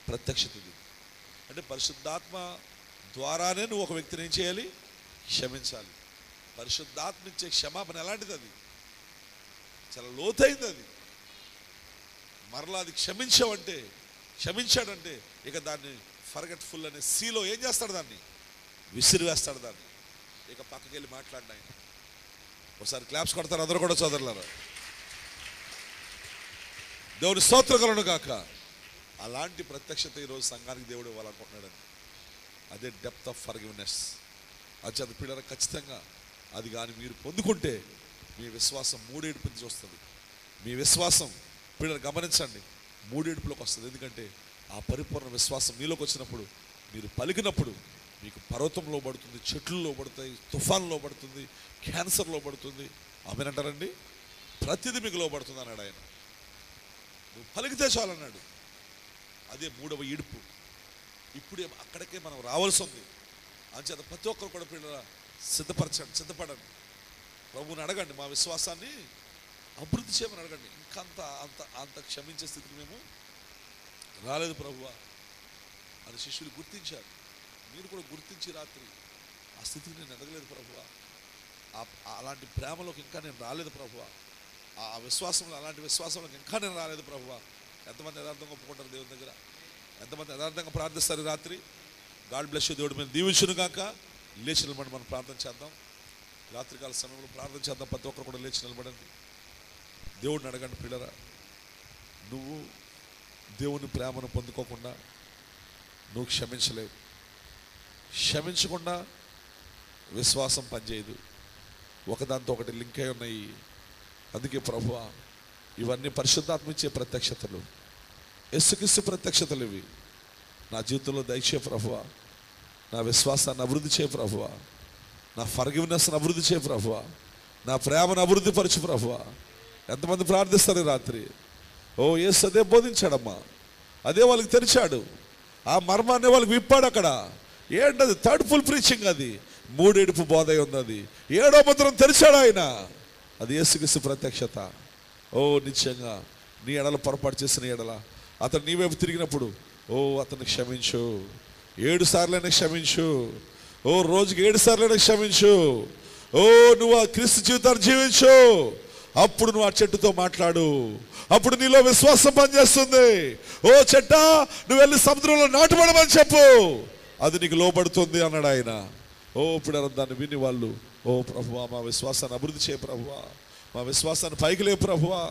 ప్రత్యక్షత ఇది. అంటే పరిశుద్ధాత్మ ద్వారానే నువ్వు ఒక వ్యక్తిని ఏం చేయాలి? క్షమించాలి. పరిశుద్ధాత్మ ఇచ్చే క్షమాపణ ఎలాంటిది? అది చాలా లోతైంది. అది మరలా అది క్షమించాడంటే ఇక దాన్ని ఫర్గెట్ఫుల్ అనే సీలో ఏం చేస్తాడు? దాన్ని విసిరివేస్తాడు. దాన్ని ఇక పక్కకి వెళ్ళి మాట్లాడిన ఆయన. ఒకసారి క్లాప్స్ కొడతారు అందరూ కూడా సోదరులారా. దేవుని స్తోత్రములు గాక. అలాంటి ప్రత్యక్షత ఈరోజు సంఘానికి దేవుడు ఇవ్వాలనుకుంటున్నాడని. అదే డెప్త్ ఆఫ్ ఫర్గివ్నెస్. అది పిల్లలు ఖచ్చితంగా అది కానీ మీరు పొందుకుంటే మీ విశ్వాసం మూడేడుపు నుంచి వస్తుంది. మీ విశ్వాసం పిల్లలు గమనించండి, మూడేడుపులోకి వస్తుంది. ఎందుకంటే ఆ పరిపూర్ణ విశ్వాసం మీలోకి వచ్చినప్పుడు, మీరు పలికినప్పుడు మీకు పర్వతంలో పడుతుంది, చెట్లలో పడతాయి, తుఫాన్లో పడుతుంది, క్యాన్సర్లో పడుతుంది. ఆమెనంటారండి, ప్రతిదీ మీకు లోపడుతుంది అన్నాడు ఆయన. నువ్వు పలికితే చాలన్నాడు. అదే మూడవ ఈడుపు. ఇప్పుడే అక్కడికే మనం రావాల్సి ఉంది. అంచేత ప్రతి ఒక్కరు కూడా పిల్లల సిద్ధపడండి. ప్రభువుని అడగండి, మా విశ్వాసాన్ని అభివృద్ధి చేయమని అడగండి. ఇంకా అంత క్షమించే స్థితికి మేము రాలేదు ప్రభువా అని శిష్యులు గుర్తించారు. మీరు కూడా గుర్తించి రాత్రి ఆ స్థితికి నేను ఎదగలేదు ప్రభువా, అలాంటి ప్రేమలోకి ఇంకా నేను రాలేదు ప్రభువా, ఆ విశ్వాసంలో అలాంటి విశ్వాసంలోకి ఇంకా నేను రాలేదు ప్రభువా. ఎంతమంది యథార్థంగా ఒప్పుకుంటారు దేవుని దగ్గర? ఎంతమంది యథార్థంగా ప్రార్థిస్తారు రాత్రి? God bless you. దేవుడు మేము దీవించును గాక. లేచి నిలబడి మనం ప్రార్థన చేద్దాం. రాత్రికాల సమయంలో ప్రార్థన చేద్దాం. ప్రతి ఒక్కరు కూడా లేచి నిలబడండి. దేవుడిని అడగండి. పిల్లరా, నువ్వు దేవుని ప్రేమను పొందుకోకుండా నువ్వు క్షమించలేవు. క్షమించకుండా విశ్వాసం పనిచేయదు. ఒకదాంతో ఒకటి లింక్ అయి ఉన్నాయి. అందుకే ప్రభువా, ఇవన్నీ పరిశుద్ధాత్మ ఇచ్చే ప్రత్యక్షతలు, యేసుక్రీస్తు ప్రత్యక్షతలు ఇవి. నా జీవితంలో దయచే ప్రభువా, నా విశ్వాసాన్ని అభివృద్ధి చేయ ప్రభువా, నా ఫర్గివ్నెస్ని అభివృద్ధి చేయ ప్రభువా, నా ప్రేమను అభివృద్ధి పరచు ప్రభువా. ఎంతమంది ప్రార్థిస్తారు రాత్రి? ఓ యేసు అదే బోధించాడమ్మా, అదే వాళ్ళకి తెరిచాడు, ఆ మర్మాన్ని వాళ్ళకి విప్పాడు. అక్కడ ఏంటది? Third full preaching. అది మూడేడుపు బోధ ఉంది. అది 7వ ముద్రను తెరిచాడు ఆయన. అది యేసుక్రీస్తు ప్రత్యక్షత. ఓ నిశ్చయంగా నీ ఎడల పొరపాటు చేసిన ఎడల అతను నీ వైపు తిరిగినప్పుడు ఓ అతన్ని క్షమించు. 7 సార్లైనా క్షమించు. ఓ రోజుకి 7 సార్లైనా క్షమించు. ఓ నువ్వు ఆ క్రీస్తు జీవితాన్ని జీవించు. అప్పుడు నువ్వు ఆ చెట్టుతో మాట్లాడు. అప్పుడు నీలో విశ్వాసం పనిచేస్తుంది. ఓ చెట్ట, నువ్వు వెళ్ళి సముద్రంలో నాటుపడమని చెప్పు, అది నీకు లోబడుతుంది అన్నాడు ఆయన. ఓ ఇప్పుడు దాన్ని విని వాళ్ళు, ఓ ప్రభువా మా విశ్వాసాన్ని అభివృద్ధి చేయ ప్రభువా, మా విశ్వాసాన్ని పైకి లే ప్రభువా,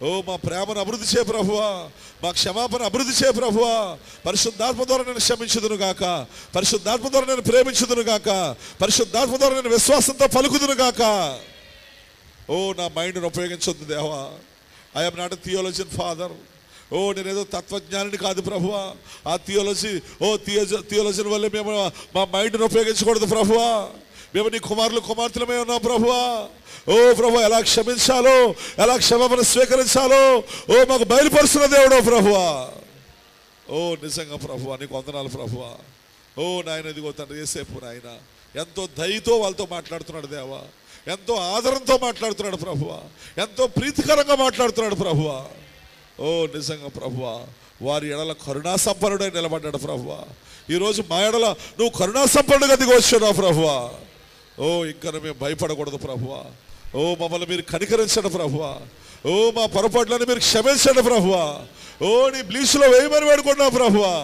ఓ మా ప్రేమను అభివృద్ధి చేయ ప్రభువా, మా క్షమాపణ అభివృద్ధి చేయ ప్రభువా, పరిశుద్ధాత్మ ద్వారా నేను క్షమించుదును గాక, పరిశుద్ధాత్మ ద్వారా నేను ప్రేమించుదును గాక, పరిశుద్ధాత్మ ద్వారా నేను విశ్వాసంతో పలుకుదును గాక. ఓ నా మైండ్ను ఉపయోగించొద్దు దేవా. I'm not a theologian father. Oh నేనేదో తత్వజ్ఞానిని కాదు ప్రభువా. ఆ థియాలజీ వల్లే మేము మా మైండ్ను ఉపయోగించకూడదు ప్రభువా. మేము నీ కుమారులు కుమార్తెలమే ఉన్నాం ప్రభువా. ఓ ప్రభు, ఎలా క్షమించాలో, ఎలా క్షమాపణ స్వీకరించాలో ఓ మాకు బయలుపరుస్తున్న దేవుడో ప్రభువా. ఓ నిజంగా ప్రభువా నీకు వందనాలు ప్రభువా. ఓ నాయన ఇదిగో తండ్రి యేసేపు నాయన ఎంతో దయతో వాళ్ళతో మాట్లాడుతున్నాడు దేవా, ఎంతో ఆదరంతో మాట్లాడుతున్నాడు ప్రభువా, ఎంతో ప్రీతికరంగా మాట్లాడుతున్నాడు ప్రభువా. ఓ నిజంగా ప్రభువా వారి ఎడల కరుణా సంపన్నుడై నిలబడ్డాడు ప్రభువా. ఈరోజు మా ఎడల నువ్వు కరుణా సంపన్నుడిగా దిగి వచ్చావు ప్రభువా. ఓ ఇంకా మేము భయపడకూడదు ప్రభువా. ఓ మమ్మల్ని మీరు కనికరించండి ప్రభువా. ఓ మా పొరపాట్లను మీరు క్షమించండి ప్రభువా. ఓ నీ బ్లీచ్లో వేయమని వేడుకున్నావు ప్రభువా.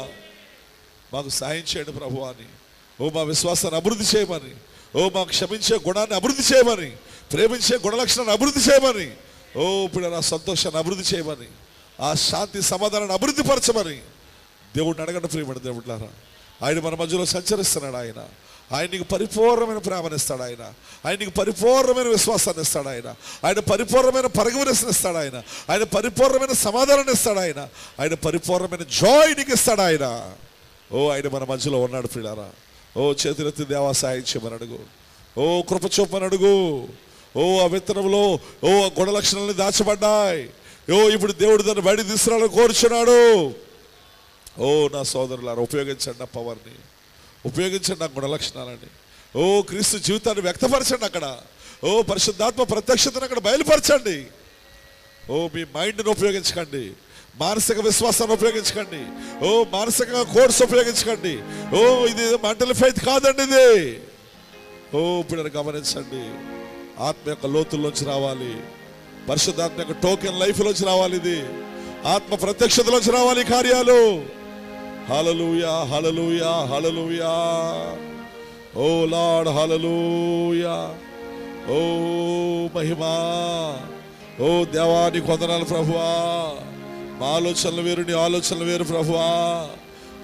మాకు సాయం చేయండి ప్రభువా అని. ఓ మా విశ్వాసాన్ని అభివృద్ధి చేయమని, ఓ మా క్షమించే గుణాన్ని అభివృద్ధి చేయమని, ప్రేమించే గుణలక్షణాన్ని అభివృద్ధి చేయమని, ఓ ఇప్పుడు నా సంతోషాన్ని అభివృద్ధి చేయమని, ఆ శాంతి సమాధానాన్ని అభివృద్ధి పరచమని దేవుడిని అడగండి. ప్రియమైన దేవుడులారా, ఆయన మన మధ్యలో సంచరిస్తున్నాడు. ఆయన నీకు పరిపూర్ణమైన ప్రేమనిస్తాడు. ఆయన నీకు పరిపూర్ణమైన విశ్వాసాన్ని ఇస్తాడు. ఆయన పరిపూర్ణమైన పరగవరసని ఇస్తాడు. ఆయన పరిపూర్ణమైన సమాధానాన్ని ఇస్తాడు. ఆయన పరిపూర్ణమైన జాయ్ నీకు ఇస్తాడు. ఓ ఆయన మన మధ్యలో ఉన్నాడు ప్రియులారా. ఓ చేతులెత్తి దేవా సాయం చేయమని అడుగు. ఓ కృప చూపమని అడుగు. ఓ ఆ విత్తనంలో ఓ ఆ గుణ లక్షణాలని దాచబడ్డాయి. ఓ ఇప్పుడు దేవుడు దాన్ని బయట తీసుకురావాలని కోరుచున్నాడు. ఓ నా సోదరులారా, ఉపయోగించండి ఆ పవర్ని, ఉపయోగించండి ఆ గుణలక్షణాలని. ఓ క్రీస్తు జీవితాన్ని వ్యక్తపరచండి అక్కడ. ఓ పరిశుద్ధాత్మ ప్రత్యక్షతను అక్కడ బయలుపరచండి. ఓ మీ మైండ్ని ఉపయోగించకండి, మానసిక విశ్వాసాన్ని ఉపయోగించకండి. ఓ మానసికంగా కోర్స్ ఉపయోగించకండి. ఓ ఇది మెంటల్ ఫెయిత్ కాదండి ఇది. ఓ ఇప్పుడు గమనించండి, ఆత్మ యొక్క లోతుల్లోంచి రావాలి, పరిశుద్ధాత్మ యొక్క టోకెన్ లైఫ్లోంచి రావాలి, ఇది ఆత్మ ప్రత్యక్షతలోంచి రావాలి కార్యాలు. హల్లెలూయా హల్లెలూయా హల్లెలూయా. ఓ లార్డ్ హల్లెలూయా. ఓ మహిమా. ఓ దేవానికి వందనాలు ప్రభువా. మా ఆలోచనలు వేరు, నీ ఆలోచనలు వేరు ప్రభువా.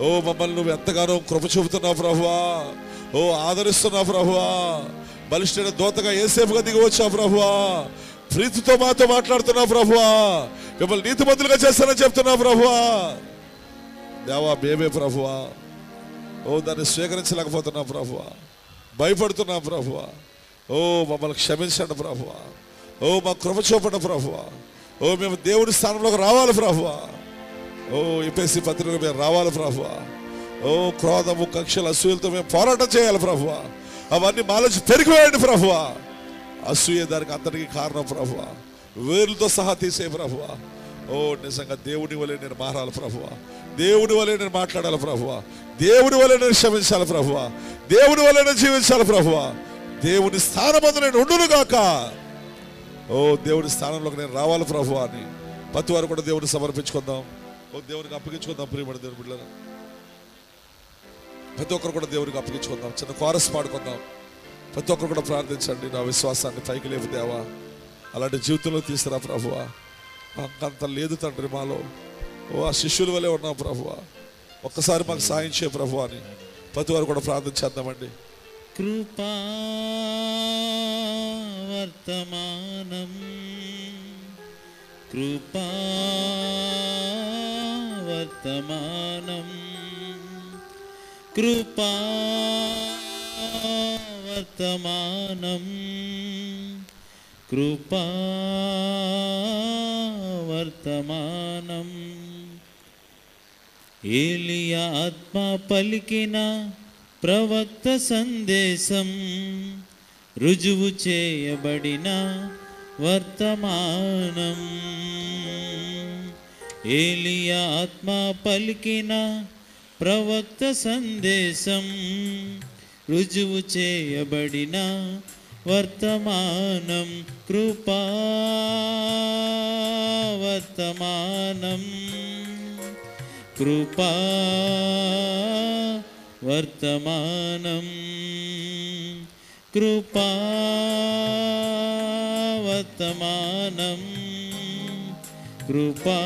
ఓ మమ్మల్ని నువ్వు ఎంతగానో కృప చూపుతున్నావు ప్రభువా. ఓ ఆదరిస్తున్నావు ప్రభువా. బలిష్ఠైన దూతగా యేసేపుగా దిగి వచ్చావు ప్రభువా. ప్రీతితో మాతో మాట్లాడుతున్నావు ప్రభువా. మిమ్మల్ని నీతిమంతులుగా చేస్తానని చెప్తున్నావు ప్రభువా. దేవా మేమే ప్రభువా. ఓ దాన్ని స్వీకరించలేకపోతున్నావు ప్రభువా, భయపడుతున్నావు ప్రభువా. ఓ మమ్మల్ని క్షమించండి ప్రభువా. ఓ మా కృప చూపండి ప్రభువా. ఓ మేము దేవుడి స్థానంలోకి రావాలి ప్రభువా. ఓ ఎఫెసీ పత్రికలో మేము రావాలి ప్రభువా. ఓ క్రోధము కక్షలు అసూయలతో మేము పోరాటం చేయాలి ప్రభువా. అవన్నీ మాలోచి పెరిగివేయండి ప్రభువా. అసూయ దానికి అందరికీ కారణం ప్రభువా. ఓ వేరులతో సహా తీసే ప్రభువా. ఓ నిజంగా దేవుని వలె నేను మారాలి ప్రభువా, దేవుని వలె నేను మాట్లాడాలి ప్రభువా, దేవుని వలె నేను క్షమించాలి ప్రభువా, దేవుని వలె నేను జీవించాలి ప్రభువా. దేవుని స్థానమందు నేను ఉండును గాక. ఓ దేవుని స్థానంలోకి నేను రావాలి ప్రభువా అని ప్రతి వారు కూడా దేవుని సమర్పించుకుందాం. ఓ దేవునికి అప్పగించుకుందాం. ప్రియమైన దేవుని బిడ్డలారా, ప్రతి ఒక్కరు కూడా దేవునికి అప్పగించుకుందాం. చిన్న కోరస్ పాడుకుందాం. ప్రతి ఒక్కరు కూడా ప్రార్థించండి. నా విశ్వాసాన్ని పైకి లేపు దేవా, అలాంటి జీవితంలో తీసుకురా ప్రభువా. అంత లేదు తండ్రి మాలో. ఓ ఆ శిష్యుల వలె ఉన్నాం ప్రభువా, ఒక్కసారి మాకు సాయం చేయ ప్రభువా అని ప్రతి వారు కూడా ప్రార్థించేద్దామండి. కృపా వర్తమానం, కృపా వర్తమానం, కృపా వర్తమానం, కృపా వర్తమానం. ఏలియా ఆత్మ పలికిన ప్రవక్త సందేశం, రుజువు చేయబడిన వర్తమానం. ఏలియా ఆత్మ పలికిన ప్రవక్త సందేశం, రుజువు చేయబడిన వర్తమానం. కృపా వర్తమానం, కృపా వర్తమానం, కృపా వర్తమానం, కృపా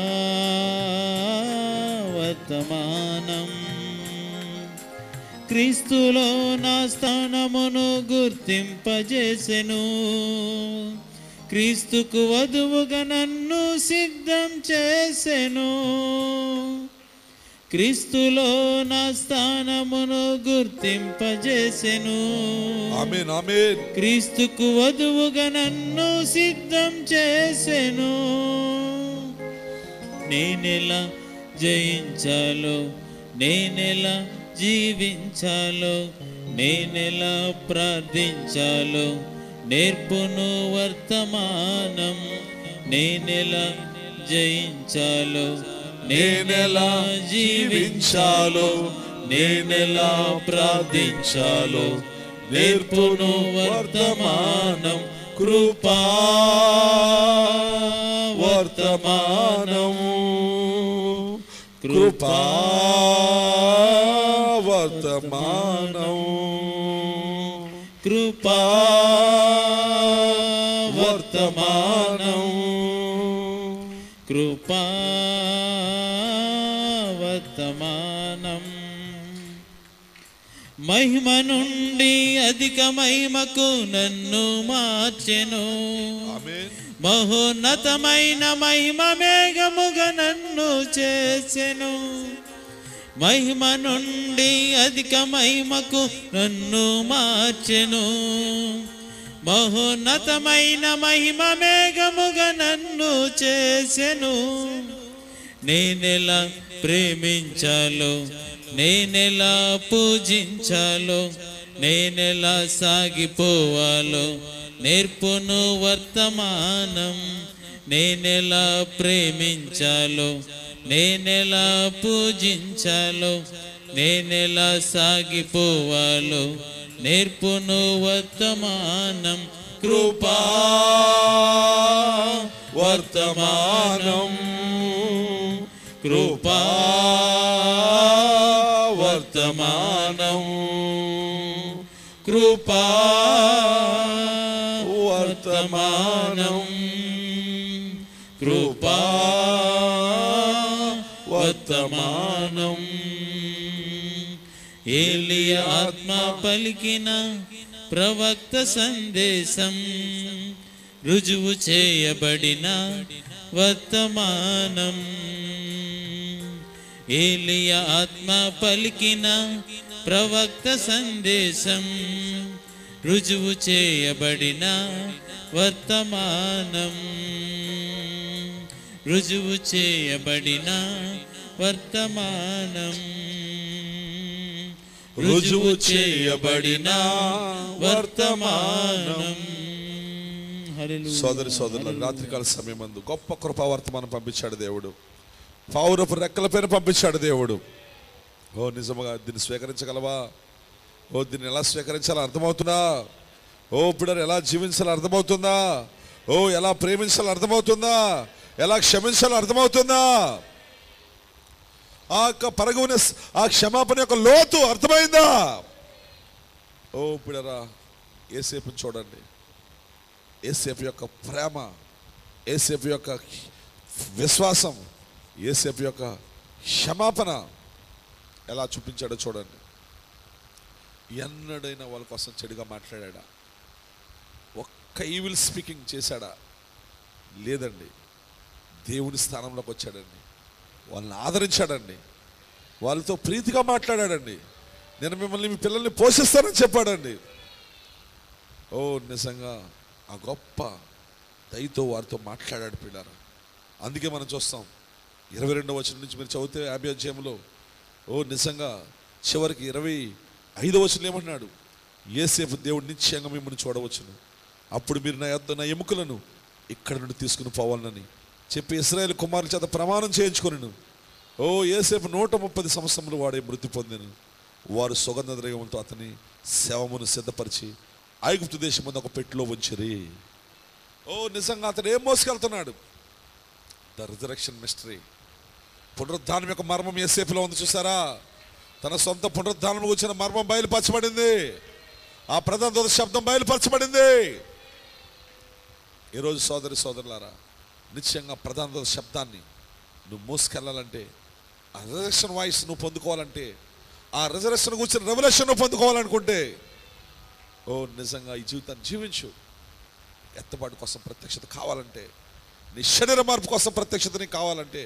వర్తమానం. క్రీస్తులో నా స్థానమును గుర్తింపజేసెను, క్రీస్తుకు వధువుగా నన్ను సిద్ధం చేసెను. క్రీస్తులో నా స్థానమును గుర్తింపజేసెను, ఆమేన్ ఆమేన్. క్రీస్తుకు వధువుగా నన్ను సిద్ధం చేసెను. నేనెలా జయించాలో, నేనెలా జీవించాలో, నేనెలా ప్రార్థించాలో నేర్పును వర్తమానం. నేనెలా జయించాలో, నేనెలా జీవించాలో, నేనెలా ప్రార్థించాలో నేర్పును వర్తమానం. కృపా వర్తమానం, కృపా వర్తమానం, కృపా వర్తమానం, కృపా వర్తమానం. మహిమ నుండి అధిక మహిమకు నన్ను మార్చెను, మహోన్నతమైన మహిమ మేఘముగా నన్ను చేసెను. మహిమ నుండి అధిక మహిమకు నన్ను మార్చెను, మహోన్నతమైన మహిమ మేఘముగా నన్ను చేసెను. నేనెలా ప్రేమించాలో, నేనెలా పూజించాలో, నేనెలా సాగిపోవాలో నేర్పును వర్తమానం. నేనెలా ప్రేమించాలో, నేనెలా పూజించాలో, నేనెలా సాగిపోవాలో నేర్పును వర్తమానం. కృపా వర్తమానం, కృపా వర్తమానం, కృపా వర్తమానం, కృపా వర్తమానం. ఏలియా ఆత్మ పలికిన ప్రవక్త సందేశం, రుజువు చేయబడిన వర్తమానం. ఏలియా ఆత్మ పలికిన ప్రవక్త సందేశం, రుజువు చేయబడిన వర్తమానం. రుజువు చేయబడిన వర్తమానం, రుజువు చేయబడిన వర్తమానం. హల్లెలూయా. సోదరి సోదరుల రాత్రికాల సమయమందు గొప్ప కృపావర్తమానం పంపించాడు దేవుడు. పౌరపు రెక్కల పైన పంపించాడు దేవుడు. ఓ నిజముగా దీన్ని స్వీకరించగలవా? ఓ దీన్ని ఎలా స్వీకరించాలో అర్థమవుతుందా? ఓ బిడ్డలు ఎలా జీవించాలో అర్థమవుతుందా? ఓ ఎలా ప్రేమించాలో అర్థమవుతుందా? ఎలా క్షమించాలో అర్థమవుతుందా? ఆ యొక్క పరగుని ఆ క్షమాపణ యొక్క లోతు అర్థమైందా? ఓ బిడ్డరా, యేసేపుని చూడండి. యేసేపు యొక్క ప్రేమ, యేసేపు యొక్క విశ్వాసం, యేసేపు యొక్క క్షమాపణ ఎలా చూపించాడో చూడండి. ఎన్నడైనా వాళ్ళ కోసం చెడుగా మాట్లాడా? ఒక్క ఈవిల్ స్పీకింగ్ చేశాడా? లేదండి. దేవుని స్థానంలోకి వచ్చాడండి, వాళ్ళని ఆదరించాడండి, వాళ్ళతో ప్రీతిగా మాట్లాడాడండి. నేను మిమ్మల్ని, మీ పిల్లల్ని పోషిస్తానని చెప్పాడండి. ఓ నిజంగా ఆ గొప్ప దయతో వారితో మాట్లాడాడు పిల్లారా. అందుకే మనం చూస్తాం 22వ వచనం నుంచి మీరు చదివితే 50వ అధ్యాయంలో ఓ నిజంగా చివరికి 25వ వచనం ఏమన్నాడు? యేసేపు దేవుడు నిశ్చయంగా మిమ్మల్ని చూడవచ్చును, అప్పుడు మీరు నా ఎముకలను ఇక్కడ నుండి తీసుకుని పోవాలని చెప్పి ఇశ్రాయేలు కుమారుల చేత ప్రమాణం చేయించుకొనిను. ఓ యేసేపు 130 సంవత్సరములు వాడే మృతి పొందిను. వారు సుగంధ ద్రవ్యంతో అతని శవమును సిద్ధపరిచి ఐగుప్తు దేశం ముందు ఒక పెట్టెలో ఉంచిరి. ఓ నిజంగా అతను ఏం మోసుకెళ్తున్నాడు? ద రిజరెక్షన్ మిస్టరీ, పునరుద్ధానం యొక్క మర్మం యేసేపులో ఉంది. చూసారా? తన సొంత పునరుద్ధానం కూర్చున్న మర్మం బయలుపరచబడింది. ఆ ప్రధాన దూత శబ్దం బయలుపరచబడింది. ఈరోజు సోదరి సోదరులారా, నిశ్చయంగా ప్రధాన దూత శబ్దాన్ని నువ్వు మోసుకెళ్ళాలంటే, ఆ రిజరెక్షన్ వాయిస్ నువ్వు పొందుకోవాలంటే, ఆ రిజరెక్షన్ కూర్చున్న రెవల్యూషన్ నువ్వు పొందుకోవాలనుకుంటే, ఓ నిజంగా ఈ జీవితాన్ని జీవించు. ఎత్తబాటు కోసం ప్రత్యక్షత కావాలంటే, నీ శరీర మార్పు కోసం ప్రత్యక్షత నీకు కావాలంటే,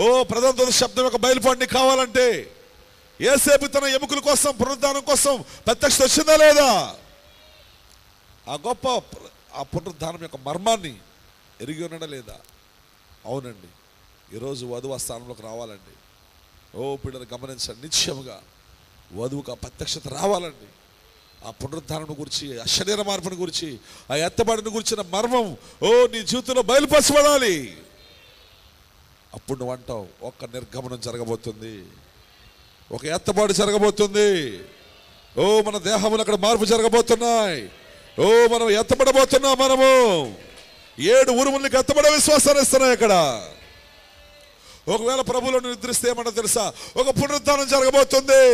ఓ ప్రధాన దూత శబ్దం యొక్క బయలుపాటు నీకు కావాలంటే, యేసేపు తన ఎముకల కోసం పునరుద్ధానం కోసం ప్రత్యక్షత వచ్చిందా లేదా? ఆ గొప్ప ఆ పునరుద్ధానం యొక్క మర్మాన్ని ఎరిగి ఉండడం లేదా? అవునండి. ఈరోజు వధువు స్థానంలోకి రావాలండి. ఓ పిల్లలు గమనించండి, నిశ్చయముగా వధువుకు ఆ ప్రత్యక్షత రావాలండి. ఆ పునరుద్ధానం గురించి, ఆ శరీర మార్పుని గురించి, ఆ ఎత్తబడిని గురించిన మర్మం ఓ నీ జీవితంలో బయలుపరచబడాలి. అప్పుడు నువ్వు అంటావు, ఒక నిర్గమనం జరగబోతుంది, ఒక ఎత్తబాటు జరగబోతుంది. ఓ మన దేహములు అక్కడ మార్పు జరగబోతున్నాయి. ఓ మనం ఎత్తబడబోతున్నాం. మనము 7 ఉరుములకి ఎత్తబడే విశ్వాసాన్ని ఇస్తున్నాయి అక్కడ. ఒకవేళ ప్రభువులో నిద్రిస్తే ఏమన్నా తెలుసా? ఒక పునరుద్ధానం జరగబోతుంది.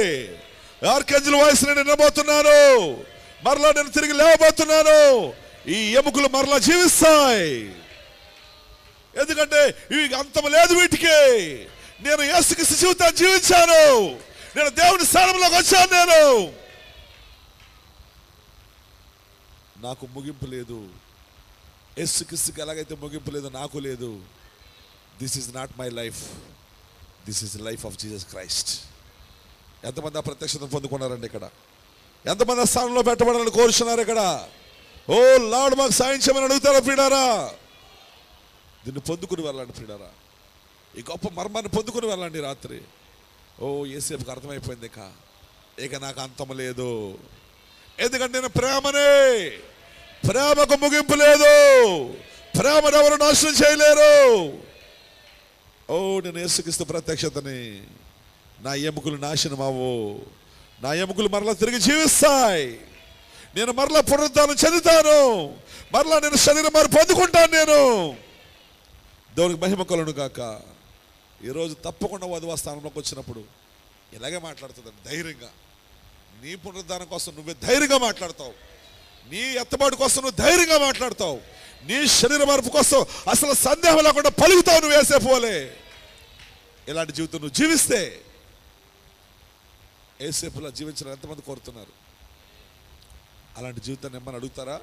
ఆర్కేంజల్ వాయిస్ నేను వినబోతున్నాను, మరలా నేను తిరిగి లేవబోతున్నాను. ఈ ఎముకలు మరలా జీవిస్తాయి. ఎందుకంటే ఇవి అంతం లేదు వీటికి. నేను యేసుక్రీస్తు జీవితాన్ని జీవించాను, నేను దేవుని స్థానంలోకి వచ్చాను. నేను నాకు ముగింపు లేదు. యేసుక్రీస్తుకి ఎలాగైతే ముగింపు లేదు, నాకు లేదు. This is not my life, this is life of Jesus Christ. ఎంతమంది ఆ ప్రత్యక్షతను పొందుకున్నారండి ఇక్కడ? ఎంతమంది ఆ స్థానంలో పెట్టబడాలని కోరుచున్నారు ఇక్కడ? ఓ లార్డ్, మాకు సాయం చేయమని అడుగుతారా ప్రియులారా? దీన్ని పొందుకుని వెళ్ళండి ప్రియులారా. ఈ గొప్ప మర్మాన్ని పొందుకుని వెళ్ళండి రాత్రి. ఓ యేసేపుకి అర్థమైపోయింది, ఇక నాకు అంతం లేదు. ఎందుకంటే నేను ప్రేమనే, ప్రేమకు ముగింపు లేదు. ప్రేమను ఎవరు నాశనం చేయలేరు. ఓ నేను యేసుక్రీస్తు ప్రత్యక్షతని, నా ఎముకలు నాశనం అవ్వు, నా ఎముకలు మరలా తిరిగి జీవిస్తాయి. నేను మరలా పునరుద్ధానం చెందుతాను, మరలా నేను శరీరం మరి పొందుకుంటాను. నేను దేవునికి మహిమ కలుగును గాక. ఈరోజు తప్పకుండా వధువు స్థానంలోకి వచ్చినప్పుడు ఇలాగే మాట్లాడుతుందండి ధైర్యంగా. నీ పునరుద్ధానం కోసం నువ్వే ధైర్యంగా మాట్లాడతావు, నీ ఎత్తబాటు కోసం నువ్వు ధైర్యంగా మాట్లాడతావు, నీ శరీర మార్పు కోసం అసలు సందేహం లేకుండా పలుకుతావు నువ్వు యేసేపువలే. ఇలాంటి జీవితం నువ్వు జీవిస్తే, యేసేపులా జీవించడం ఎంతమంది కోరుతున్నారు? అలాంటి జీవితాన్ని ఏమని అడుగుతారా?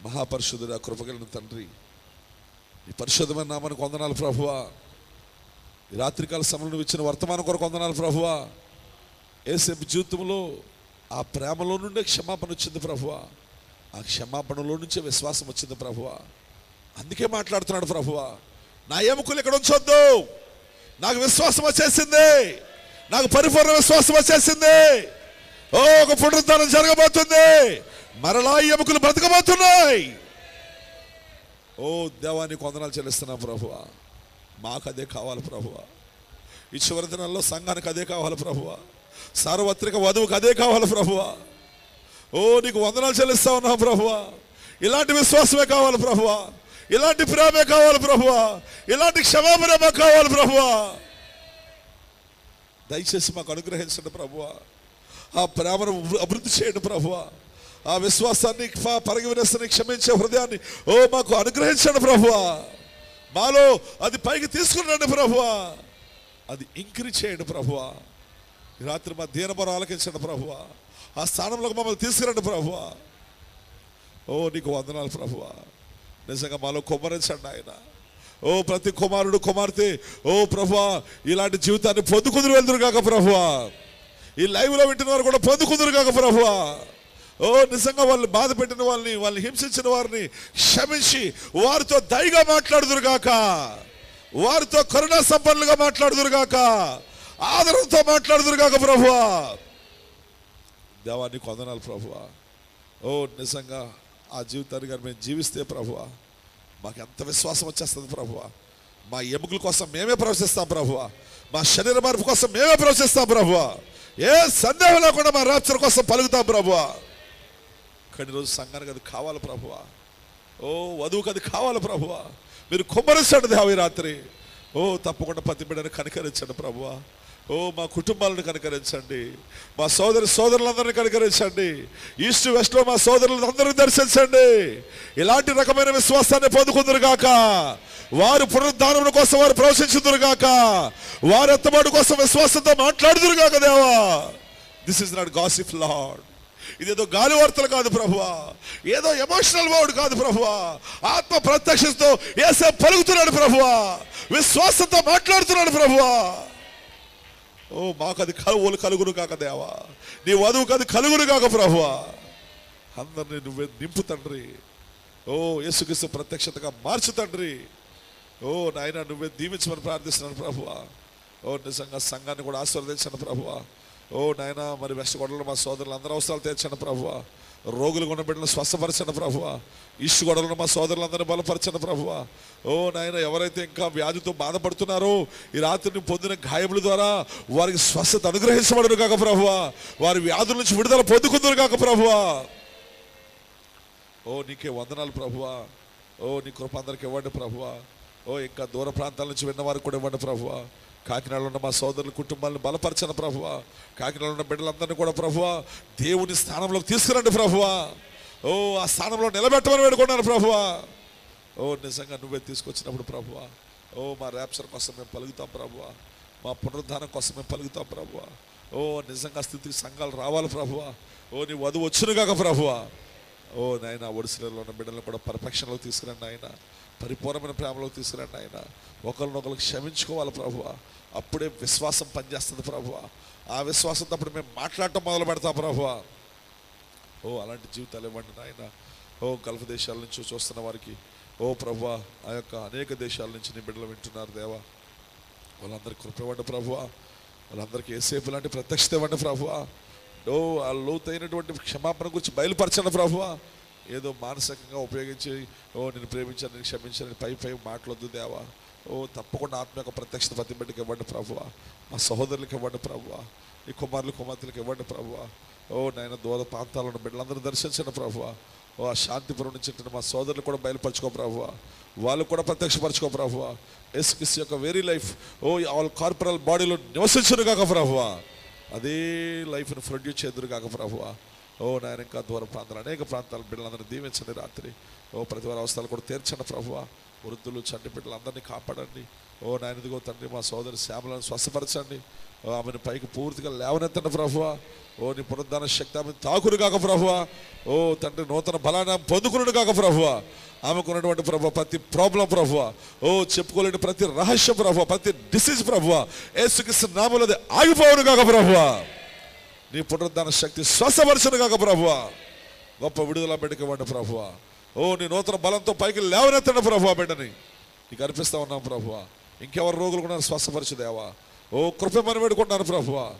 మహాపరిశుద్ధుడా, కృపగలిగిన తండ్రి, ఈ పరిశుద్ధమైన నామానికి వందనాలు ప్రభువా. ఈ రాత్రికాల సమయంలో నువ్వు ఇచ్చిన వర్తమానం కొరకు వందనాలు ప్రభువా. యేసేపు జీవితంలో ఆ ప్రేమలో నుండే క్షమాపణ వచ్చింది ప్రభువా. ఆ క్షమాపణలో నుంచే విశ్వాసం వచ్చింది ప్రభువా. అందుకే మాట్లాడుతున్నాడు ప్రభువా. నా ఎముకలు ఇక్కడ ఉంచొద్దు, నాకు విశ్వాసం వచ్చేసింది, నాకు పరిపూర్ణ విశ్వాసం వచ్చేసింది. ఓ ఒక పునరుద్ధానం జరగబోతుంది, మరలా ఎముకలు బ్రతకబోతున్నాయి. ఓ దేవానికి వందనాలు చెల్లిస్తున్నా ప్రభువా. మాకు అదే కావాలి ప్రభువా. ఈ చివరి దినాల్లో సంఘానికి అదే కావాలి ప్రభువా. సార్వత్రిక వధువుకి అదే కావాలి ప్రభువా. ఓ నీకు వందనాలు చెల్లిస్తా ఉన్నాం ప్రభువా. ఇలాంటి విశ్వాసమే కావాలి ప్రభువా. ఇలాంటి ప్రేమే కావాలి ప్రభువా. ఇలాంటి క్షమాపణ మాకు కావాలి ప్రభువా. దయచేసి మాకు అనుగ్రహించండి ప్రభువా. ఆ ప్రేమను అభివృద్ధి చేయండి ప్రభువా. ఆ విశ్వాసాన్ని పరగవినస్తాన్ని క్షమించే హృదయాన్ని ఓ మాకు అనుగ్రహించండి ప్రభువా. మాలో అది పైకి తీసుకురండి ప్రభువా. అది ఇంక్రీజ్ చేయండి ప్రభువా. ఈ రాత్రి మా దీనబరం ఆలకించండి ప్రభువా. ఆ స్థానంలోకి మమ్మల్ని తీసుకురండి ప్రభువా. ఓ నీకు వందనాలు ప్రభువా. నిజంగా మాలో కుమ్మరించండి ఆయన. ఓ ప్రతి కుమారుడు కుమార్తె ఓ ప్రభువా ఇలాంటి జీవితాన్ని పొందుకుందరు వెళ్తురు కాక ప్రభువా. ఈ లైవ్లో వింటున్న వారు కూడా పొందుకుందరు కాక ప్రభువా. ఓ నిజంగా వాళ్ళు బాధ పెట్టిన వాళ్ళని హింసించిన వారిని క్షమించి వారితో దయగా మాట్లాడుదురు గాక, వారితో కరుణా సంపన్నులుగా మాట్లాడుదురు గాక, ఆదరణతో మాట్లాడుదురు గాక ప్రభువా. దేవానికి వందనాలు ప్రభువా. ఓ నిజంగా ఆ జీవితాన్ని కానీ మేము జీవిస్తే ప్రభువా మాకు ఎంత విశ్వాసం వచ్చేస్తుంది ప్రభువా. మా ఎముకల కోసం మేమే ప్రవేశిస్తాం ప్రభువా. మా శరీర మార్పు కోసం మేమే ప్రవేశిస్తాం ప్రభువా. ఏ సందేహం లేకుండా మా రాత్రి కోసం పలుకుతాం ప్రభువా. కానీ ఈరోజు సంఘానికి అది కావాలి ప్రభువా. ఓ వధువుకి అది కావాలి ప్రభువా. మీరు కుమ్మరించండి దేవ ఈ రాత్రి. ఓ తప్పకుండా ప్రతి బిడ్డని కనికరించండి ప్రభువా. ఓ మా కుటుంబాలను కనికరించండి. మా సోదరులందరినీ కనికరించండి. ఈస్ట్ వెస్ట్లో మా సోదరులందరినీ దర్శించండి. ఇలాంటి రకమైన విశ్వాసాన్ని పొందుకుందరు గాక. వారు పునరుద్ధానం కోసం వారు ప్రవేశించుదురు గాక. వారు ఎత్తబాటు కోసం విశ్వాసంతో మాట్లాడుదురు గాక దేవా. This is not gossip lord. ఇదేదో గాలి వార్తలు కాదు ప్రభువా. ఏదో ఎమోషనల్ వర్డ్ కాదు ప్రభువా. ఆత్మ ప్రత్యక్షతో యేసే పలుకుతున్నాడు ప్రభువా. విశ్వాసంతో మాట్లాడుతున్నాడు ప్రభువా. ఓ మాకు అది కలుగును కాక దేవా. నీ వధువుకు అది కలుగును కాక ప్రభువా. అందరినీ నువ్వే నింపు తండ్రి. ఓ యేసుక్రీస్తు ప్రత్యక్షతగా మార్చు తండ్రి. ఓ నాయన నువ్వే దీవించమని ప్రార్థిస్తున్నాను ప్రభువా. ఓ నిజంగా సంఘాన్ని కూడా ఆశీర్వదించండి ప్రభువా. ఓ నాయన మరి వెస్టగొడలో మా సోదరులు అందరూ అవసరాలు తీర్చండి ప్రభువా. రోగులు ఉన్న బిడ్డలు స్వస్థపరచండి ప్రభువా. ఈస్ట్ గొడవలను మా సోదరులందరినీ బలపరచండి ప్రభువా. ఓ నాయన ఎవరైతే ఇంకా వ్యాధితో బాధపడుతున్నారో ఈ రాత్రిని పొందిన గాయముల ద్వారా వారికి స్వస్థత అనుగ్రహించబడును కాక ప్రభువా. వారి వ్యాధుల నుంచి విడుదల పొందుకుందురు కాక ప్రభువా. ఓ నీకే వందనాలు ప్రభువా. ఓ నీ కృప అందరికి ఇవ్వండి ప్రభువా. ఓ ఇంకా దూర ప్రాంతాల నుంచి విన్న వారికి కూడా ఇవ్వండి ప్రభువా. కాకినాడలో ఉన్న మా సోదరుల కుటుంబాలను బలపరచండి ప్రభువా. కాకినాడలో ఉన్న బిడ్డలందరినీ కూడా ప్రభువా దేవుని స్థానంలోకి తీసుకురండి ప్రభువా. ఓ ఆ స్థానంలో నిలబెట్టమని వేడుకున్నాను ప్రభువా. ఓ నిజంగా నువ్వే తీసుకొచ్చినప్పుడు ప్రభువా ఓ మా ర్యాప్చర్ కోసం మేము పలుకుతాం ప్రభువా. మా పునరుద్ధానం కోసం మేము పలుకుతాం ప్రభువా. ఓ నిజంగా స్థితికి సంఘాలు రావాలి ప్రభువా. ఓ నీ వధువు వచ్చును కాక ప్రభువా. ఓ నాయన ఒడిసిలలో ఉన్న బిడ్డలను కూడా పర్ఫెక్షన్లోకి తీసుకురండి ఆయన. పరిపూర్ణమైన ప్రేమలోకి తీసుకురండి ఆయన. ఒకరినొకరికి క్షమించుకోవాలి ప్రభువా. అప్పుడే విశ్వాసం పనిచేస్తుంది ప్రభువా. ఆ విశ్వాసంతో అప్పుడు మేము మాట్లాడటం మొదలు పెడతాం ప్రభువా. ఓ అలాంటి జీవితాలు ఇవ్వండి నాయన. ఓ గల్ఫ్ దేశాల నుంచి చూస్తున్న వారికి ఓ ప్రభువా ఆ యొక్క అనేక దేశాల నుంచి నీ బిడ్డలు వింటున్నారు దేవా. వాళ్ళందరికీ కృప ఇవ్వండి ప్రభువా. వాళ్ళందరికీ ఏసేపు లాంటి ప్రత్యక్షత ఇవ్వండి ప్రభువా. ఓ ఆ లోతైనటువంటి క్షమాపణ గురించి బయలుపరచండి ప్రభువా. ఏదో మానసికంగా ఉపయోగించి ఓ నేను ప్రేమించాను నేను క్షమించాను పై మాటలొద్దు దేవా. ఓ తప్పకుండా ఆత్మ యొక్క ప్రత్యక్షత ప్రతి బిడ్డకి ఇవ్వండి ప్రభువా. మా సహోదరులకు ఇవ్వండి ప్రభువా. ఈ కుమారులు కుమార్తెలకు ఇవ్వండి ప్రభువా. ఓ నాయన దూర ప్రాంతాలను బిడ్డలందరూ దర్శించండి ప్రభువా. ఓ ఆ శాంతిపురం నుంచి మా సోదరులు కూడా బయలుపరచుకో ప్రభువా. వాళ్ళు కూడా ప్రత్యక్షపరచుకో ప్రభువా. యేసుక్రీస్తు యొక్క వెరీ లైఫ్ ఓ ఆల్ కార్పొరల్ బాడీలో నివసించును కాక ప్రభువా. అదే లైఫ్ను ప్రొడ్యూస్ చేదురు కాక ప్రభువా. ఓ నాయన ఇంకా దూర ప్రాంతాలు అనేక ప్రాంతాల బిడ్డలందరినీ దీవించండి రాత్రి. ఓ ప్రతి వారి అవసరాలు కూడా తీర్చండి ప్రభువా. వృద్ధులు చంటి బిడ్డలందరినీ కాపాడండి. ఓ నాయనదిగో తండ్రి మా సోదరి శ్యామలను స్వస్థపరచండి. ఆమెను పైకి పూర్తిగా లేవనెత్తండి ప్రభువా. ఓ నీ పునరుద్ధాన శక్తి ఆమెను తాకును కాక ప్రభువా. ఓ తండ్రి నూతన బలాన్ని పొందుకును కాక ప్రభువా. ఆమెకు ఉన్నటువంటి ప్రభు ప్రతి ప్రాబ్లం ప్రభువా ఓ చెప్పుకోలేని ప్రతి రహస్యం ప్రభువా ప్రతి డిసీజ్ ప్రభువా యేసుక్రీస్తు నామములో అది ఆగిపోవును కాక ప్రభువా. నీ పునరుద్ధాన శక్తి స్వస్థపరచును కాక ప్రభువా. గొప్ప విడుదల బిడ్డకి ఇవ్వండి ప్రభువా. ఓ నీ నూతన బలంతో పైకి లేవనెత్తండి ప్రభువా. బిడ్డని నీకు అర్పిస్తా ఉన్నాం ప్రభువా. ఇంకెవరు రోగులు కూడా స్వస్థపరచు దేవా. ఓ కృపమని వేడుకుంటున్నాను ప్రభువా.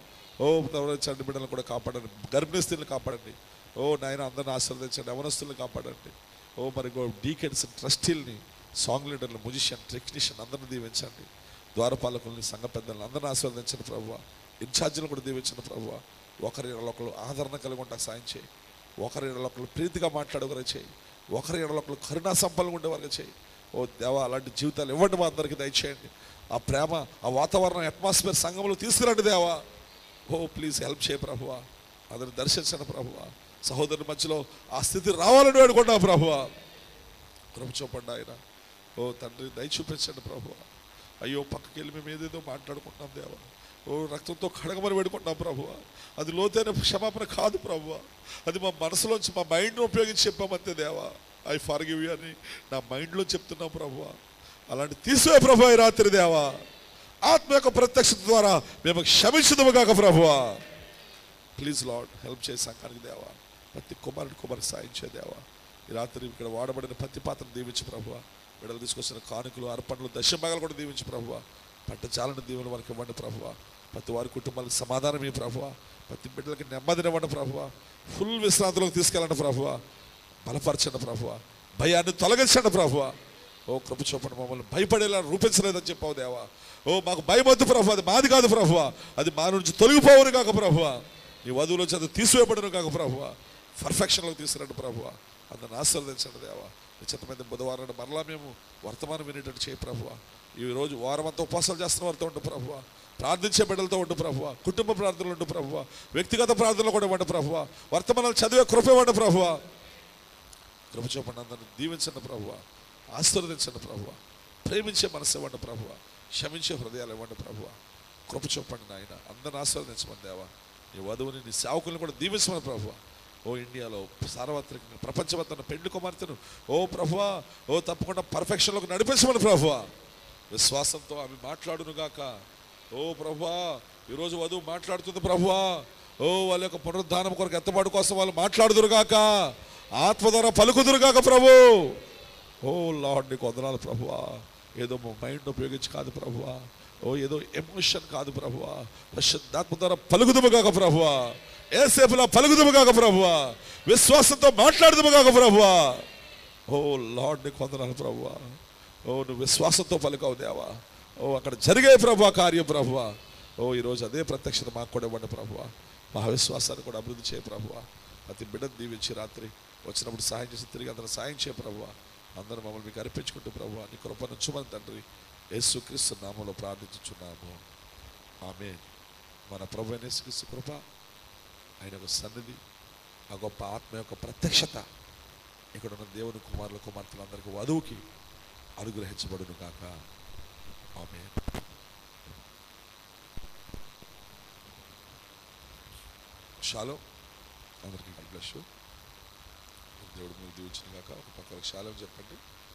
ఓ చంటి బిడ్డలను కూడా కాపాడండి. గర్భిణీ స్త్రీలను కాపాడండి. ఓ నాయన అందరిని ఆశీర్వదించండి. యవనస్తులను కాపాడండి. మరి డీకెన్స్ ట్రస్టీల్ని, సాంగ్ లీడర్లు, మ్యూజిషియన్, టెక్నీషియన్ అందరిని దీవించండి. ద్వారపాలకుల్ని, సంఘ పెద్దల్ని అందరిని ఆశీర్వదించండి ప్రభువా. ఇన్ఛార్జీలు కూడా దీవించండి ప్రభువా. ఒకరి ఒకరు ఆదరణ కలిగి ఉంటా సాయం చేయి. ఒకరి ఒకరు ప్రీతిగా మాట్లాడేవారు చేయి. ఒకరి ఒకరు కరుణా సంపన్నంగా ఉండేవారుగా చేయి. ఓ దేవా, అలాంటి జీవితాలు ఇవ్వండి మా అందరికీ దయచేయండి. ఆ ప్రేమ, ఆ వాతావరణం, అట్మాస్ఫియర్ సంఘంలో తీసుకురండి దేవా. ప్లీజ్ హెల్ప్ చేయ ప్రభువా. అందరిని దర్శించండి ప్రభువా. సహోదరుల మధ్యలో ఆ స్థితి రావాలని వేడుకున్నా ప్రభువా. కృప చూపండి ఆయన. తండ్రి దయ చూపించండి ప్రభువా. అయ్యో, పక్కకి వెళ్ళి మేము ఏదేదో మాట్లాడుకుంటున్నాం దేవా. రక్తంతో కడగమని వేడుకుంటున్నాం ప్రభువా. అది లోతైన క్షమాపణ కాదు ప్రభువా. అది మా మనసులోంచి, మా మైండ్ను ఉపయోగించి చెప్పామంతే దేవా. ఐ ఫర్గివ్ యు అని నా మైండ్లో చెప్తున్నాం ప్రభువా. అలాంటి తీసివే ప్రభువా ఈ రాత్రి దేవా. ఆత్మ యొక్క ప్రత్యక్షత ద్వారా మేము క్షమించదము కాక ప్రభువా. ప్లీజ్ లార్డ్ హెల్ప్ చేసే సంఘానికి దేవా. ప్రతి కుమారుడికి సాయం చేయ దేవా. ఈ రాత్రి ఇక్కడ వాడబడిన ప్రతి పాత్రను దీవించి ప్రభువా. విడుదల తీసుకొచ్చిన కానుకలు, అర్పణలు, దశభాగాలు కూడా దీవించి ప్రభువా. పట్ట చాలని దీవులు మనకి ఇవ్వండి ప్రభువా. ప్రతి వారి కుటుంబాలకు సమాధానం ఈ ప్రభువా. ప్రతి బిడ్డలకి నెమ్మదినివ్వండి ప్రభువా. ఫుల్ విశ్రాంతిలోకి తీసుకెళ్ళండి ప్రభువా. బలపరచండి ప్రభువా. భయాన్ని తొలగించండి ప్రభువా. కృప చూపండి. మమ్మల్ని భయపడేలా రూపించలేదని చెప్పావు దేవా. మాకు భయం వద్దు ప్రభువా. అది మాది కాదు ప్రభువా. అది మా నుంచి తొలగిపోవును కాక ప్రభువా. నీ వధువులో చదువు తీసివేయబడును కాక ప్రభువా. పర్ఫెక్షన్లోకి తీసుకురండి ప్రభువా. అందరిని ఆశీర్వదించండి దేవా. నిశ్చితమైన బుధవారం మరలా మేము వర్తమానం వినేటట్టు చేయి ప్రభువా. ఈరోజు వారం అంతా ఉపవాసాలు చేస్తున్న వారితో ఉండు ప్రభువా. ప్రార్థించే బిడ్డలతో ఉండు ప్రభువా. కుటుంబ ప్రార్థనలు ఉండు ప్రభువా. వ్యక్తిగత ప్రార్థనలు కూడా ఇవ్వండి ప్రభువా. వర్తమానాలు చదివే కృప ఇవ్వండి ప్రభువా. కృప చూపండి. అందరిని దీవించండి ప్రభువా. ఆశీర్వదించండి ప్రభువా. ప్రేమించే మనసు ఇవ్వండి ప్రభువా. క్షమించే హృదయాలు ఇవ్వండి ప్రభువా. కృప చూపండి నాయన. అందరిని ఆశీర్వదించమని దేవా. నీ వధువుని, నీ సేవకుల్ని కూడా దీవించమని ప్రభువా. ఇండియాలో సార్వత్రికంగా ప్రపంచమంతా పెండ్లి కుమార్తెను ప్రభువా తప్పకుండా పర్ఫెక్షన్లోకి నడిపించమని ప్రభువా. విశ్వాసంతో ఆమె మాట్లాడును గాక. ప్రభువా, ఈరోజు వధువు మాట్లాడుతుంది ప్రభువా. వాళ్ళ యొక్క పునరుద్ధానం కొరకు ఎత్తబాటు కోసం వాళ్ళు మాట్లాడుదురుగాక. ఆత్మ ద్వారా పలుకుదురుగాక ప్రభు. లార్డ్ నీకు వందనాలు ప్రభువా. ఏదో మైండ్ ఉపయోగించి కాదు ప్రభువా. ఏదో ఎమోషన్ కాదు ప్రభువా. పరిశుద్ధాత్మ ద్వారా పలుకుదుము కాక ప్రభువా. ఏసేపులా పలుకుదుము కాక ప్రభువా. విశ్వాసంతో మాట్లాడుదుము కాక ప్రభువా. లార్డ్ నీకు వందనాలు ప్రభువా. నువ్వు విశ్వాసంతో పలుకావు దేవా. అక్కడ జరిగే ప్రభువా కార్యం ప్రభువా. ఈరోజు అదే ప్రత్యక్షత మాకు కూడా ఇవ్వండి ప్రభువా. మా విశ్వాసాన్ని కూడా అభివృద్ధి చేయ ప్రభువా. ప్రతి బిడ్డను దీవించి రాత్రి వచ్చినప్పుడు సహాయం చేసి తిరిగి అందరూ సాయం చేయ ప్రభువా. అందరూ మమ్మల్ని మీకు అర్పించుకుంటూ ప్రభువా. నీ కృపను చూమని తండ్రి యేసుక్రీస్తు నామములో ప్రార్థించుచున్నాము. ఆమేన్. మన ప్రభువైన యేసుక్రీస్తు కృప, ఆయన యొక్క సన్నిధి, ఆ గొప్ప ఆత్మ యొక్క ప్రత్యక్షత ఇక్కడ ఉన్న దేవుని కుమారుల కుమార్తెలందరికీ వధువుకి అనుగ్రహించబడును కాక. ఆమేన్. షాలోం. అందరికీ బ్లెస్ యు. దేవుడు మీరు దీవించిన కాక. ఒక పక్కన షాలోం చెప్పండి.